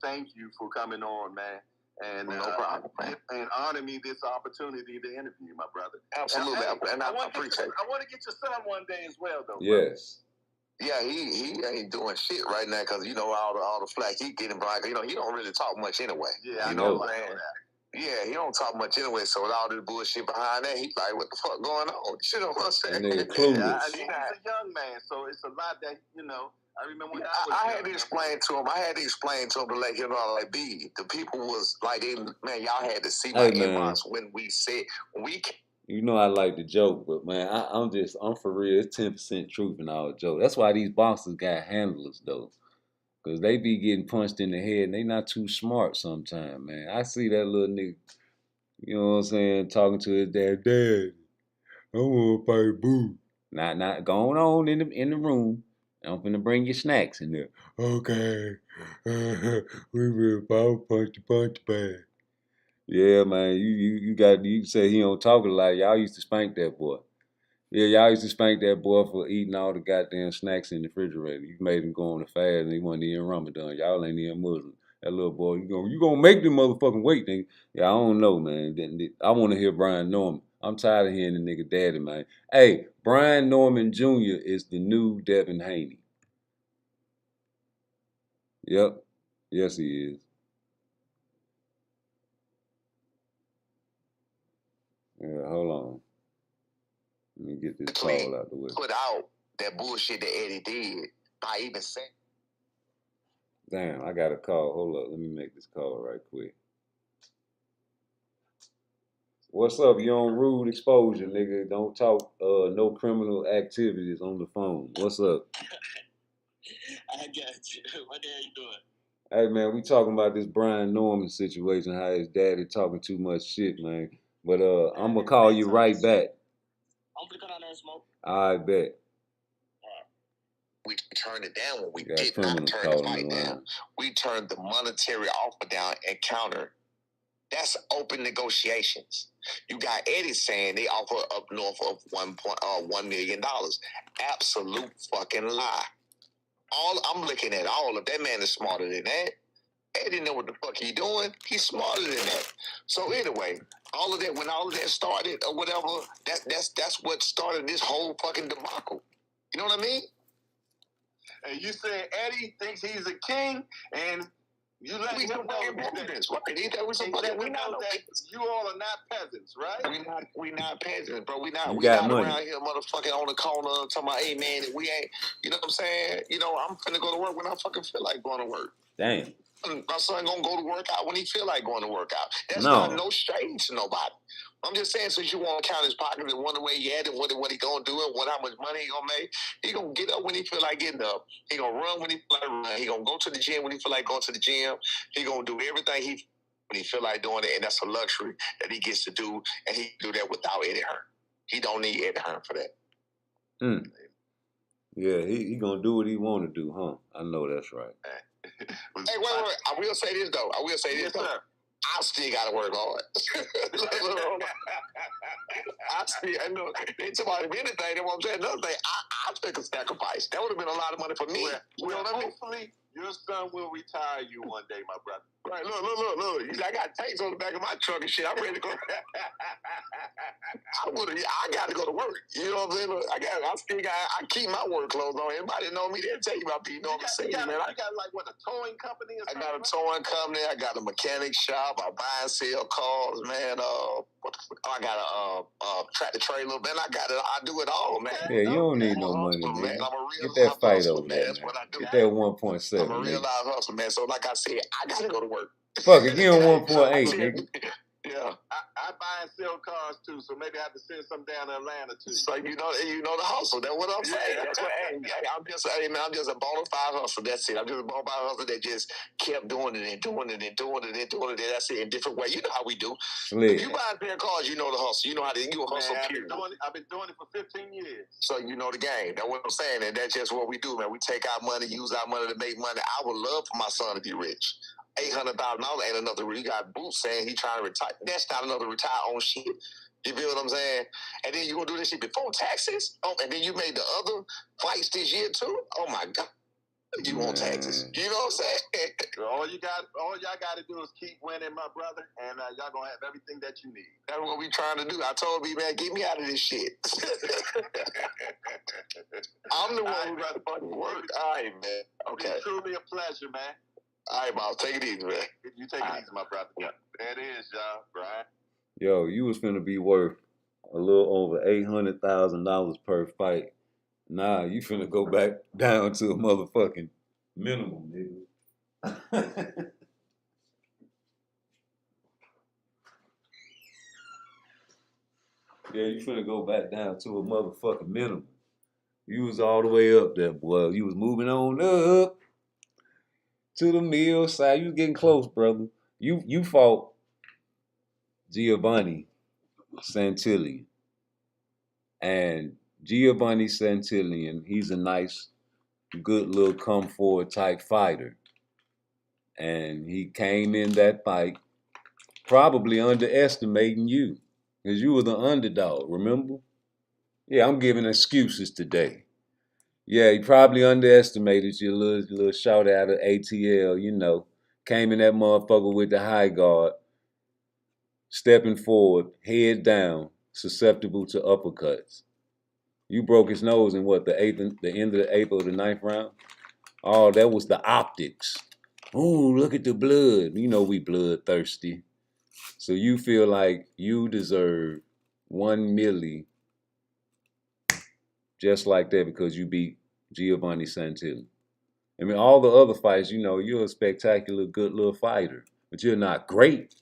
thank you for coming on, man. And no problem, man. And honor me this opportunity to interview you, my brother. Absolutely, and I appreciate it. I want to get your son one day as well, though. Yes. Yeah, he ain't doing shit right now because, you know, all the flack he getting, Brian. You know, he don't really talk much anyway. Yeah, I know what I'm saying. Yeah, he don't talk much anyway, so with all this bullshit behind that, he's like, what the fuck going on? You know what I'm saying? Nigga clueless. Yeah, he's a young man, so it's a lot that, you know, I remember when I had to explain to him. To let him know, like, the people was like, man, y'all had to see my inbox when we said, You know I like the joke, but man, I'm for real. It's 10% truth in all the joke. That's why these boxers got handlers though, because they be getting punched in the head and they not too smart sometimes, man. I see that little nigga, you know what I'm saying, talking to his dad. I want to fight Boo. Not going on in the room. I'm finna bring your snacks in there. Okay, we will punch the bag. Yeah, man, you say he don't talk a lot. Y'all used to spank that boy. Yeah, y'all used to spank that boy for eating all the goddamn snacks in the refrigerator. You made him go on a fast and he wasn't even Ramadan. Y'all ain't even Muslim. That little boy, you gonna make them motherfucking wait, nigga. Yeah, I don't know, man. I want to hear Brian Norman. I'm tired of hearing the nigga daddy, man. Hey, Brian Norman Jr. is the new Devin Haney. Yep. Yes, he is. Yeah, hold on. Let me get this call out the way. Put out that bullshit that Eddie did by even saying. Damn, I got a call. Hold up. Let me make this call right quick. What's up? You on rude exposure, nigga. Don't talk no criminal activities on the phone. What's up? I got you. What the hell you doing? Hey, man, we talking about this Brian Norman situation, how his daddy talking too much shit, man. But I'm going to call you right back. I'm gonna come down there and smoke. I bet. We turned it down when we Got did not turn the fight down. We turned the monetary offer down and countered. That's open negotiations. You got Eddie saying they offer up north of $1 million. Absolute fucking lie. I'm looking at all of that man is smarter than that. Eddie know what the fuck he doing. He's smarter than that. So anyway, all of that when all of that started or whatever, that's what started this whole fucking debacle. You know what I mean? And you said Eddie thinks he's a king, and you let him know that you all are not peasants, right? We not peasants, bro. We not money around here, motherfucking on the corner talking about, hey man, we ain't. You know what I'm saying? You know, I'm finna go to work when I fucking feel like going to work. Damn. My son gonna go to work out when he feel like going to work out. That's No. not no shade to nobody. I'm just saying, since you want to count his pockets and wonder where he at and what he gonna do and how much money he gonna make, he gonna get up when he feel like getting up. He gonna run when he feel like running. He gonna go to the gym when he feel like going to the gym. He gonna do everything when he feel like doing it, and that's a luxury that he gets to do, and he do that without Eddie Hearn. He don't need Eddie Hearn for that. Yeah, he gonna do what he want to do, huh? I know that's right. Hey, wait. I will say this, though. Sir. I still got to work hard. I know. They talk about anything. That's what I'm saying. Another thing, I take a sacrifice. That would have been a lot of money for me. You know what I mean? Hopefully, your son will retire you one day, my brother. Right, look. I got tanks on the back of my truck and shit. I'm ready to go. I got to go to work. You know what I'm saying? I keep my work clothes on. Everybody know me. They'll tell you about me. You know what I'm saying, man? You got like what, a towing company or something? I got a towing company. I got a mechanic shop. I buy and sell cars, man. I got a tractor trailer, man. I got it. I do it all, man. Yeah, you don't need no money, man. Get that fight over there, man. Get that 1.7. I'm a real live hustler, man. So like I said, I got to go to work. Fuck it, give him 1.8, nigga. Yeah, I buy and sell cars too, so maybe I have to send some down to Atlanta too. So you know the hustle. That's what I'm saying. That's what, I'm just a bona fide hustle. That's it. I'm just a bona fide hustle that just kept doing it and doing it and doing it and doing it. That's it in different ways. You know how we do. If you buy a pair of cars, you know the hustle. You know how to you a hustle. Period. I've been doing it for 15 years. So you know the game. That's what I'm saying, and that's just what we do, man. We take our money, use our money to make money. I would love for my son to be rich. $800,000 ain't another. You got Boots saying he trying to retire. That's not another retire on shit. You feel what I'm saying? And then you gonna do this shit before taxes? Oh, and then you made the other fights this year too? Oh my God. You want taxes. You know what I'm saying? All y'all got to do is keep winning, my brother, and y'all gonna have everything that you need. That's what we trying to do. I told me, man, get me out of this shit. I'm the one who got to fucking work. All right, man. Okay. It's truly a pleasure, man. All right, Bob. Take it easy, man. You take it easy, my brother. Yeah. There it is, y'all. Brian. Yo, you was finna be worth a little over $800,000 per fight. Nah, you finna go back down to a motherfucking minimum, nigga. Yeah, you finna go back down to a motherfucking minimum. You was all the way up there, boy. You was moving on up to the mill side. You was getting close, brother. You fought Giovanni Santillan. And Giovanni Santillan, he's a nice, good little come forward type fighter. And he came in that fight probably underestimating you. Because you were the underdog, remember? Yeah, I'm giving excuses today. Yeah, he probably underestimated your little shout out of ATL, you know. Came in that motherfucker with the high guard, stepping forward, head down, susceptible to uppercuts. You broke his nose in what, the end of the eighth or the ninth round? Oh, that was the optics. Ooh, look at the blood. You know we bloodthirsty. So you feel like you deserve 1 milli just like that because you beat Giovanni Santilli. I mean, all the other fights, you know, you're a spectacular, good little fighter, but you're not great.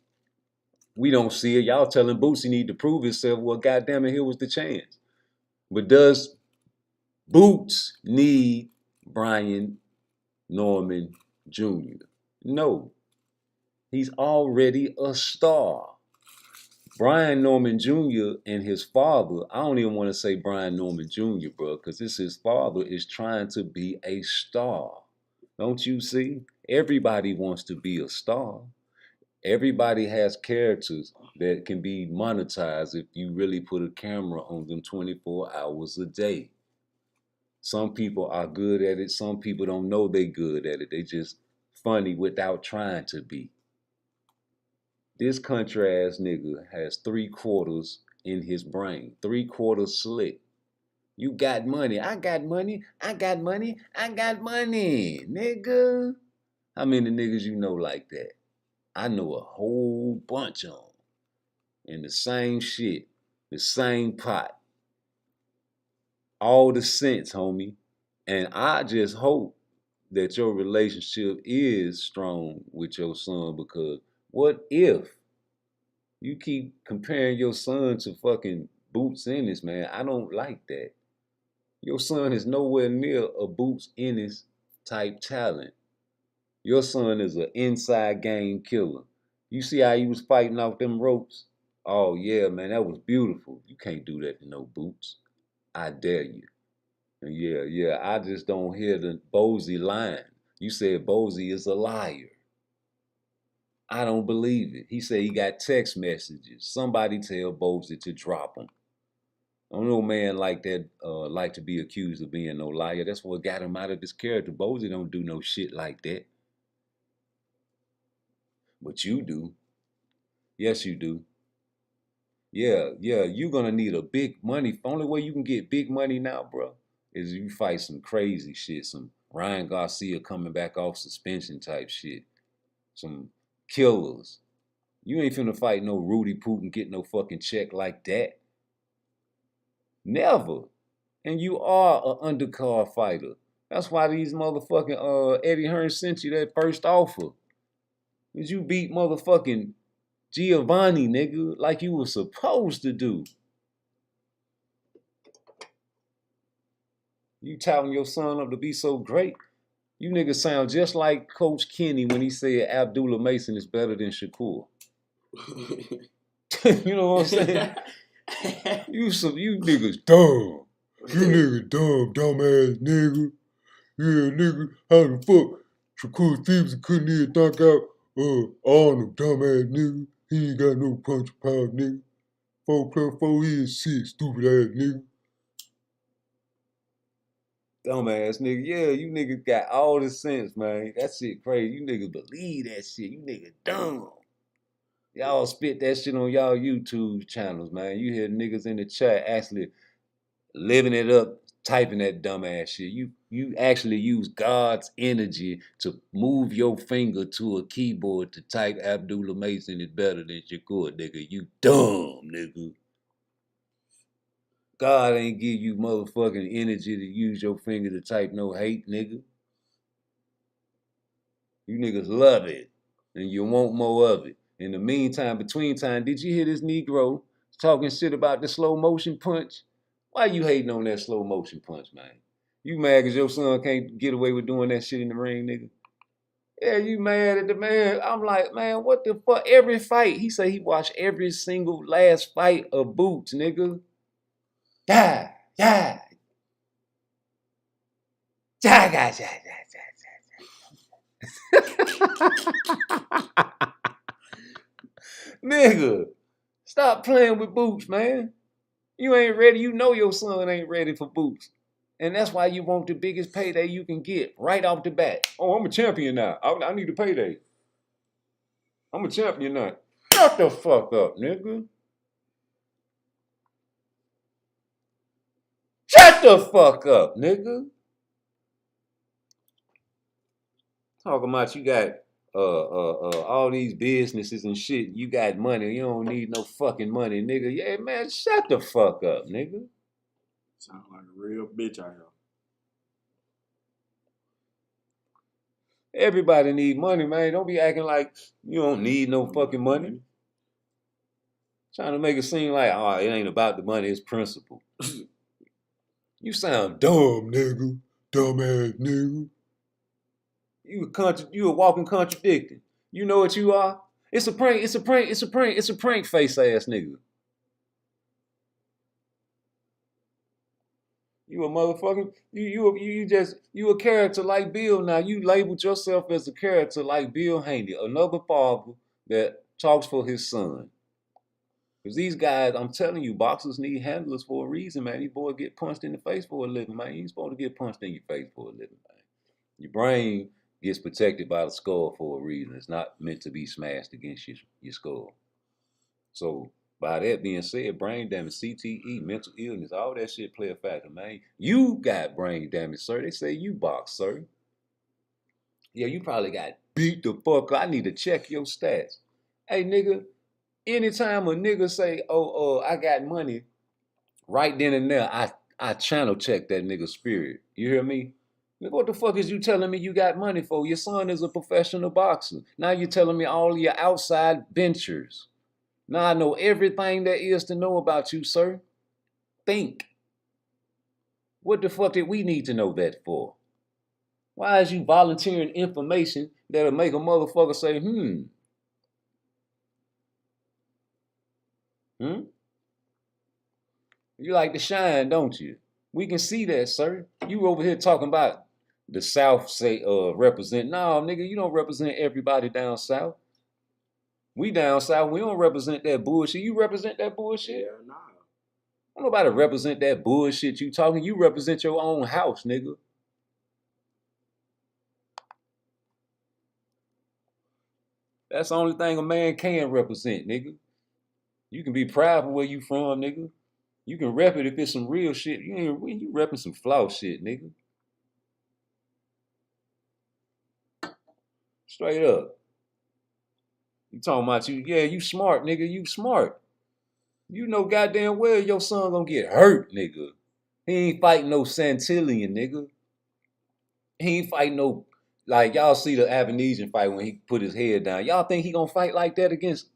We don't see it. Y'all telling Boots he need to prove himself. Well, goddamn it, here was the chance. But does Boots need Brian Norman Jr.? No. He's already a star. Brian Norman Jr. and his father, I don't even want to say Brian Norman Jr., bro, because this his father is trying to be a star. Don't you see? Everybody wants to be a star. Everybody has characters that can be monetized if you really put a camera on them 24 hours a day. Some people are good at it. Some people don't know they good at it. They just funny without trying to be. This country ass nigga has 3/4 in his brain. 3/4 slick. You got money. I got money. I got money. I got money. Nigga. How many niggas you know like that? I know a whole bunch of them. In the same shit. The same pot. All the sense, homie. And I just hope that your relationship is strong with your son, because what if you keep comparing your son to fucking Boots Ennis, man? I don't like that. Your son is nowhere near a Boots Ennis type talent. Your son is an inside game killer. You see how he was fighting off them ropes? Oh yeah, man, that was beautiful. You can't do that to no Boots. I dare you. And yeah, I just don't hear the Bozy line. You said Bozy is a liar. I don't believe it. He said he got text messages. Somebody tell Bozy to drop them. I don't know man like that like to be accused of being no liar. That's what got him out of his character. Bozy don't do no shit like that. But you do. Yes, you do. Yeah, you're gonna need a big money. Only way you can get big money now, bro, is you fight some crazy shit. Some Ryan Garcia coming back off suspension type shit. Some killers. You ain't finna fight no Rudy Putin, get no fucking check like that. Never. And you are an undercard fighter. That's why these motherfucking Eddie Hearn sent you that first offer. Cause you beat motherfucking Giovanni, nigga, like you were supposed to do. You touting your son up to be so great. You niggas sound just like Coach Kenny when he said Abdullah Mason is better than Shakur. You know what I'm saying? You niggas dumb. You niggas dumbass nigga. Yeah, nigga, how the fuck Shakur Stevenson couldn't even knock out Arnold, dumbass nigga. He ain't got no punch power, nigga. 4 + 4 is 6, stupid ass nigga. Dumbass nigga. Yeah, you niggas got all the sense, man. That shit crazy. You niggas believe that shit. You niggas dumb. Y'all spit that shit on y'all YouTube channels, man. You hear niggas in the chat actually living it up, typing that dumbass shit. You actually use God's energy to move your finger to a keyboard to type Abdullah Mason is better than Shakur, nigga. You dumb, nigga. God ain't give you motherfucking energy to use your finger to type no hate, nigga. You niggas love it, and you want more of it. In the meantime, between time, did you hear this Negro talking shit about the slow motion punch? Why you hating on that slow motion punch, man? You mad because your son can't get away with doing that shit in the ring, nigga? Yeah, you mad at the man. I'm like, man, what the fuck? Every fight, he say he watched every single last fight of Boots, nigga. Yeah. Nigga, stop playing with Boots, man. You ain't ready. You know your son ain't ready for boots. And that's why you want the biggest payday you can get right off the bat. Oh, I'm a champion now. I need a payday. I'm a champion now. Shut the fuck up, nigga. Shut the fuck up, nigga. Talking about you got all these businesses and shit. You got money. You don't need no fucking money, nigga. Yeah, man, shut the fuck up, nigga. Sound like a real bitch out here. Everybody need money, man. Don't be acting like you don't need no fucking money. Trying to make it seem like, oh, it ain't about the money, it's principle. You sound dumb, nigga. Dumbass nigga. You a walking contradicting. You know what you are? It's a prank, it's a prank, it's a prank, it's a prank face ass nigga. You a motherfucking, you a character like Bill now. You labeled yourself as a character like Bill Haney, another father that talks for his son. Because these guys, I'm telling you, boxers need handlers for a reason, man. These boys get punched in the face for a living, man. You ain't supposed to get punched in your face for a living, man. Your brain gets protected by the skull for a reason. It's not meant to be smashed against your skull. So, by that being said, brain damage, CTE, mental illness, all that shit play a factor, man. You got brain damage, sir. They say you box, sir. Yeah, you probably got beat the fuck up. I need to check your stats. Hey, nigga, anytime a nigga say, I got money, right then and there, I channel check that nigga's spirit. You hear me? What the fuck is you telling me you got money for? Your son is a professional boxer. Now you're telling me all your outside ventures. Now I know everything there is to know about you, sir. Think. What the fuck did we need to know that for? Why is you volunteering information that'll make a motherfucker say, You like to shine, don't you? We can see that, sir. You over here talking about the South say represent. No, nigga, you don't represent everybody down South. We down South, we don't represent that bullshit. You represent that bullshit? Yeah, nah. Don't nobody represent that bullshit you talking. You represent your own house, nigga. That's the only thing a man can represent, nigga. You can be proud of where you from, nigga. You can rep it if it's some real shit. You repping some flaw shit, nigga. Straight up. You talking about you smart, nigga. You smart. You know goddamn well your son gonna get hurt, nigga. He ain't fighting no Santillion, nigga. He ain't fighting no, like y'all see the Avenesian fight when he put his head down. Y'all think he gonna fight like that against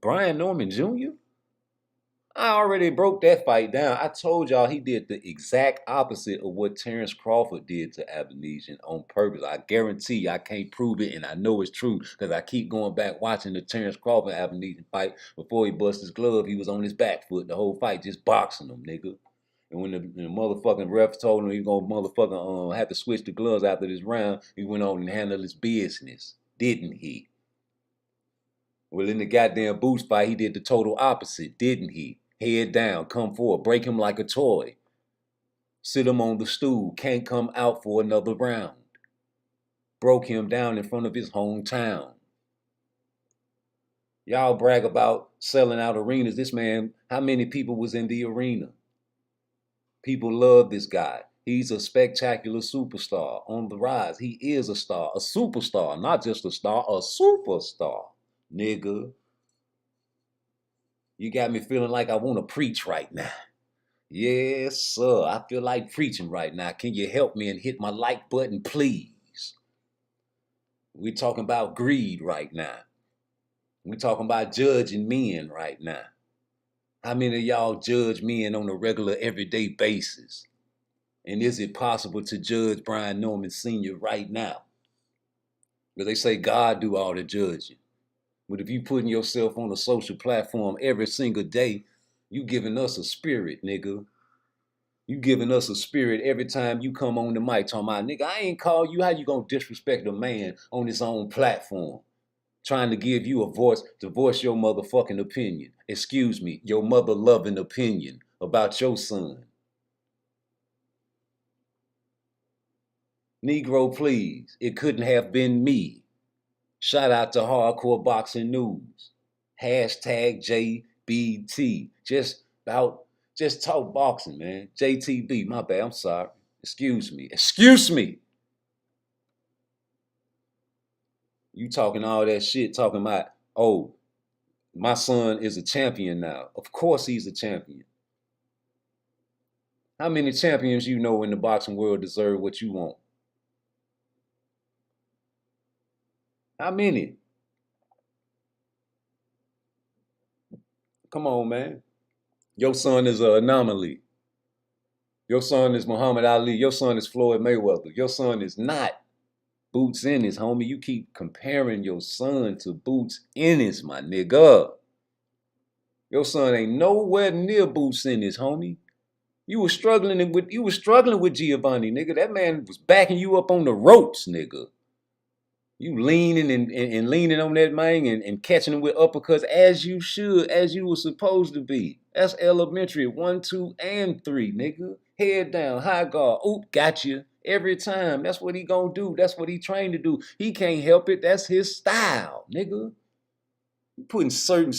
Brian Norman Jr.? I already broke that fight down. I told y'all he did the exact opposite of what Terrence Crawford did to Avenesian on purpose. I guarantee you, I can't prove it, and I know it's true because I keep going back watching the Terrence Crawford Avenesian fight. Before he bust his glove, he was on his back foot the whole fight, just boxing him, nigga. And when the motherfucking ref told him he was gonna motherfucking have to switch the gloves after this round, he went on and handled his business, didn't he? Well, in the goddamn boots fight, he did the total opposite, didn't he? Head down, come forward, break him like a toy. Sit him on the stool, can't come out for another round. Broke him down in front of his hometown. Y'all brag about selling out arenas. This man, how many people was in the arena? People love this guy. He's a spectacular superstar on the rise. He is a star, a superstar, not just a star, a superstar, nigga. You got me feeling like I want to preach right now. Yes, sir. I feel like preaching right now. Can you help me and hit my like button, please? We're talking about greed right now. We're talking about judging men right now. How many of y'all judge men on a regular, everyday basis? And is it possible to judge Brian Norman Sr. right now? Because they say God do all the judging. But if you putting yourself on a social platform every single day, you giving us a spirit, nigga. You giving us a spirit every time you come on the mic talking about, nigga, I ain't call you. How you gonna disrespect a man on his own platform? Trying to give you a voice to voice your motherfucking opinion. Excuse me, your mother-loving opinion about your son. Negro, please, it couldn't have been me. Shout out to Hardcore Boxing News. Hashtag JBT. Just talk boxing, man. JTB, my bad, I'm sorry. Excuse me. You talking all that shit, talking about, oh, my son is a champion now. Of course he's a champion. How many champions you know in the boxing world deserve what you want? How many? Come on, man. Your son is an anomaly. Your son is Muhammad Ali. Your son is Floyd Mayweather. Your son is not Boots Ennis, homie. You keep comparing your son to Boots Ennis, my nigga. Your son ain't nowhere near Boots Ennis, homie. You was struggling with Giovanni, nigga. That man was backing you up on the ropes, nigga. You leaning and leaning on that man and catching him with uppercuts as you should, as you were supposed to be. That's elementary 1, 2, and 3, nigga. Head down, high guard. Oop, got you every time. That's what he gonna do. That's what he trained to do. He can't help it. That's his style, nigga. You putting certain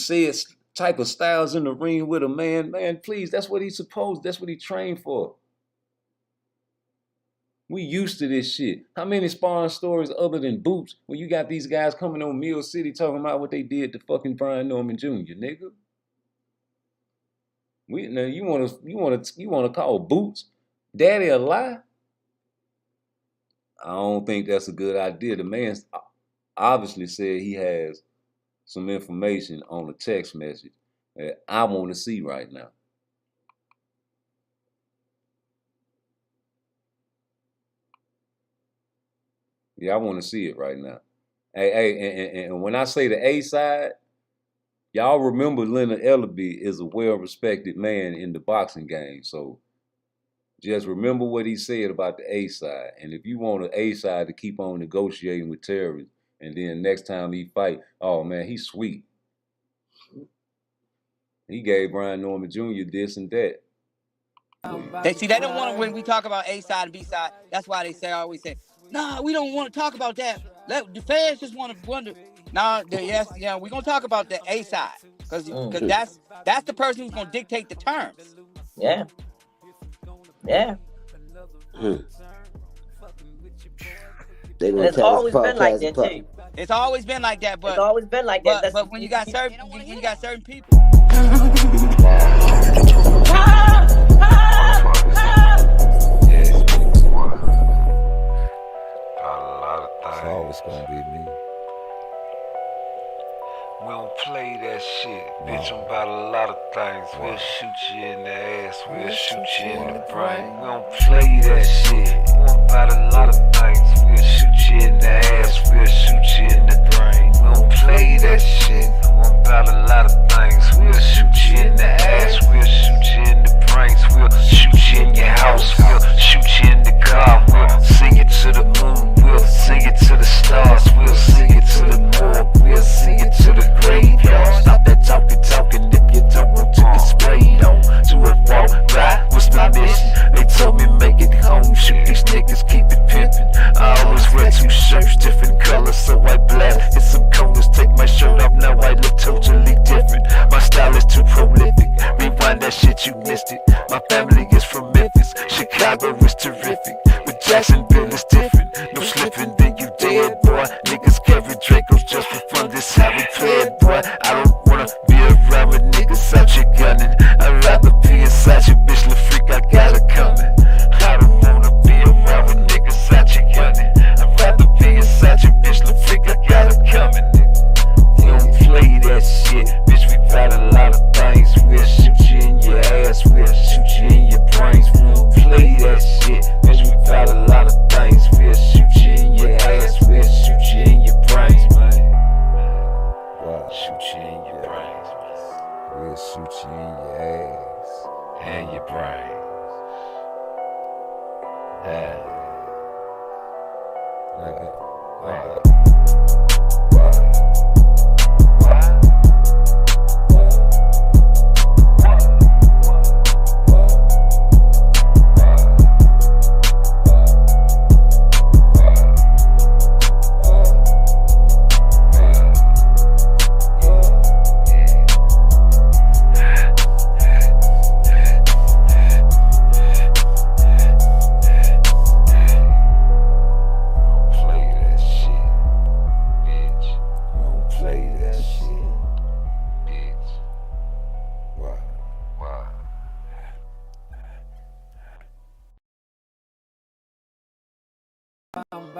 type of styles in the ring with a man, please. That's what he's supposed. That's what he trained for. We used to this shit. How many sparring stories other than Boots when you got these guys coming on Mill City talking about what they did to fucking Brian Norman Jr., nigga? Now you wanna call Boots daddy a lie? I don't think that's a good idea. The man obviously said he has some information on a text message that I want to see right now. Yeah, I want to see it right now. Hey, and when I say the A side, y'all remember Leonard Ellerby is a well-respected man in the boxing game. So just remember what he said about the A side. And if you want the A side to keep on negotiating with terrorists, and then next time he fight, oh man, he's sweet. He gave Brian Norman Jr. this and that. They don't want to, when we talk about A side and B side, that's why they always say, nah, we don't want to talk about that. The fans just want to wonder. Nah, we're gonna talk about the A side because that's the person who's gonna dictate the terms. Yeah. It's always been like that too. It's always been like that, but it's always been like that. But when you got certain people. It's always gonna be me. We don't play that shit, bitch. I'm about a lot of things. We'll shoot you in the ass, we'll shoot you in the brain. We don't play that shit. I'm about a lot of things. We'll shoot you in the ass, we'll shoot you in the brain. We don't play that shit. I'm about a lot of things. We'll shoot you in the ass, we'll shoot you in the brains. We'll shoot you in your house, we'll shoot you in the car. We'll sing it to the moon, we'll sing it to the stars. We'll sing it to the morgue, we'll sing it to the graveyard. Stop that talking if you don't want to get sprayed on. To a walk right, what's my mission? They told me make it home, shoot these niggas, keep it pimpin'. I always wear 2 shirts, different colors, so I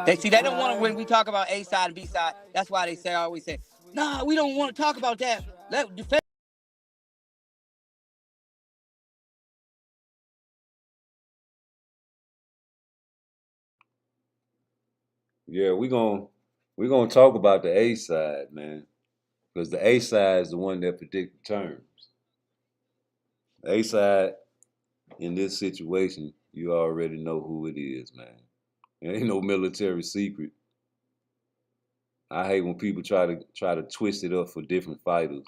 They don't want to when we talk about A side and B side. That's why they always say, nah, we don't want to talk about that. Let the fans. Yeah, we gonna talk about the A side, man, because the A side is the one that predicts the terms. The A side in this situation, you already know who it is, man. It ain't no military secret. I hate when people try to twist it up for different fighters.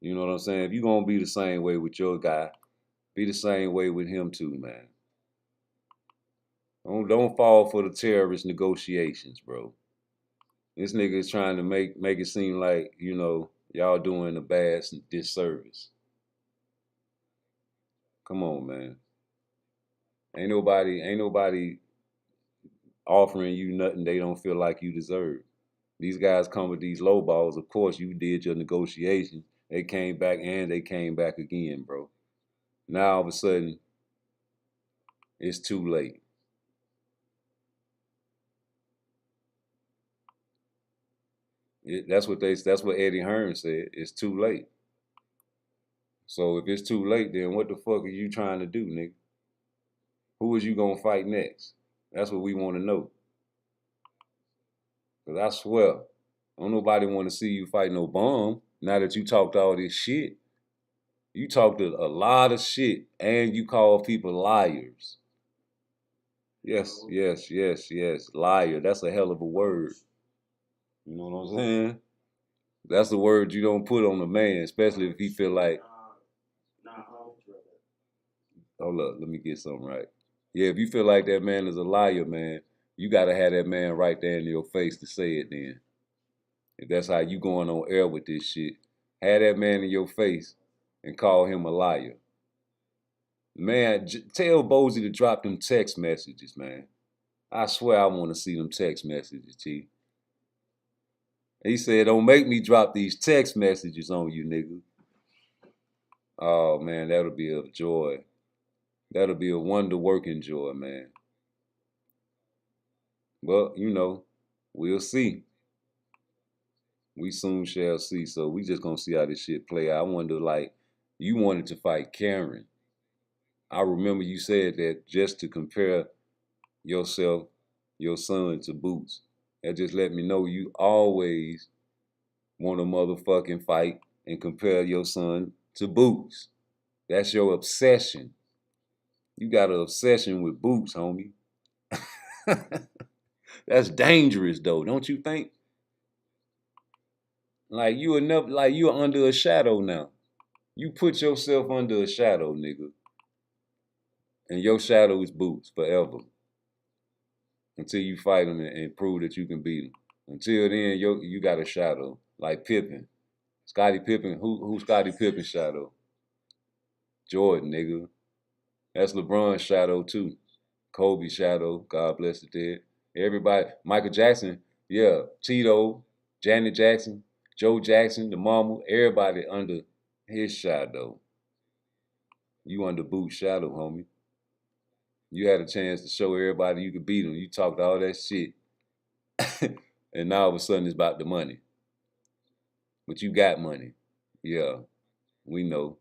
You know what I'm saying? If you're gonna be the same way with your guy, be the same way with him too, man. Don't fall for the terrorist negotiations, bro. This nigga is trying to make it seem like, y'all doing a bad disservice. Come on, man. Ain't nobody offering you nothing they don't feel like you deserve. These guys come with these low balls. Of course, you did your negotiation. They came back and they came back again, bro. Now all of a sudden, it's too late. That's what Eddie Hearn said. It's too late. So if it's too late, then what the fuck are you trying to do, nigga? Who is you gonna fight next? That's what we want to know. Cause I swear, don't nobody want to see you fight no bum. Now that you talked all this shit, you talked a lot of shit, and you call people liars. Yes, yes, yes, yes. Liar. That's a hell of a word. You know what I'm saying? That's a word you don't put on a man, especially if he feel like, hold up, let me get something right. Yeah, if you feel like that man is a liar, man, you gotta have that man right there in your face to say it then. If that's how you going on air with this shit, have that man in your face and call him a liar. Man, tell Bozy to drop them text messages, man. I swear I want to see them text messages, T. He said, don't make me drop these text messages on you, nigga. Oh, man, that'll be a joy. That'll be a wonder-working joy, man. Well, we'll see. We soon shall see. So we just gonna see how this shit play out. I wonder, like, you wanted to fight Karen. I remember you said that just to compare yourself, your son to Boots. That just let me know you always want to motherfucking fight and compare your son to Boots. That's your obsession. You got an obsession with Boots, homie. That's dangerous though, don't you think? Like you're under a shadow now. You put yourself under a shadow, nigga. And your shadow is Boots forever. Until you fight him and prove that you can beat him. Until then, you got a shadow. Like Pippen. Scottie Pippen, who's Scottie Pippen's shadow? Jordan, nigga. That's LeBron's shadow too. Kobe's shadow, God bless the dead. Everybody, Michael Jackson, yeah, Tito, Janet Jackson, Joe Jackson, the mama, everybody under his shadow. You under Boots' shadow, homie. You had a chance to show everybody you could beat him. You talked all that shit. And now all of a sudden it's about the money. But you got money. Yeah, we know.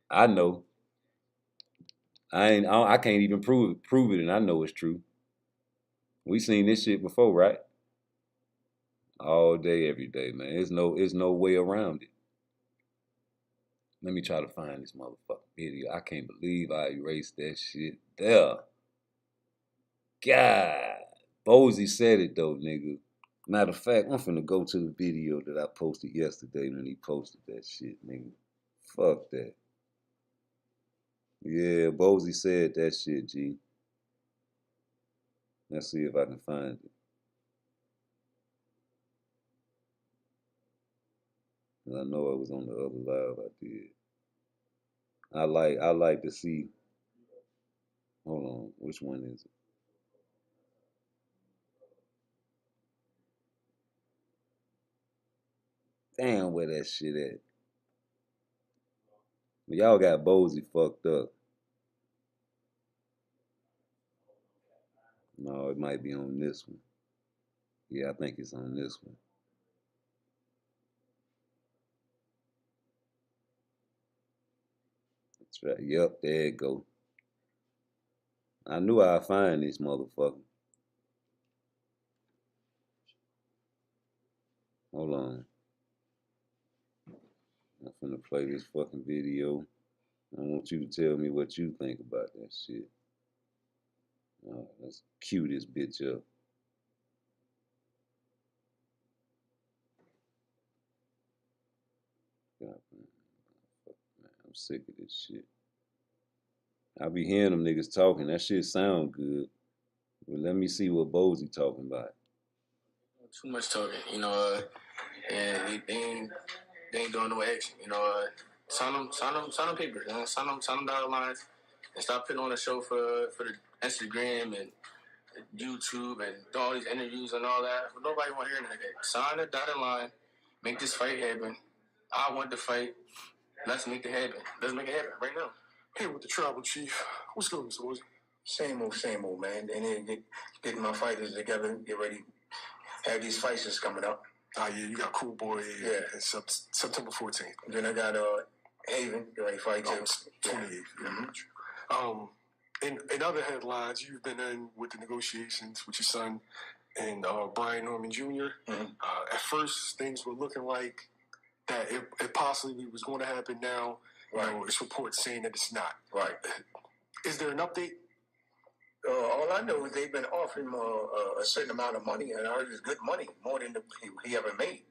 I know. I can't even prove it, and I know it's true. We seen this shit before, right? All day, every day, man. There's no way around it. Let me try to find this motherfucking video. I can't believe I erased that shit there. God. Bozy said it though, nigga. Matter of fact, I'm finna go to the video that I posted yesterday when he posted that shit, nigga. Fuck that. Yeah, Bozy said that shit, G. Let's see if I can find it. I know I was on the other live I did. I like to see. Hold on, which one is it? Damn, where that shit at? Y'all got Bozy fucked up. No, it might be on this one. Yeah, I think it's on this one. That's right. Yep, there it go. I knew I'd find this motherfucker. Hold on. I'm finna play this fucking video. I want you to tell me what you think about that shit. Alright, let's cue this bitch up. God, man, I'm sick of this shit. I be hearing them niggas talking. That shit sound good. But let me see what Bozy talking about. Too much talking, you know, and they ain't doing no action, you know. Sign them papers, you know, sign them dollar lines, and stop putting on a show for the Instagram and YouTube and all these interviews and all that. But nobody want to hear anything. Sign a dotted line, make this fight happen. I want the fight. Let's make it happen. Let's make it happen right now. Hey, with the tribal chief, what's going on, Mr. Bozy? Same old, man. And then getting my fighters together, get ready. Have these fights that's coming up. Yeah, you got Cool Boy September 14th. And then I got Haven, get ready to fight too. 28th. Yeah. In other headlines, you've been in with the negotiations with your son and Brian Norman Jr. At first, things were looking like that it possibly was going to happen now. Right. You know, it's reports saying that it's not. Right. Is there an update? All I know is they've been offering him a certain amount of money, and I heard it's good money, more than he ever made.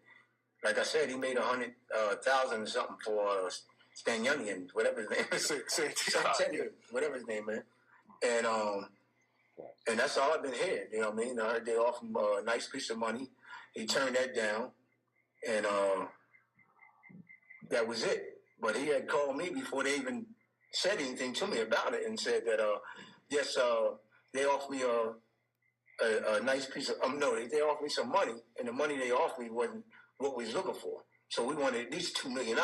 Like I said, he made 100,000 or something for Stanyunian, whatever his name is. Whatever his name is. And that's all I've been hearing, you know what I mean? I heard they offered him a nice piece of money. He turned that down, and that was it. But he had called me before they even said anything to me about it and said that, yes, they offered me a nice piece of, they offered me some money, and the money they offered me wasn't what we was looking for. So we wanted at least $2 million.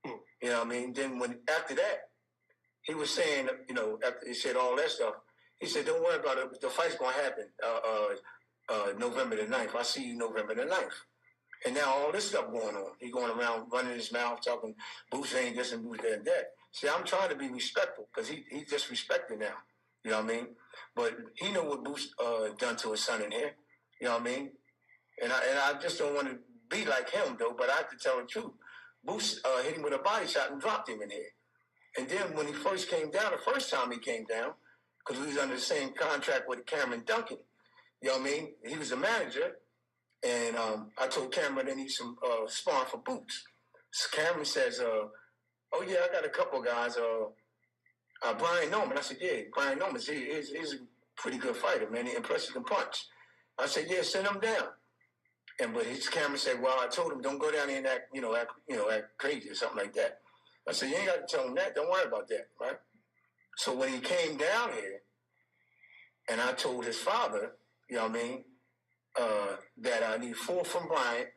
You know what I mean? Then after that, he was saying, you know, after he said all that stuff, he said, don't worry about it. The fight's going to happen November the 9th. I see you November the 9th. And now all this stuff going on. He going around running his mouth, talking, Boots ain't this and Boots that and that. See, I'm trying to be respectful because he's disrespected now. You know what I mean? But he know what Boots done to his son in here. You know what I mean? And I just don't want to be like him, though, but I have to tell the truth. Boots hit him with a body shot and dropped him in here. And then when he first came down, the first time he came down, because we was under the same contract with Cameron Duncan, you know what I mean? He was a manager, and I told Cameron I need some sparring for Boots. So Cameron says, oh, yeah, I got a couple guys. Brian Norman. I said, yeah, Brian Norman, he's a pretty good fighter, man. He impressive can punch. I said, yeah, send him down. But his camera said, well, I told him don't go down there and act crazy or something like that. I said, you ain't got to tell him that. Don't worry about that, right? So when he came down here, and I told his father, you know what I mean, that I need 4 from Bryant,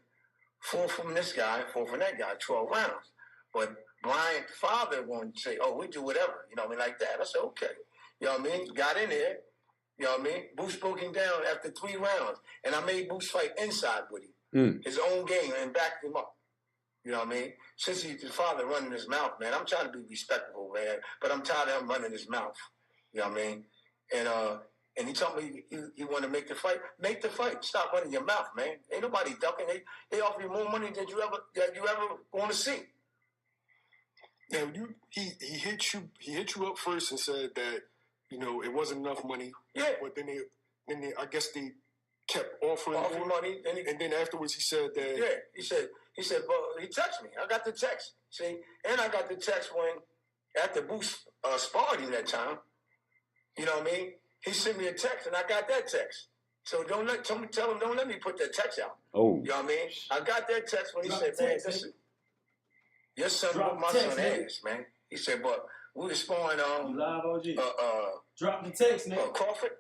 4 from this guy, 4 from that guy, 12 rounds. But Bryant's father wanted to say, oh, we do whatever, you know what I mean, like that. I said, okay. You know what I mean? Got in there, you know what I mean? Boots broke him down after 3 rounds. And I made Boots fight inside with him, his own game, and backed him up. You know what I mean? Since he's the father running his mouth, man, I'm trying to be respectful, man. But I'm tired of him running his mouth. You know what I mean? And he told me he wanted to make the fight. Make the fight. Stop running your mouth, man. Ain't nobody ducking. They offer you more money than you ever want to see. Now he hit you up first and said that, you know, it wasn't enough money. Yeah. But then they I guess they kept offering money. And then afterwards he said that. Yeah. He said, well, he texted me. I got the text. See, and I got the text when after Boots sparred him that time. You know what I mean? He sent me a text, and I got that text. So tell him, don't let me put that text out. Oh. You know what I mean? I got that text when he said, man, listen, your son whooped my son ass, man. He said, but we were sparring on live OG. Drop the text, nigga. Crawford.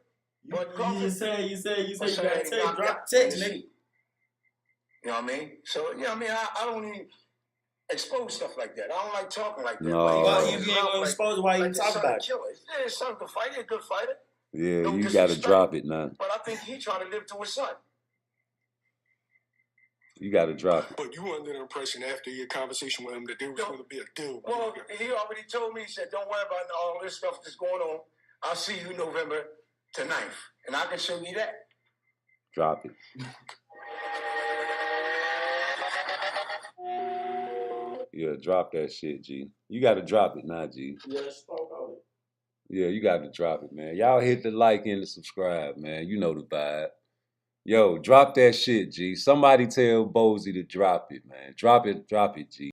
You said you got text. Drop the text, nigga. You know what I mean? So, you know what I mean? I don't even expose stuff like that. I don't like talking like that. No. Well, you ain't going to expose why you talk about it. Yeah, his son can fight. He's a good fighter. Yeah, No you disrespect, gotta drop it now. But I think he trying to live to his son. You gotta drop it. But you were under the impression after your conversation with him that there was going to be a deal. Well, he already told me, he said, don't worry about all this stuff that's going on. I'll see you November 9th. And I can show you that. Drop it. Yeah, drop that shit, G. You gotta drop it now, G. Yeah, spoke on it. Yeah, you gotta drop it, man. Y'all hit the like and the subscribe, man. You know the vibe. Yo, drop that shit, G. Somebody tell Bozy to drop it, man. Drop it, G.